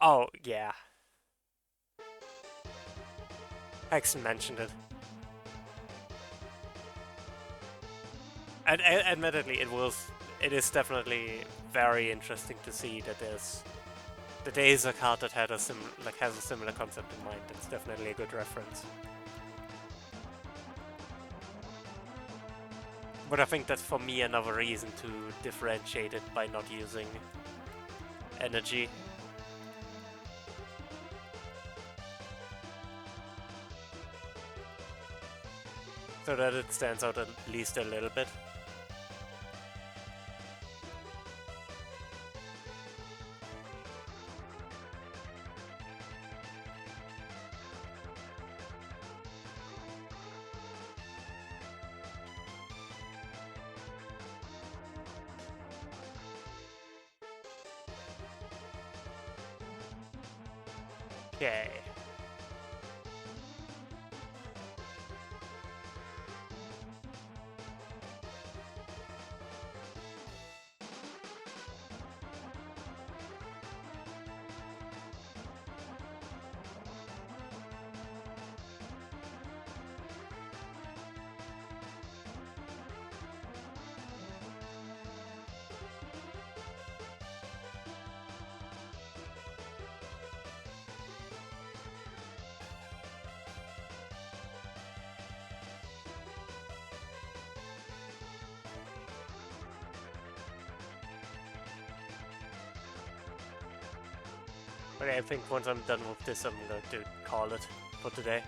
Oh, yeah. Hexen mentioned it. And admittedly, it is definitely very interesting to see that there is a card that had has a similar concept in mind. It's definitely a good reference. But I think that's for me another reason to differentiate it by not using energy. So that it stands out at least a little bit. Okay. Okay, I think once I'm done with this, I'm going to call it for today.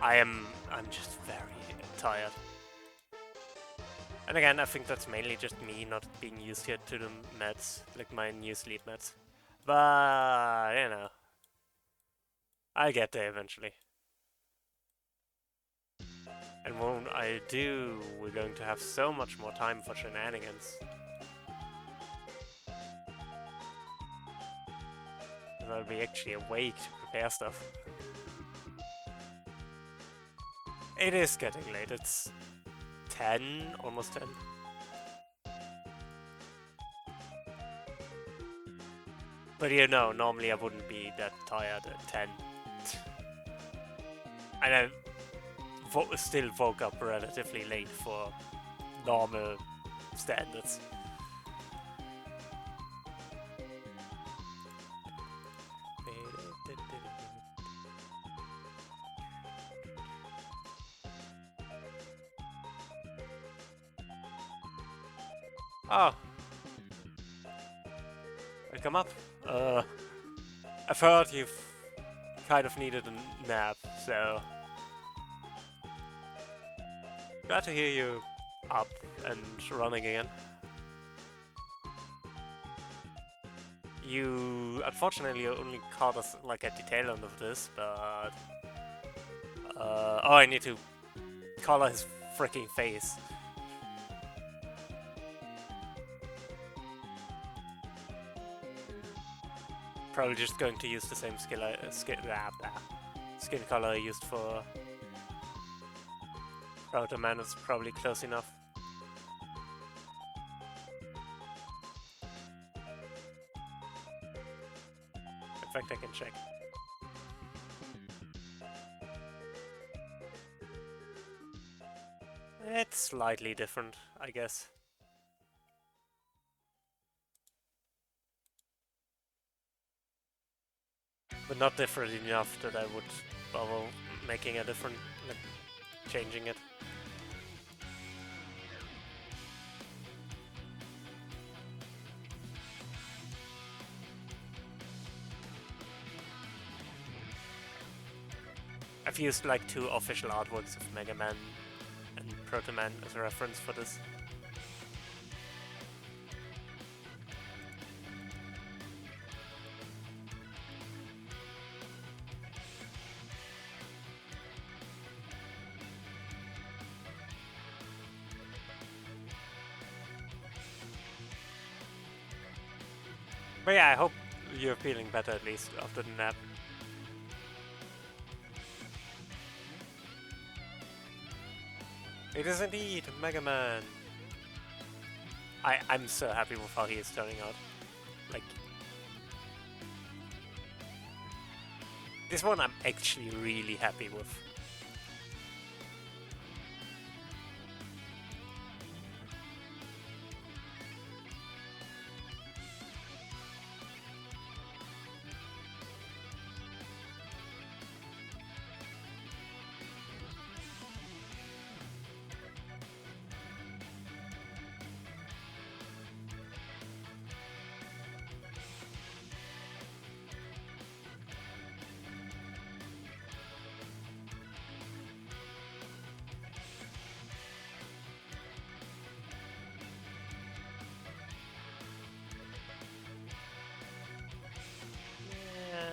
I'm just very tired. And again, I think that's mainly just me not being used yet to the meds, like my new sleep meds. But, you know, I'll get there eventually. And when I do, we're going to have so much more time for shenanigans. And I'll be actually awake to prepare stuff. It is getting late, it's 10, almost 10. But you know, normally I wouldn't be that tired at 10. And I still woke up relatively late for normal standards. Oh. Welcome up. I've heard you've kind of needed a nap, so glad to hear you up and running again. You unfortunately only caught us like at the tail end of this, but oh, I need to color his freaking face. Probably just going to use the same skin color I used for Router Man is probably close enough. In fact, I can check. It's slightly different, I guess. But not different enough that I would bother making a different, like, changing it. I've used like 2 official artworks of Mega Man and Proto Man as a reference for this. But yeah, I hope you're feeling better at least after the nap. It is indeed Mega Man. I'm so happy with how he is turning out. Like, this one I'm actually really happy with.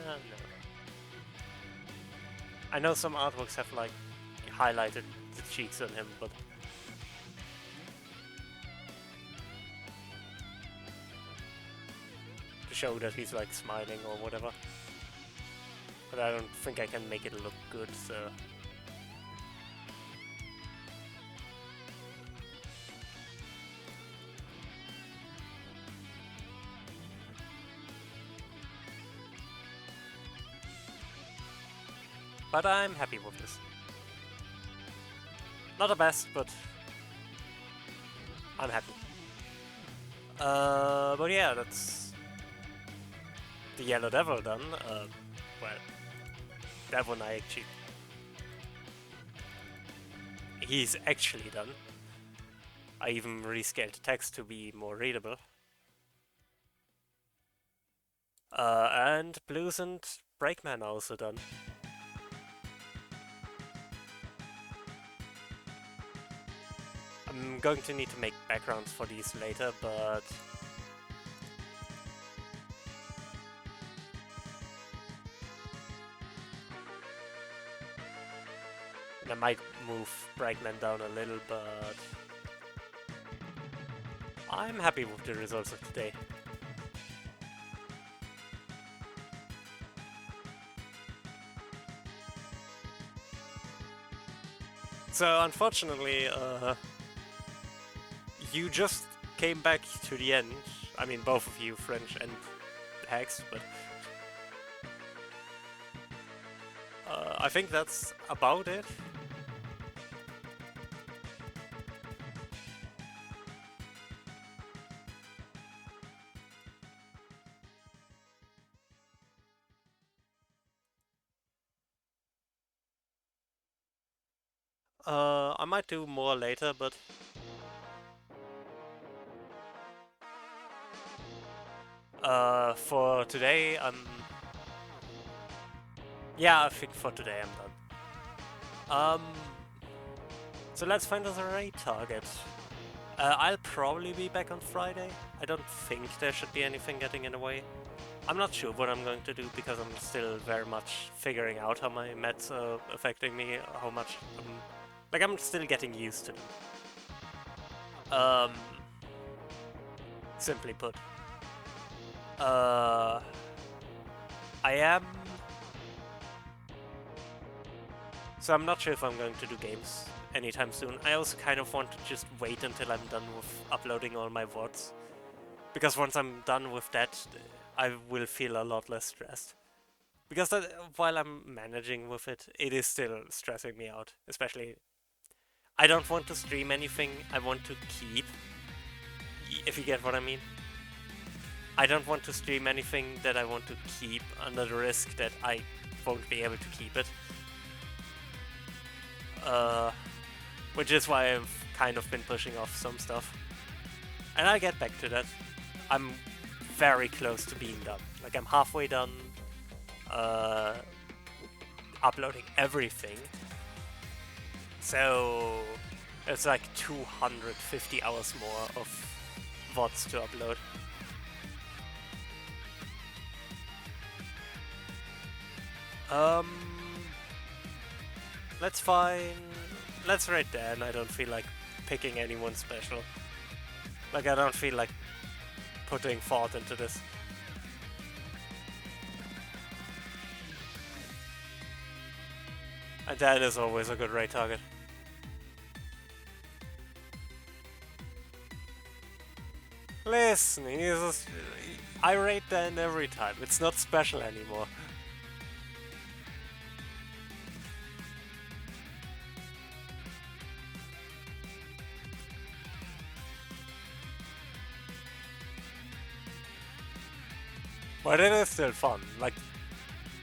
No. I know some artworks have like highlighted the cheeks on him, but to show that he's like smiling or whatever. But but I don't think I can make it look good, so... But I'm happy with this. Not the best, but I'm happy. But yeah, that's the Yellow Devil done. Well, that one he's actually done. I even rescaled the text to be more readable. And Blues and Breakman are also done. I'm going to need to make backgrounds for these later, but... I might move Breakman down a little, but... I'm happy with the results of today. So, unfortunately, you just came back to the end. I mean, both of you, French and Hex, but... I think that's about it. I might do more later, but... For today, yeah, I think for today I'm done. So let's find us a raid target. I'll probably be back on Friday. I don't think there should be anything getting in the way. I'm not sure what I'm going to do because I'm still very much figuring out how my meds are affecting me, how much... like, I'm still getting used to them. Simply put. I am... So I'm not sure if I'm going to do games anytime soon. I also kind of want to just wait until I'm done with uploading all my VODs. Because once I'm done with that, I will feel a lot less stressed. Because while I'm managing with it, it is still stressing me out. Especially, I don't want to stream anything I want to keep. If you get what I mean. I don't want to stream anything that I want to keep under the risk that I won't be able to keep it. Which is why I've kind of been pushing off some stuff. And I'll get back to that. I'm very close to being done. Like, I'm halfway done uploading everything. So it's like 250 hours more of VODs to upload. Let's raid Dan. I don't feel like picking anyone special. Like, I don't feel like putting thought into this. And Dan is always a good raid target. Listen, I raid Dan every time. It's not special anymore. But it is still fun. Like,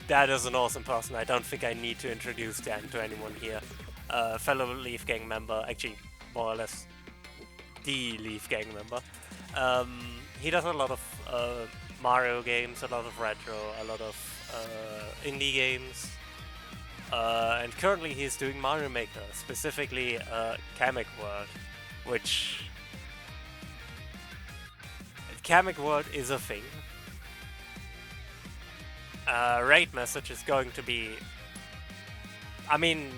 Dad is an awesome person. I don't think I need to introduce Dan to anyone here. Fellow Leaf Gang member, actually, more or less, the Leaf Gang member. He does a lot of Mario games, a lot of retro, a lot of indie games. And currently he's doing Mario Maker, specifically Kamek World, which... Kamek World is a thing. Raid message is going to be... I mean,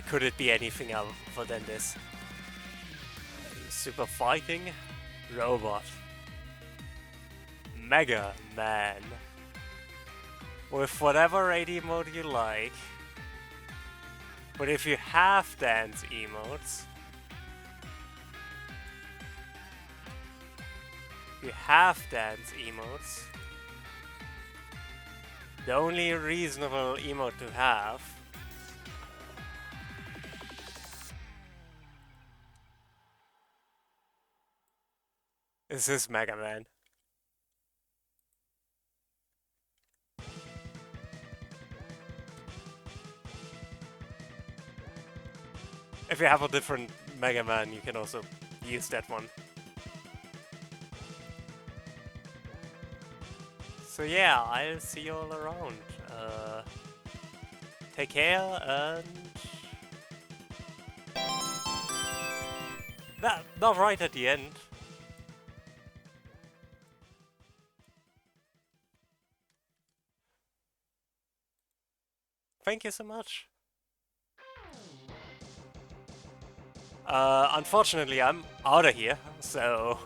could it be anything other than this? Super Fighting Robot Mega Man. with whatever AD mode you like. But if you have dance emotes, the only reasonable emote to have is this Mega Man. If you have a different Mega Man, you can also use that one. So yeah, I'll see you all around. Take care and... Not right at the end. Thank you so much. Unfortunately, I'm out of here, so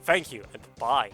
thank you and bye.